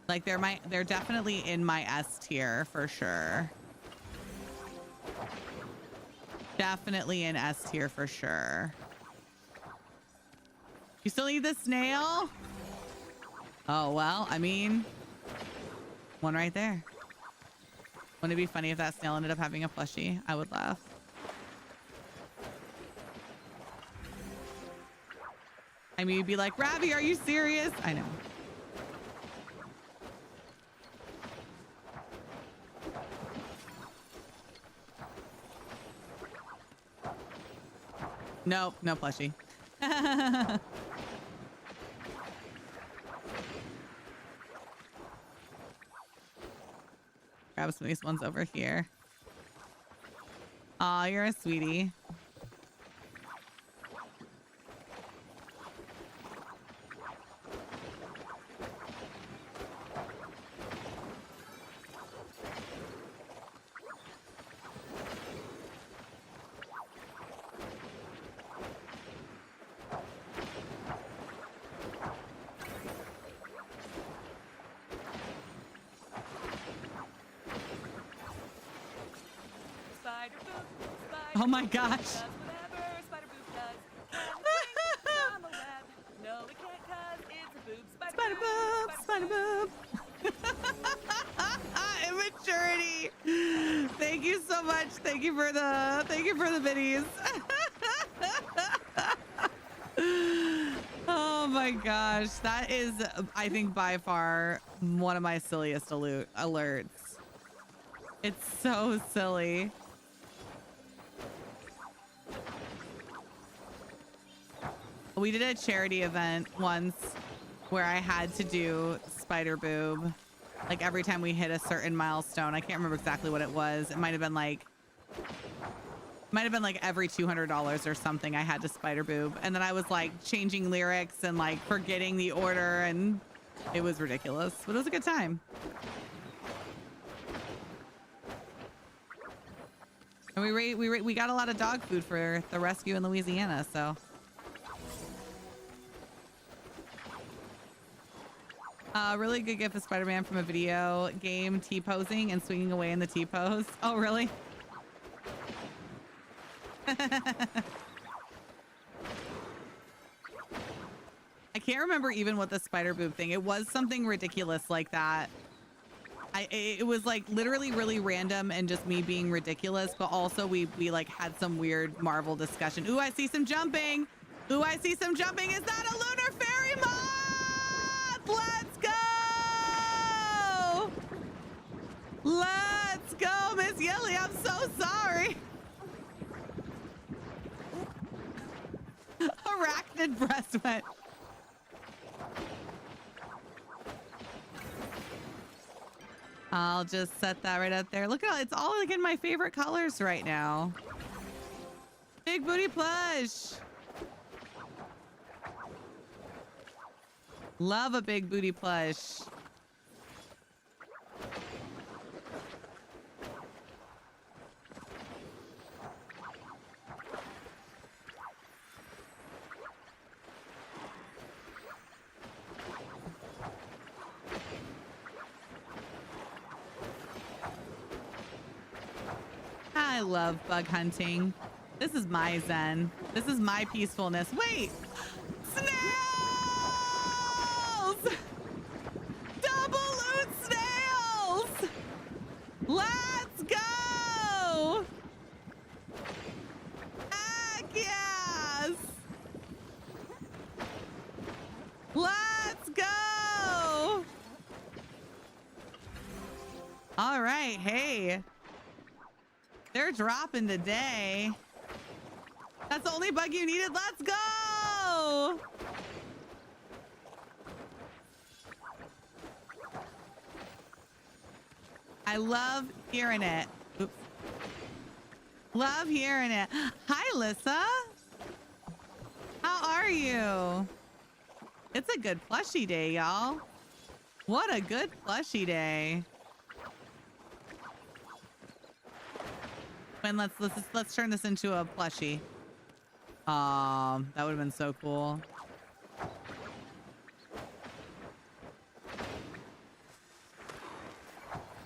Like they're definitely in my S tier for sure. Definitely in S tier for sure. You still need the snail? Oh, well, I mean, one right there. Wouldn't it be funny if that snail ended up having a plushie? I would laugh. I mean, you'd be like, Ravi, are you serious? I know. Nope, no plushie. Grab some of these ones over here. Aw, you're a sweetie. Oh my gosh. Spider boob, spider boob. Immaturity. Thank you so much. Thank you for the biddies. Oh my gosh. That is, I think, by far one of my silliest alerts. It's so silly. We did a charity event once where I had to do spider boob. Like every time we hit a certain milestone. I can't remember exactly what it was. It might have been like every $200 or something I had to spider boob. And then I was like changing lyrics and like forgetting the order, and it was ridiculous, but it was a good time. And we got a lot of dog food for the rescue in Louisiana, so. Really good gif of Spider-Man from a video game T-posing and swinging away in the T-pose. Oh, really? I can't remember even what the spider boob thing. It was something ridiculous like that. It was like literally really random and just me being ridiculous, but also we like had some weird Marvel discussion. Ooh, I see some jumping. Ooh, I see some jumping. Is that a lunar fairy moth? Let's go! Let's go, Miss Yelly. I'm so sorry. Arachnid breast wet. I'll just set that right up there. Look at it's all like in my favorite colors right now. Big booty plush. Love a big booty plush. I love bug hunting. This is my zen. This is my peacefulness. Wait! Snails! Double loot snails! Let's go! Heck yes! Let's go! All right, hey. They're dropping today. That's the only bug you needed. Let's go! I love hearing it. Oops. Love hearing it. Hi, Lissa. How are you? It's a good plushie day, y'all. What a good plushie day. And let's turn this into a plushie. That would have been so cool.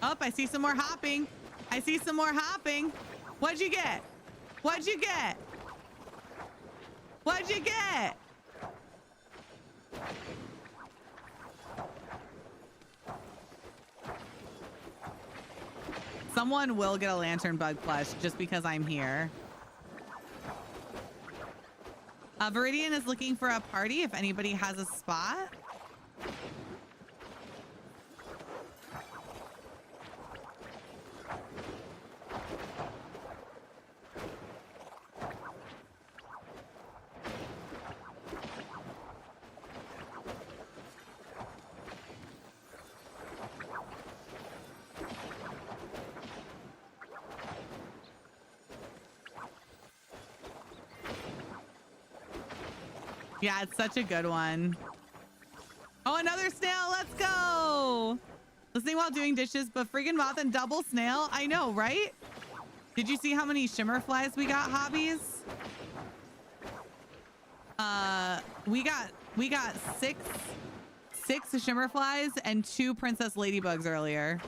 Oh, I see some more hopping. I see some more hopping. What'd you get? What'd you get? What'd you get? Someone will get a lantern bug plush just because I'm here. Viridian is looking for a party if anybody has a spot. Yeah, it's such a good one. Oh, another snail. Let's go. Listening while doing dishes, but freaking moth and double snail. I know, right? Did you see how many shimmer flies we got, hobbies? We got six shimmer flies and 2 princess ladybugs earlier.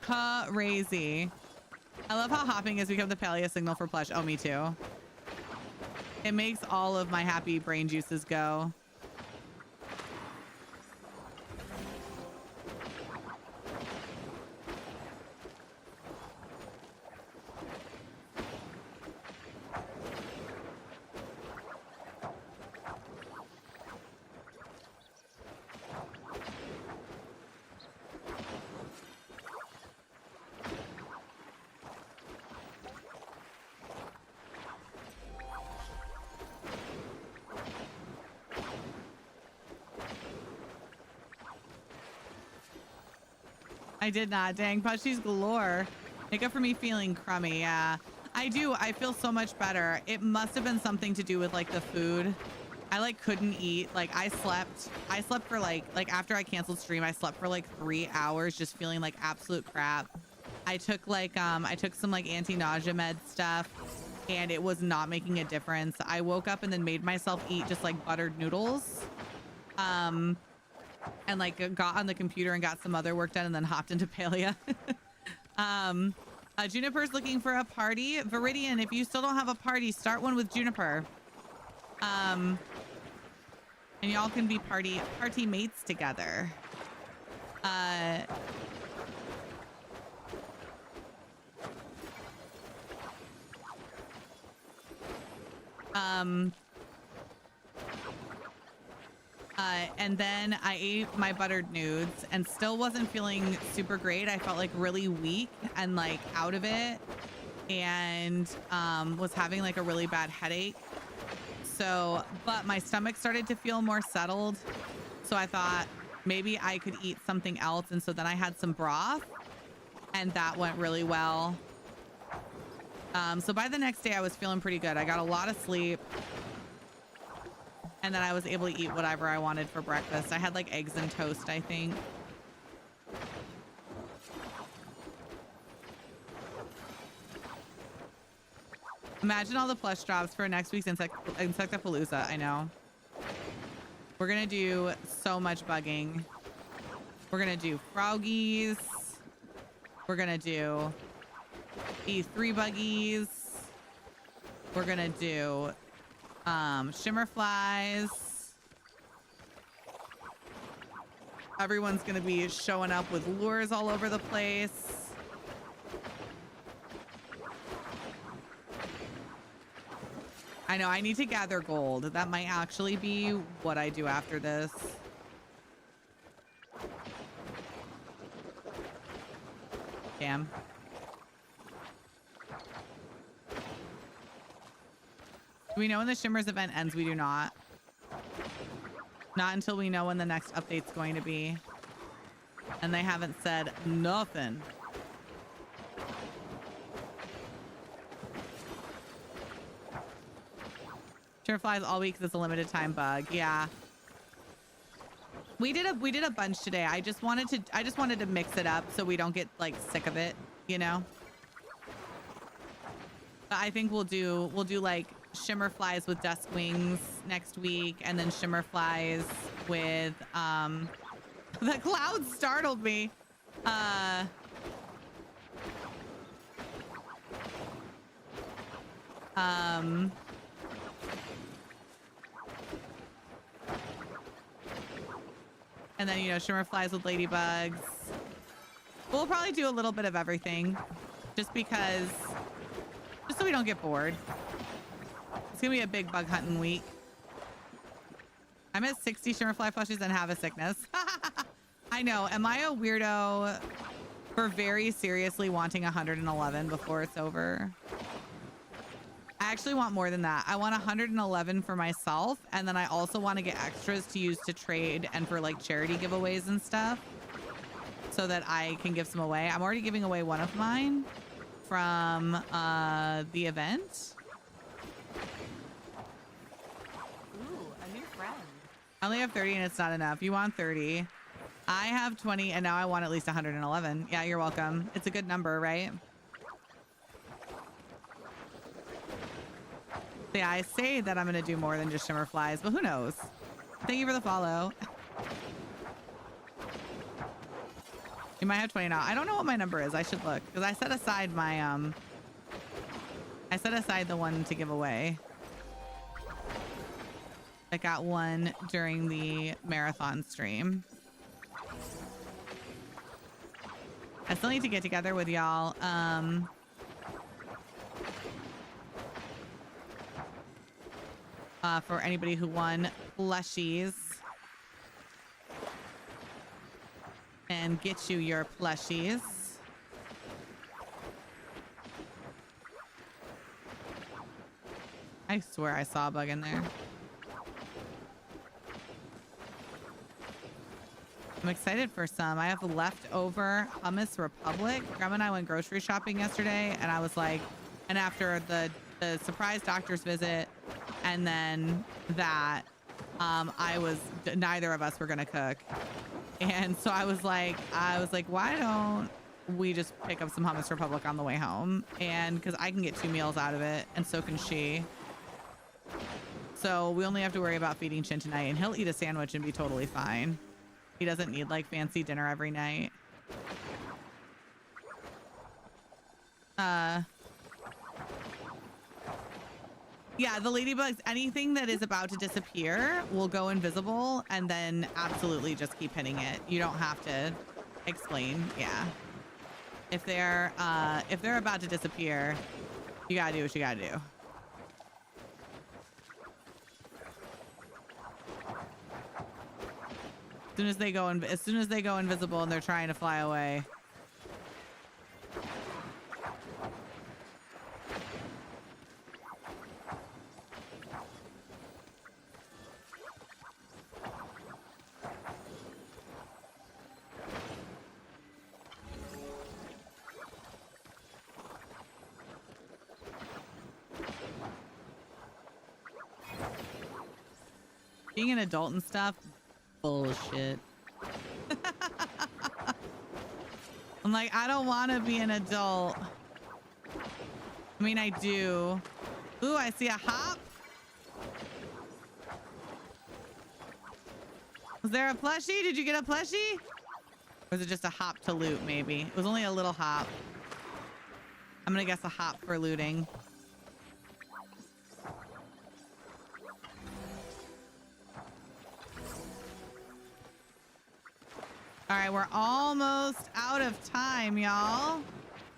Crazy. I love how hopping has become the Palia signal for plush. Oh, me too. It makes all of my happy brain juices go. I did not. Dang, plushies galore. Make up for me feeling crummy. Yeah, I do. I feel so much better. It must have been something to do with like the food. I like couldn't eat. Like I slept for like after I canceled stream, I slept for like 3 hours just feeling like absolute crap. I took like I took some like anti-nausea med stuff and it was not making a difference. I woke up and then made myself eat just like buttered noodles. And like got on the computer and got some other work done and then hopped into Palia. Juniper's looking for a party. Viridian, if you still don't have a party, start one with Juniper. And y'all can be party mates together. And then I ate my buttered nudes and still wasn't feeling super great. I felt like really weak and like out of it and was having like a really bad headache. So, but my stomach started to feel more settled. So I thought maybe I could eat something else. And so then I had some broth and that went really well. So by the next day I was feeling pretty good. I got a lot of sleep. And then I was able to eat whatever I wanted for breakfast. I had like eggs and toast, I think. Imagine all the plush drops for next week's Insectapalooza. I know. We're going to do so much bugging. We're going to do froggies. We're going to do E3 buggies. We're going to do shimmer flies. Everyone's gonna be showing up with lures all over the place. I know I need to gather gold. That might actually be what I do after this. Damn. Do we know when the Shimmers event ends? We do not. Not until we know when the next update's going to be. And they haven't said nothing. Shimmer flies all week because it's a limited time bug. Yeah. We did a bunch today. I just wanted to mix it up so we don't get like sick of it, you know? But I think we'll do like shimmer flies with dusk wings next week, and then shimmer flies with the clouds startled me. And then, you know, shimmer flies with ladybugs. We'll probably do a little bit of everything just so we don't get bored. It's gonna be a big bug hunting week. I'm at 60 shimmer fly plushies and have a sickness. I know. Am I a weirdo for very seriously wanting 111 before it's over? I actually want more than that. I want 111 for myself, and then I also want to get extras to use to trade and for like charity giveaways and stuff so that I can give some away. I'm already giving away one of mine from the event. Ooh, a new friend. I only have 30 and it's not enough. You want 30. I have 20 and now I want at least 111. Yeah, you're welcome. It's a good number, right? Yeah, I say that I'm going to do more than just shimmer flies, but who knows? Thank you for the follow. You might have 20 now. I don't know what my number is. I should look because I set aside my I set aside the one to give away. I got one during the marathon stream. I still need to get together with y'all. For anybody who won plushies. And get you your plushies. I swear I saw a bug in there. I'm excited for some. I have leftover Hummus Republic. Grandma and I went grocery shopping yesterday, and I was like, and after the surprise doctor's visit, and then that, neither of us were gonna cook, and so I was like, why don't we just pick up some Hummus Republic on the way home? And because I can get 2 meals out of it, and so can she. So we only have to worry about feeding Chin tonight, and he'll eat a sandwich and be totally fine. He doesn't need like fancy dinner every night. Yeah, the ladybugs, anything that is about to disappear will go invisible and then absolutely just keep hitting it. You don't have to explain. Yeah. If they're about to disappear, you gotta do what you gotta do. As soon as they go invisible and they're trying to fly away. Being an adult and stuff, bullshit. I'm like, I don't want to be an adult. I mean, I do. Ooh, I see a hop. Was there a plushie? Did you get a plushie? Or was it just a hop to loot, maybe? It was only a little hop. I'm gonna guess a hop for looting. All right, we're almost out of time, y'all.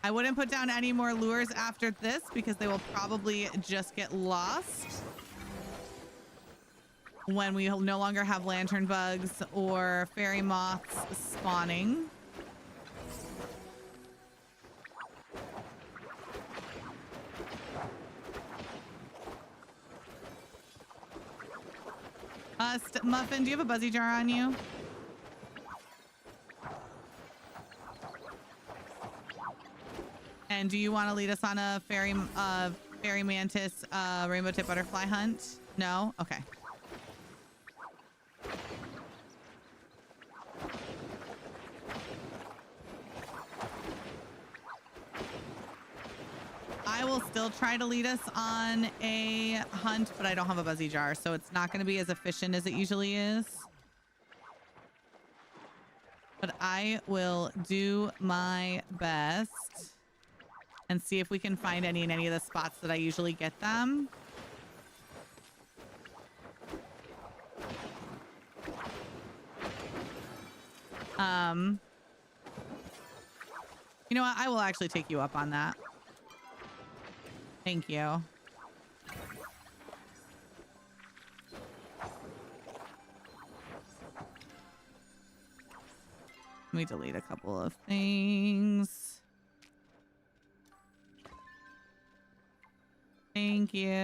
I wouldn't put down any more lures after this because they will probably just get lost when we no longer have lantern bugs or fairy moths spawning. Muffin, do you have a buzzy jar on you? And do you want to lead us on a fairy mantis rainbow tip butterfly hunt? No? Okay. still try to lead us on a hunt, but I don't have a buzzy jar, so it's not going to be as efficient as it usually is. But I will do my best and see if we can find any in any of the spots that I usually get them. You know what? I will actually take you up on that. Thank you. Let me delete a couple of things. Thank you.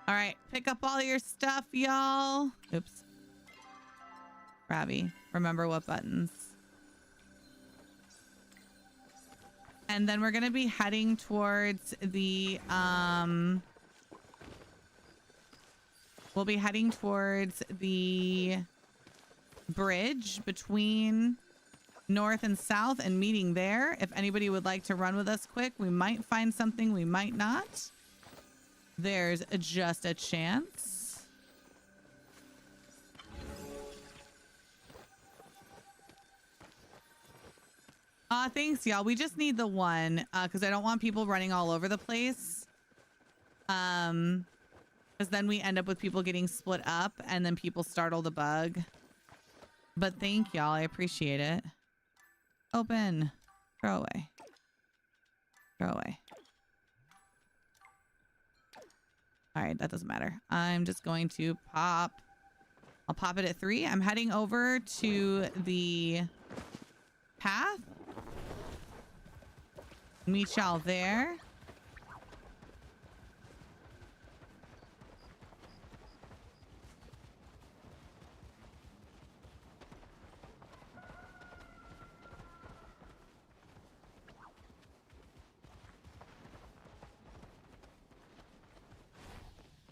All right, pick up all your stuff, y'all. Oops. Ravi, remember what buttons. And then we're gonna be heading towards the we'll be heading towards the bridge between north and south and meeting there. If anybody would like to run with us quick, we might find something, we might not. There's just a chance. Thanks, y'all. We just need the one because I don't want people running all over the place. Because then we end up with people getting split up and then people startle the bug. But thank y'all. I appreciate it. Open. Throw away. Throw away. All right, that doesn't matter. I'm just going to pop. I'll pop it at 3. I'm heading over to the path. Meet y'all there.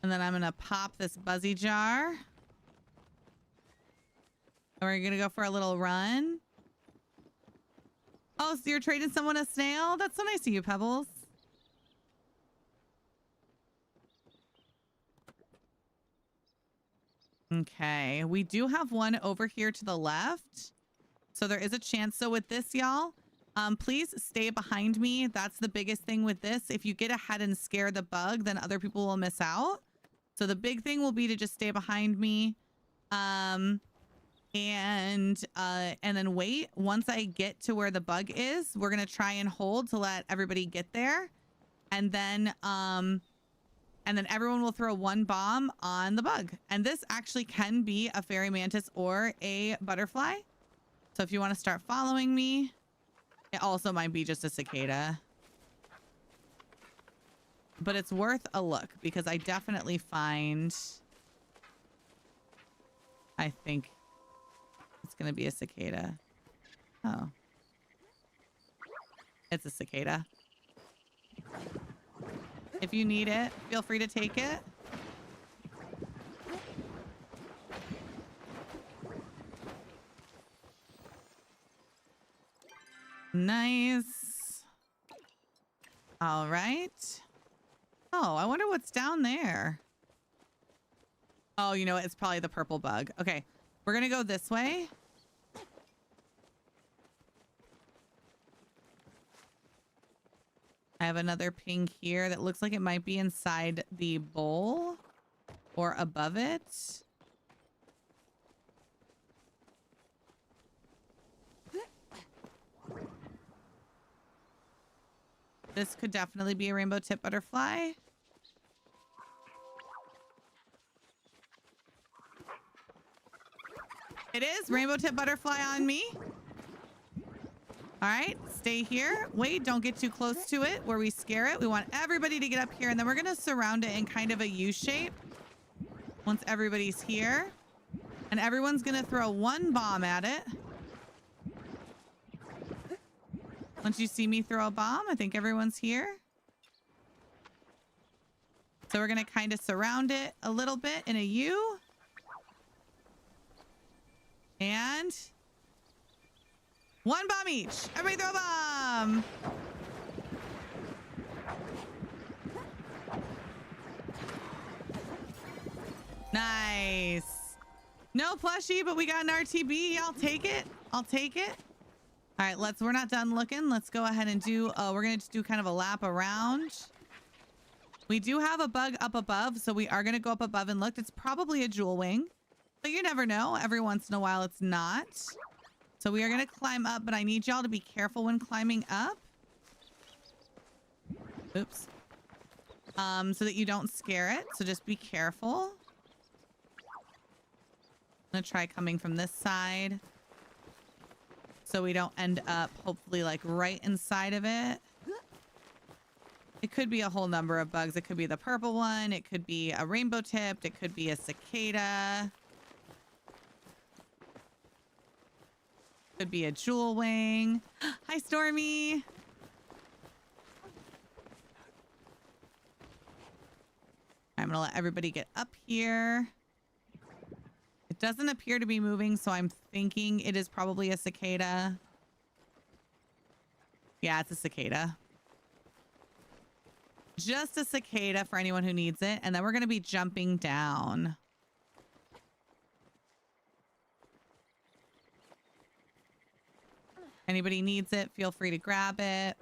And then I'm going to pop this buzzy jar. And we're going to go for a little run. Oh, so you're trading someone a snail? That's so nice of you, Pebbles. Okay, we do have one over here to the left. So there is a chance. So with this, y'all, please stay behind me. That's the biggest thing with this. If you get ahead and scare the bug, then other people will miss out. So the big thing will be to just stay behind me. And then wait. Once I get to where the bug is, we're gonna try and hold to let everybody get there, and then everyone will throw one bomb on the bug. And this actually can be a fairy mantis or a butterfly. So if you want to start following me, it also might be just a cicada, but it's worth a look because I definitely find, I think it's going to be a cicada. Oh. It's a cicada. If you need it, feel free to take it. Nice. All right. Oh, I wonder what's down there. Oh, you know what? It's probably the purple bug. Okay. We're going to go this way. I have another ping here that looks like it might be inside the bowl or above it. This could definitely be a rainbow tip butterfly. It is rainbow tip butterfly on me. All right, stay here. Wait, don't get too close to it where we scare it. We want everybody to get up here, and then we're going to surround it in kind of a U shape once everybody's here. And everyone's going to throw one bomb at it. Once you see me throw a bomb, I think everyone's here. So we're going to kind of surround it a little bit in a U. 1 bomb each. Everybody throw a bomb. Nice. No plushie, but we got an RTB. I'll take it. I'll take it. All right, we're not done looking. Let's go ahead and do, we're going to just do kind of a lap around. We do have a bug up above, so we are going to go up above and look. It's probably a jewel wing, but you never know. Every once in a while, it's not. So we are going to climb up, but I need y'all to be careful when climbing up. Oops. So that you don't scare it. So just be careful. I'm going to try coming from this side so we don't end up hopefully like right inside of it. It could be a whole number of bugs. It could be the purple one. It could be a rainbow tipped. It could be a cicada. Could be a jewel wing. Hi, Stormy. I'm gonna let everybody get up here. It doesn't appear to be moving, so I'm thinking it is probably a cicada. Yeah, it's a cicada. Just a cicada for anyone who needs it. And then we're gonna be jumping down. Anybody needs it, feel free to grab it.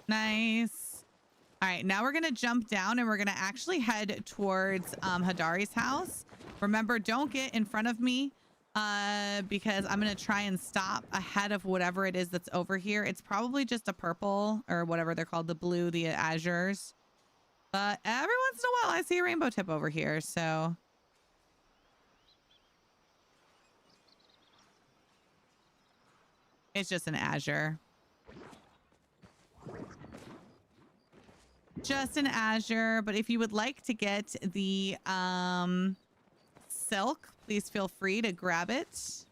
Nice. All right, now we're going to jump down and we're going to actually head towards Hadari's house. Remember, don't get in front of me because I'm going to try and stop ahead of whatever it is that's over here. It's probably just a purple or whatever they're called, the blue, the azures. But every once in a while, I see a rainbow tip over here, so... It's just an azure. Just an azure, but if you would like to get the silk, please feel free to grab it.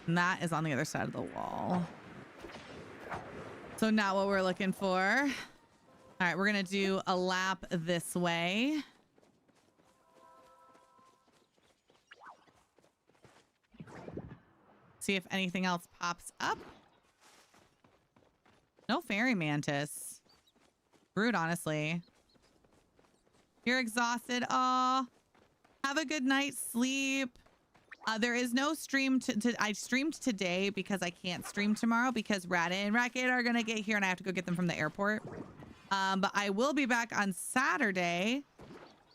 And that is on the other side of the wall. So not what we're looking for. All right, we're going to do a lap this way. See if anything else pops up. No fairy mantis. Rude, honestly. You're exhausted. Aw. Have a good night's sleep. There is no stream. I streamed today because I can't stream tomorrow because Rada and Racket are going to get here and I have to go get them from the airport. But I will be back on Saturday.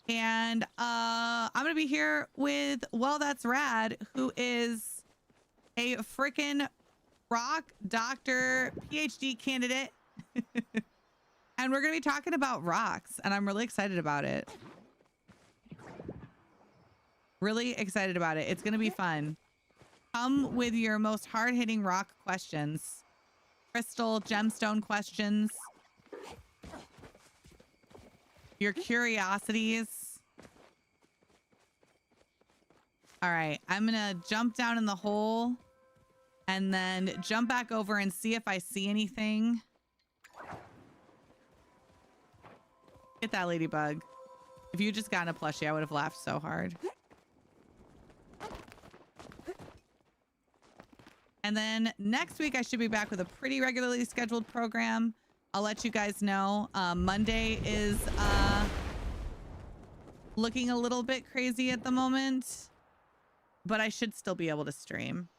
And I'm going to be here with, well, that's Rad, who is a freaking rock doctor, PhD candidate. And we're going to be talking about rocks. And I'm really excited about it. Really excited about it. It's going to be fun. Come with your most hard-hitting rock questions. Crystal, gemstone questions. Your curiosities. All right, I'm gonna jump down in the hole and then jump back over and see if I see anything. Get that ladybug. If you just gotten a plushie, I would have laughed so hard. And then next week, I should be back with a pretty regularly scheduled program. I'll let you guys know. Monday is looking a little bit crazy at the moment, but I should still be able to stream.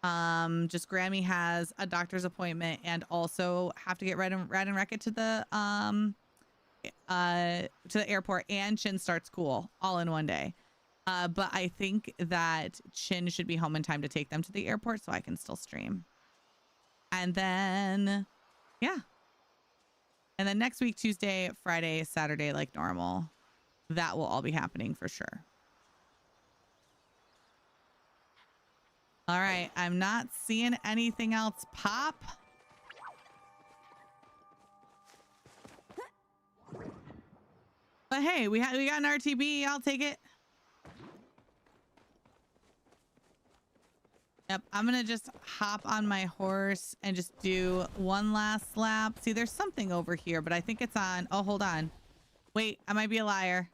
Just Grammy has a doctor's appointment and also have to get Rad and Wreck-It to the airport, and Chin starts school all in one day. But I think that Chin should be home in time to take them to the airport so I can still stream. And then, yeah. And then next week, Tuesday, Friday, Saturday, like normal. That will all be happening for sure. All right. I'm not seeing anything else pop. But hey, we got an RTB. I'll take it. Yep, I'm gonna just hop on my horse and just do one last lap. See, there's something over here, but I think it's on. Oh, hold on. Wait, I might be a liar.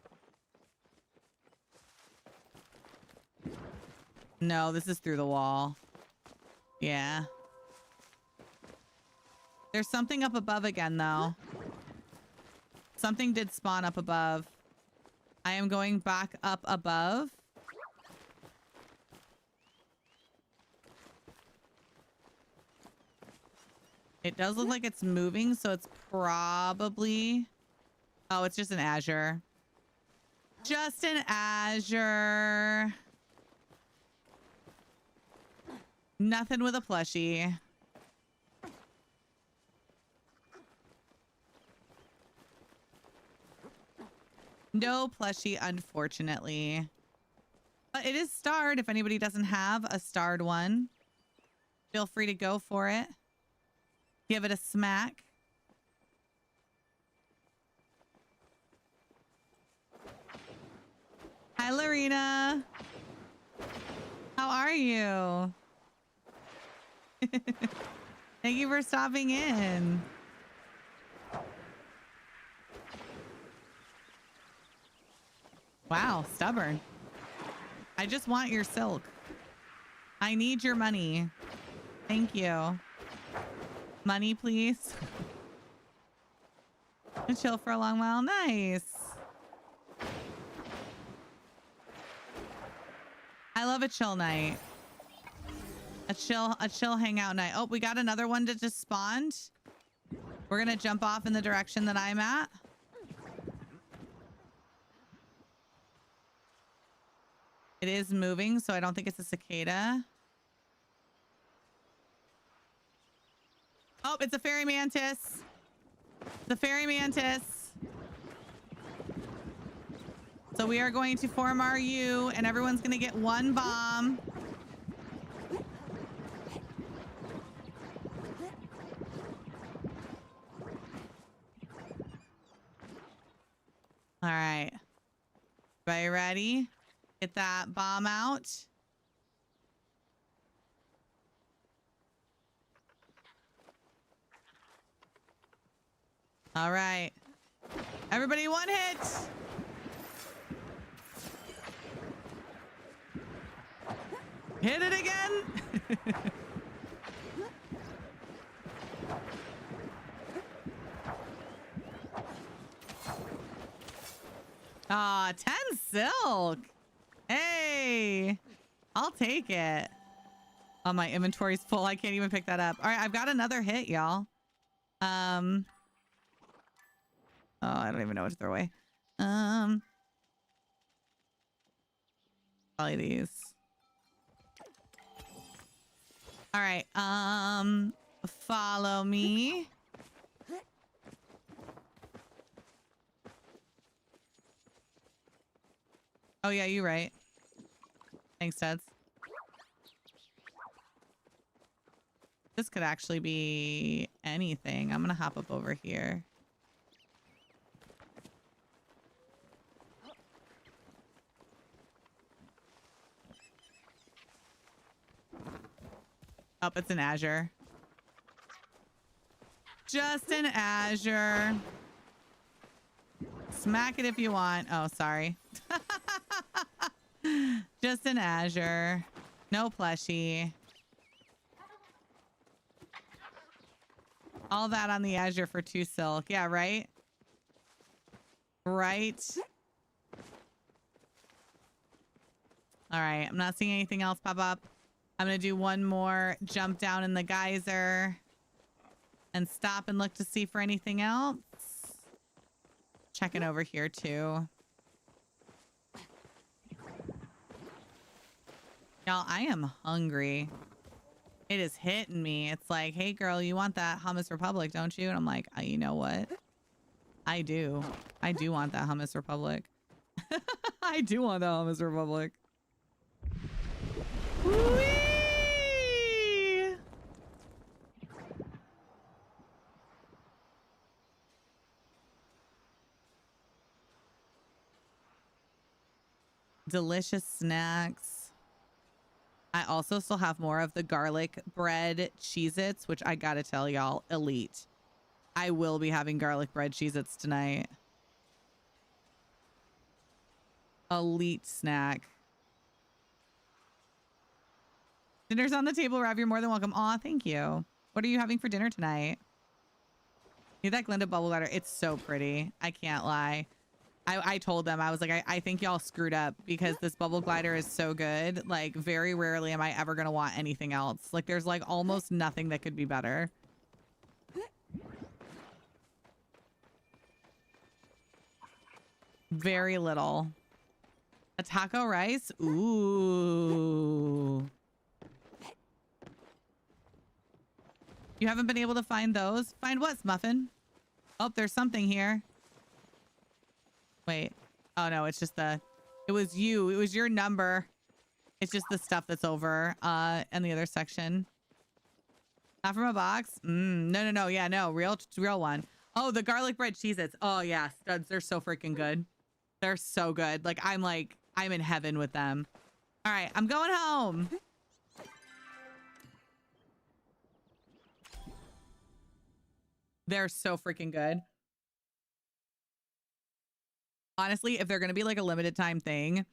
No, this is through the wall. Yeah. There's something up above again, though. Something did spawn up above. I am going back up above. It does look like it's moving, so it's probably... Oh, it's just an Azure. Just an Azure. Nothing with a plushie. No plushie, unfortunately. But it is starred. If anybody doesn't have a starred one, feel free to go for it. Give it a smack. Hi, Lorena. How are you? Thank you for stopping in. Wow, stubborn. I just want your silk. I need your money. Thank you. Money, please. And chill for a long while. Nice. I love a chill night. A chill hangout night. Oh, we got another one that just spawned. We're gonna jump off in the direction that I'm at. It is moving, so I don't think it's a cicada. Oh, it's a fairy mantis. The fairy mantis. So we are going to form our U, and everyone's going to get one bomb. All right. Everybody ready? Get that bomb out. All right. Everybody, one hit. Hit it again. Ah, 10 silk. Hey, I'll take it. Oh, my inventory's full. I can't even pick that up. All right, I've got another hit, y'all. Oh, I don't even know what to throw away. Probably these. All right. Follow me. Oh yeah, you're right. Thanks, Teds. This could actually be anything. I'm gonna hop up over here. Oh, it's an Azure. Just an Azure. Smack it if you want. Oh, sorry. Just an Azure. No plushie. All that on the Azure for 2 silk. Yeah, right? Right. All right. I'm not seeing anything else pop up. I'm going to do one more jump down in the geyser and stop and look to see for anything else. Checking over here too. Y'all, I am hungry. It is hitting me. It's like, hey girl, you want that Hummus Republic, don't you? And I'm like, you know what? I do. I do want that Hummus Republic. I do want that Hummus Republic. Whee! Delicious snacks. I also still have more of the garlic bread Cheez-Its, which I gotta tell y'all, elite. I will be having garlic bread Cheez-Its tonight. Elite snack. Dinner's on the table, Rav. You're more than welcome. Aw, thank you. What are you having for dinner tonight? Need that Glinda bubble butter. It's so pretty. I can't lie. I told them, I was like, I think y'all screwed up because this bubble glider is so good. Like, very rarely am I ever going to want anything else. Like, there's like almost nothing that could be better. Very little. A taco rice? Ooh. You haven't been able to find those? Find what, Muffin? Oh, there's something here. Wait. Oh, no, it's just the... It was you. It was your number. It's just the stuff that's over in the other section. Not from a box? No. Yeah, no. Real one. Oh, the garlic bread Cheez-Its. Oh, yeah. Studs. They're so freaking good. They're so good. Like, I'm in heaven with them. All right. I'm going home. They're so freaking good. Honestly, if they're going to be like a limited time thing,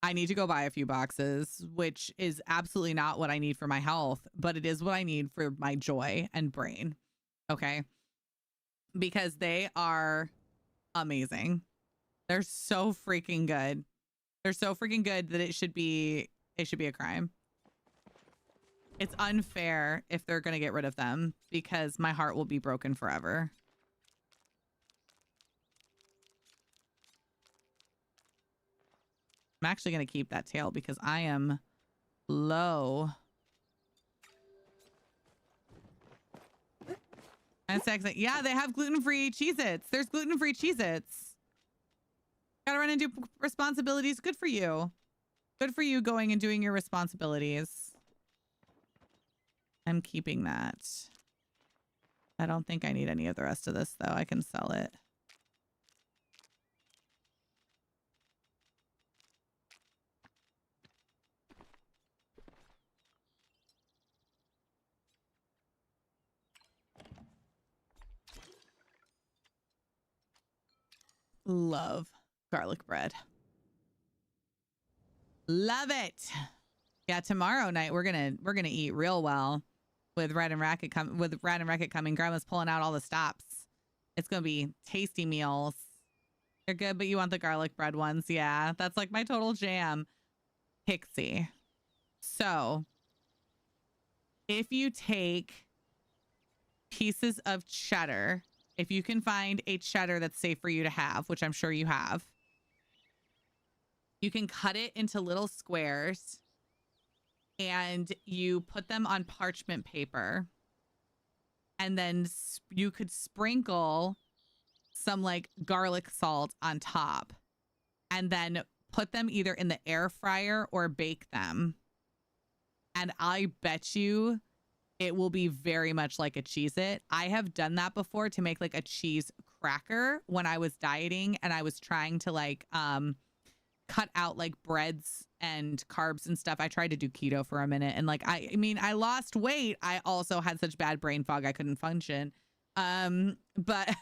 I need to go buy a few boxes, which is absolutely not what I need for my health, but it is what I need for my joy and brain. Okay. Because they are amazing. They're so freaking good. They're so freaking good that it should be a crime. It's unfair if they're going to get rid of them because my heart will be broken forever. I'm actually going to keep that tail because I am low. That's excellent. Yeah, they have gluten-free Cheez-Its. There's gluten-free Cheez-Its. Gotta run and do responsibilities. Good for you. Good for you going and doing your responsibilities. I'm keeping that. I don't think I need any of the rest of this, though. I can sell it. Love garlic bread. Love it. Yeah, tomorrow night we're gonna eat real well with Red and Racket coming. Grandma's pulling out all the stops. It's gonna be tasty meals. They're good, but you want the garlic bread ones. Yeah, that's like my total jam. Pixie. So if you take pieces of cheddar, if you can find a cheddar that's safe for you to have, which I'm sure you have, you can cut it into little squares and you put them on parchment paper. And then you could sprinkle some like garlic salt on top and then put them either in the air fryer or bake them. And I bet you it will be very much like a Cheez-It. I have done that before to make like a cheese cracker when I was dieting and I was trying to like cut out like breads and carbs and stuff. I tried to do keto for a minute and like I mean I lost weight. I also had such bad brain fog I couldn't function. But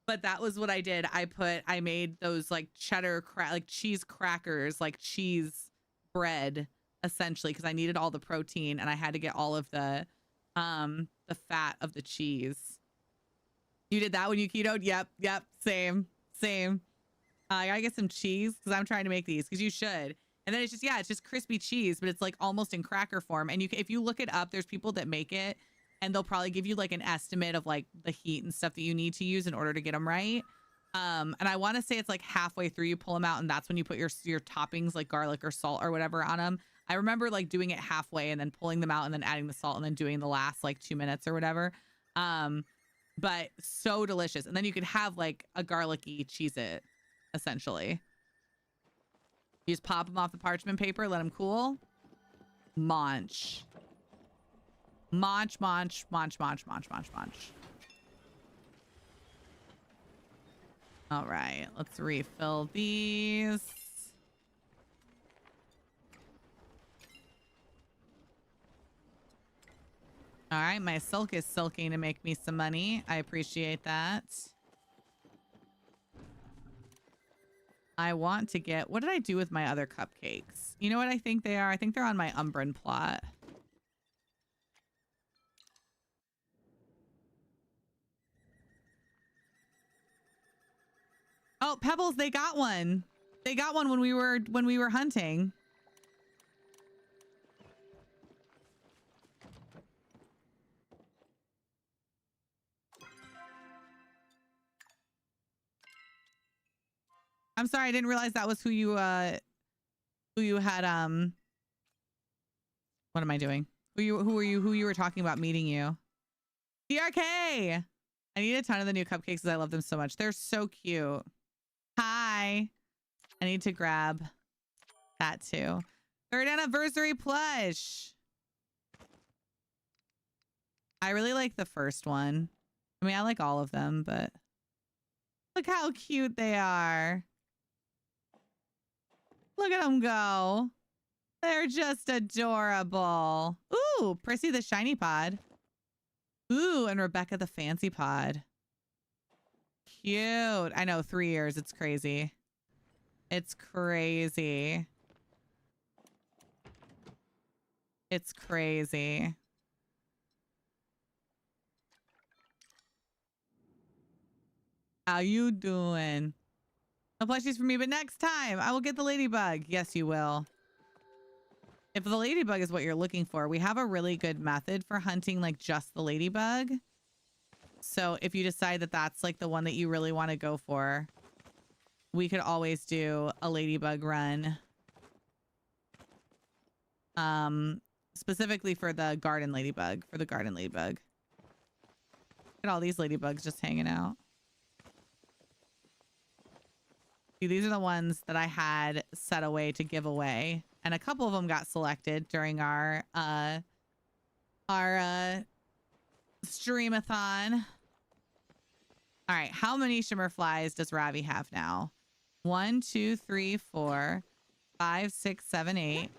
but that was what I did. I made those like cheddar like cheese crackers, like cheese bread essentially because I needed all the protein and I had to get all of the fat of the cheese. You did that when you ketoed? Yep, same. I gotta get some cheese because I'm trying to make these because you should. And then it's just crispy cheese, but it's like almost in cracker form. And if you look it up, there's people that make it and they'll probably give you like an estimate of like the heat and stuff that you need to use in order to get them right. And I want to say it's like halfway through you pull them out and that's when you put your toppings like garlic or salt or whatever on them. I remember like doing it halfway and then pulling them out and then adding the salt and then doing the last like 2 minutes or whatever. But so delicious. And then you could have like a garlicky Cheez-It essentially. You just pop them off the parchment paper, let them cool. Munch. All right, let's refill these. All right, my silk is silking to make me some money. I appreciate that. I want to get... What did I do with my other cupcakes? You know what I think they are? I think they're on my Umbran plot. Oh, Pebbles, they got one. They got one when we were hunting. I'm sorry, I didn't realize that was who you had what am I doing? Who you were talking about meeting you. DRK! I need a ton of the new cupcakes because I love them so much. They're so cute. Hi. I need to grab that too. 3rd anniversary plush. I really like the first one. I mean, I like all of them, but look how cute they are. Look at them go. They're just adorable. Ooh, Prissy the shiny pod. Ooh, and Rebecca the fancy pod. Cute. I know, 3 years. It's crazy. It's crazy. It's crazy. How you doing? No plushies for me, but next time I will get the ladybug. Yes, you will. If the ladybug is what you're looking for, we have a really good method for hunting like just the ladybug. So if you decide that that's like the one that you really want to go for, we could always do a ladybug run. Specifically for the garden ladybug, Look at all these ladybugs just hanging out. See, these are the ones that I had set away to give away. And a couple of them got selected during our streamathon. All right, how many shimmer flies does Ravi have now? 1, 2, 3, 4, 5, 6, 7, 8,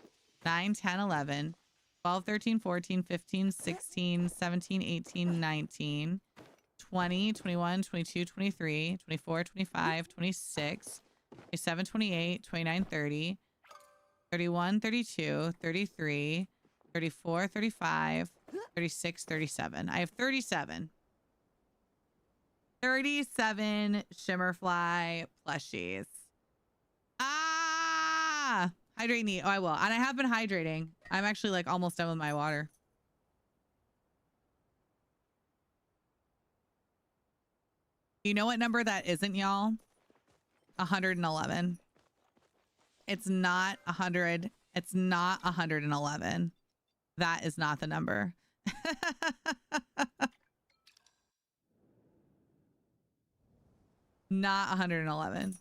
9, 10, 11, 12, 13, 14, 15, 16, 17, 18, 19, 20, 21, 22, 23, 24, 25, 26, 27, 28, 29, 30, 31, 32, 33, 34, 35, 36, 37. I have 37. 37 Shimmerfly plushies. Ah! Hydrate neat. Oh, I will. And I have been hydrating. I'm actually like almost done with my water. You know what number that isn't, y'all? 111. It's not 100. It's not 111. That is not the number. Not 111.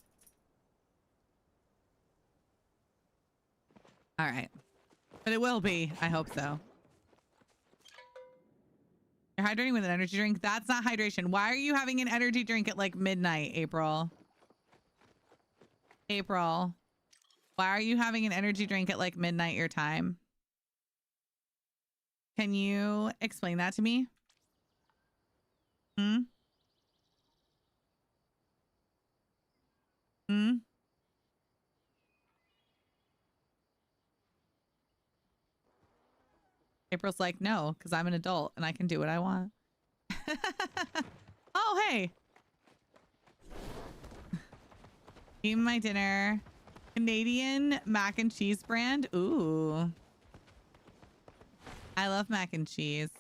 All right. But it will be. I hope so. You're hydrating with an energy drink? That's not hydration. Why are you having an energy drink at like midnight, April? April. Why are you having an energy drink at like midnight your time? Can you explain that to me? Hmm? Hmm? April's like, no, because I'm an adult and I can do what I want. Oh, hey. Eat my dinner. Canadian mac and cheese brand. Ooh. I love mac and cheese.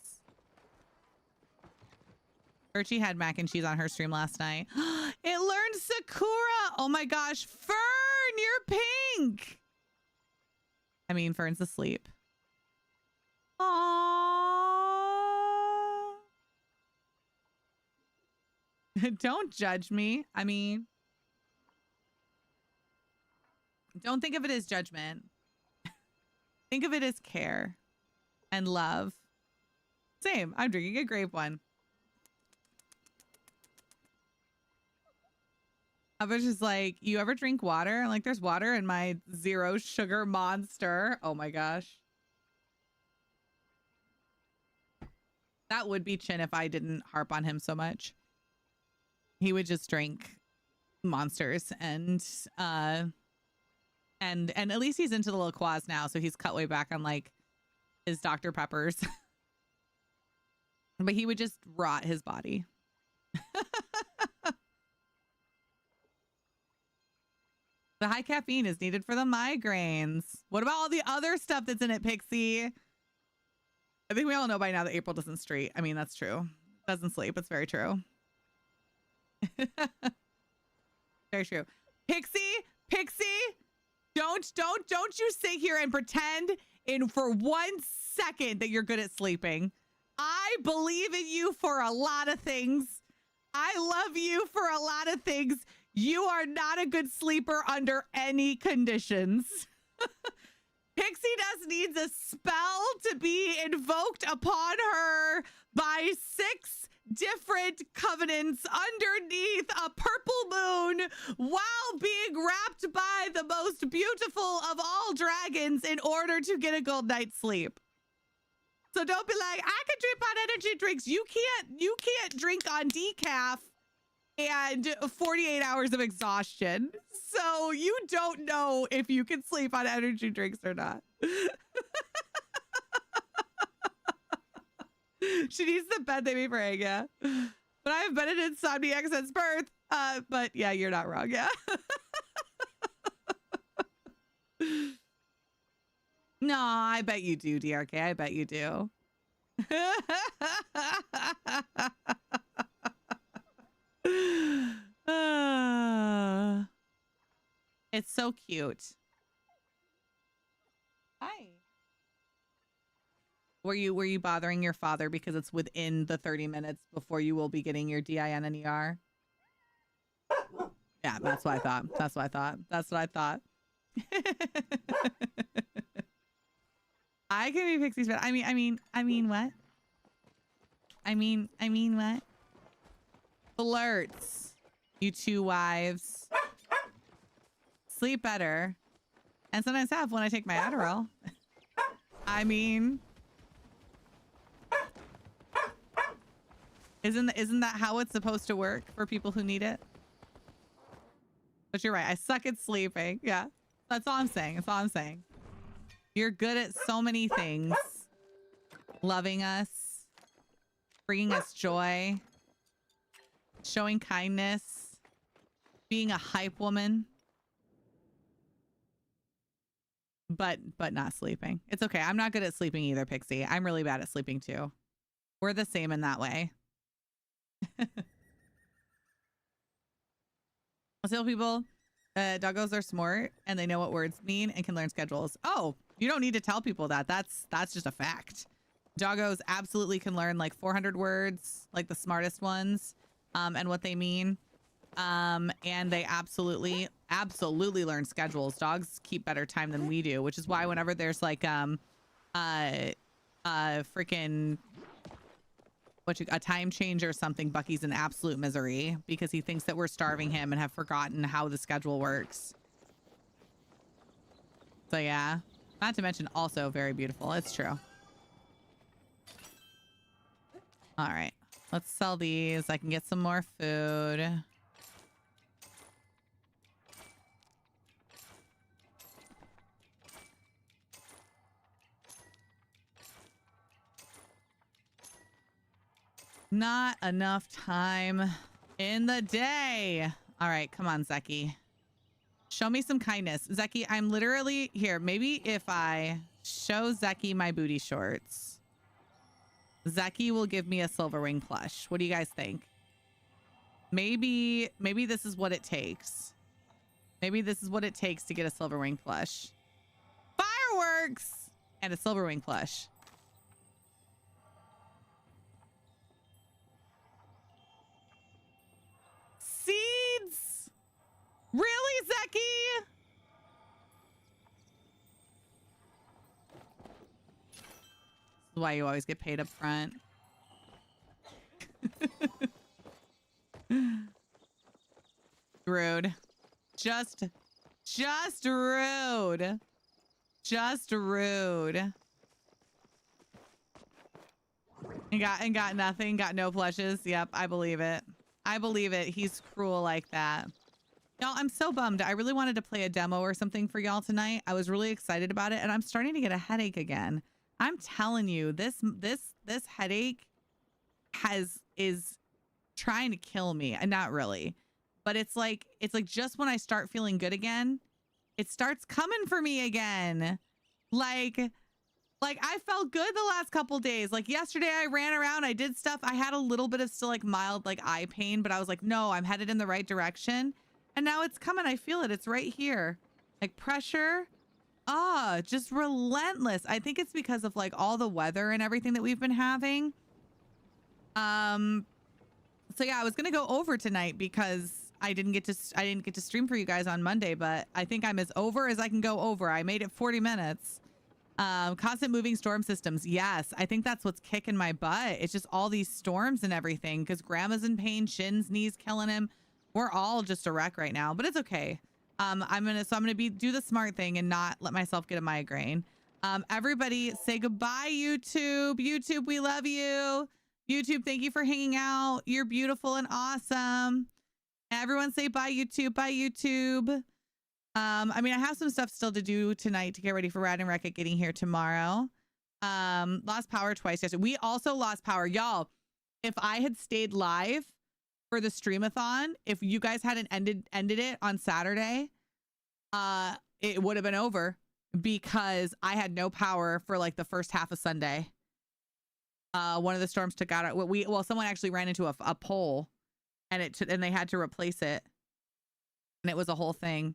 Birchie had mac and cheese on her stream last night. It learned Sakura. Oh my gosh. Fern, you're pink. I mean, Fern's asleep. Aww. Don't judge me. I mean, don't think of it as judgment. Think of it as care and love. Same. I'm drinking a grape one. I was just like, you ever drink water? I'm like, there's water in my 0 sugar monster. Oh my gosh. That would be Chin if I didn't harp on him so much. He would just drink monsters and at least he's into the little quads now, so he's cut way back on like his Dr. Peppers. But he would just rot his body. The high caffeine is needed for the migraines. What about all the other stuff that's in it, Pixie? I think we all know by now that April doesn't street. I mean, that's true. Doesn't sleep. It's very true. Very true. Pixie, don't you sit here and pretend for 1 second that you're good at sleeping. I believe in you for a lot of things. I love you for a lot of things. You are not a good sleeper under any conditions. Pixie Dust needs a spell to be invoked upon her by 6 different covenants underneath a purple moon while being wrapped by the most beautiful of all dragons in order to get a good night's sleep. So don't be like, I can drink on energy drinks. You can't drink on decaf and 48 hours of exhaustion. So you don't know if you can sleep on energy drinks or not. She needs the bed they made for egg, yeah. But I've been an insomniac since birth. But yeah, you're not wrong, yeah. No, I bet you do, DRK. I bet you do. It's so cute. Hi. Were you bothering your father because it's within the 30 minutes before you will be getting your DIN and ER? Yeah, that's what I thought. That's what I thought. I can be Pixie's bed. I mean what? I mean what? Flirts. You 2 wives. Sleep better. And sometimes have when I take my Adderall. I mean, isn't that how it's supposed to work for people who need it? But you're right. I suck at sleeping. Yeah. That's all I'm saying. That's all I'm saying. You're good at so many things. Loving us. Bringing us joy. Showing kindness. Being a hype woman. But not sleeping. It's okay. I'm not good at sleeping either, Pixie. I'm really bad at sleeping too. We're the same in that way. I'll tell people, doggos are smart and they know what words mean and can learn schedules. Oh, you don't need to tell people that. That's just a fact. Doggos absolutely can learn like 400 words, like the smartest ones, and what they mean. And they absolutely learn schedules. Dogs keep better time than we do, which is why whenever there's like freaking a time change or something, Bucky's in absolute misery because he thinks that we're starving him and have forgotten how the schedule works. So yeah, not to mention also very beautiful. It's true. All right, let's sell these. I can get some more food. Not enough time in the day. All right, come on, Zeki. Show me some kindness. Zeki, I'm literally here. Maybe if I show Zeki my booty shorts, Zeki will give me a silver wing plush. What do you guys think? Maybe this is what it takes. Maybe this is what it takes to get a silver wing plush. Fireworks and a silver wing plush. Seeds? Really, Zeki? This is why you always get paid up front. Rude. Just rude. Just rude. And got nothing. Got no plushes. Yep, I believe it. I believe it. He's cruel like that. Y'all, I'm so bummed. I really wanted to play a demo or something for y'all tonight. I was really excited about it, and I'm starting to get a headache again. I'm telling you, this headache is trying to kill me. And not really. But it's like just when I start feeling good again, it starts coming for me again. Like I felt good the last couple days. Like yesterday I ran around, I did stuff. I had a little bit of still like mild like eye pain, but I was like, no, I'm headed in the right direction. And now it's coming. I feel it. It's right here. Like pressure. Just relentless. I think it's because of like all the weather and everything that we've been having. So yeah, I was going to go over tonight because I didn't get to stream for you guys on Monday, but I think I'm as over as I can go over. I made it 40 minutes. Constant moving storm systems. Yes, I think that's what's kicking my butt. It's just all these storms and everything because grandma's in pain, Shin's knees killing him. We're all just a wreck right now, but it's okay. I'm gonna do the smart thing and not let myself get a migraine. Everybody say goodbye, YouTube. YouTube, we love you. YouTube, thank you for hanging out. You're beautiful and awesome. Everyone say bye, YouTube. Bye, YouTube. I mean, I have some stuff still to do tonight to get ready for Rad and Wreck-It getting here tomorrow. Lost power twice yesterday. We also lost power. Y'all, if I had stayed live for the streamathon, if you guys hadn't ended it on Saturday, it would have been over because I had no power for like the first half of Sunday. One of the storms took out someone actually ran into a pole and they had to replace it. And it was a whole thing.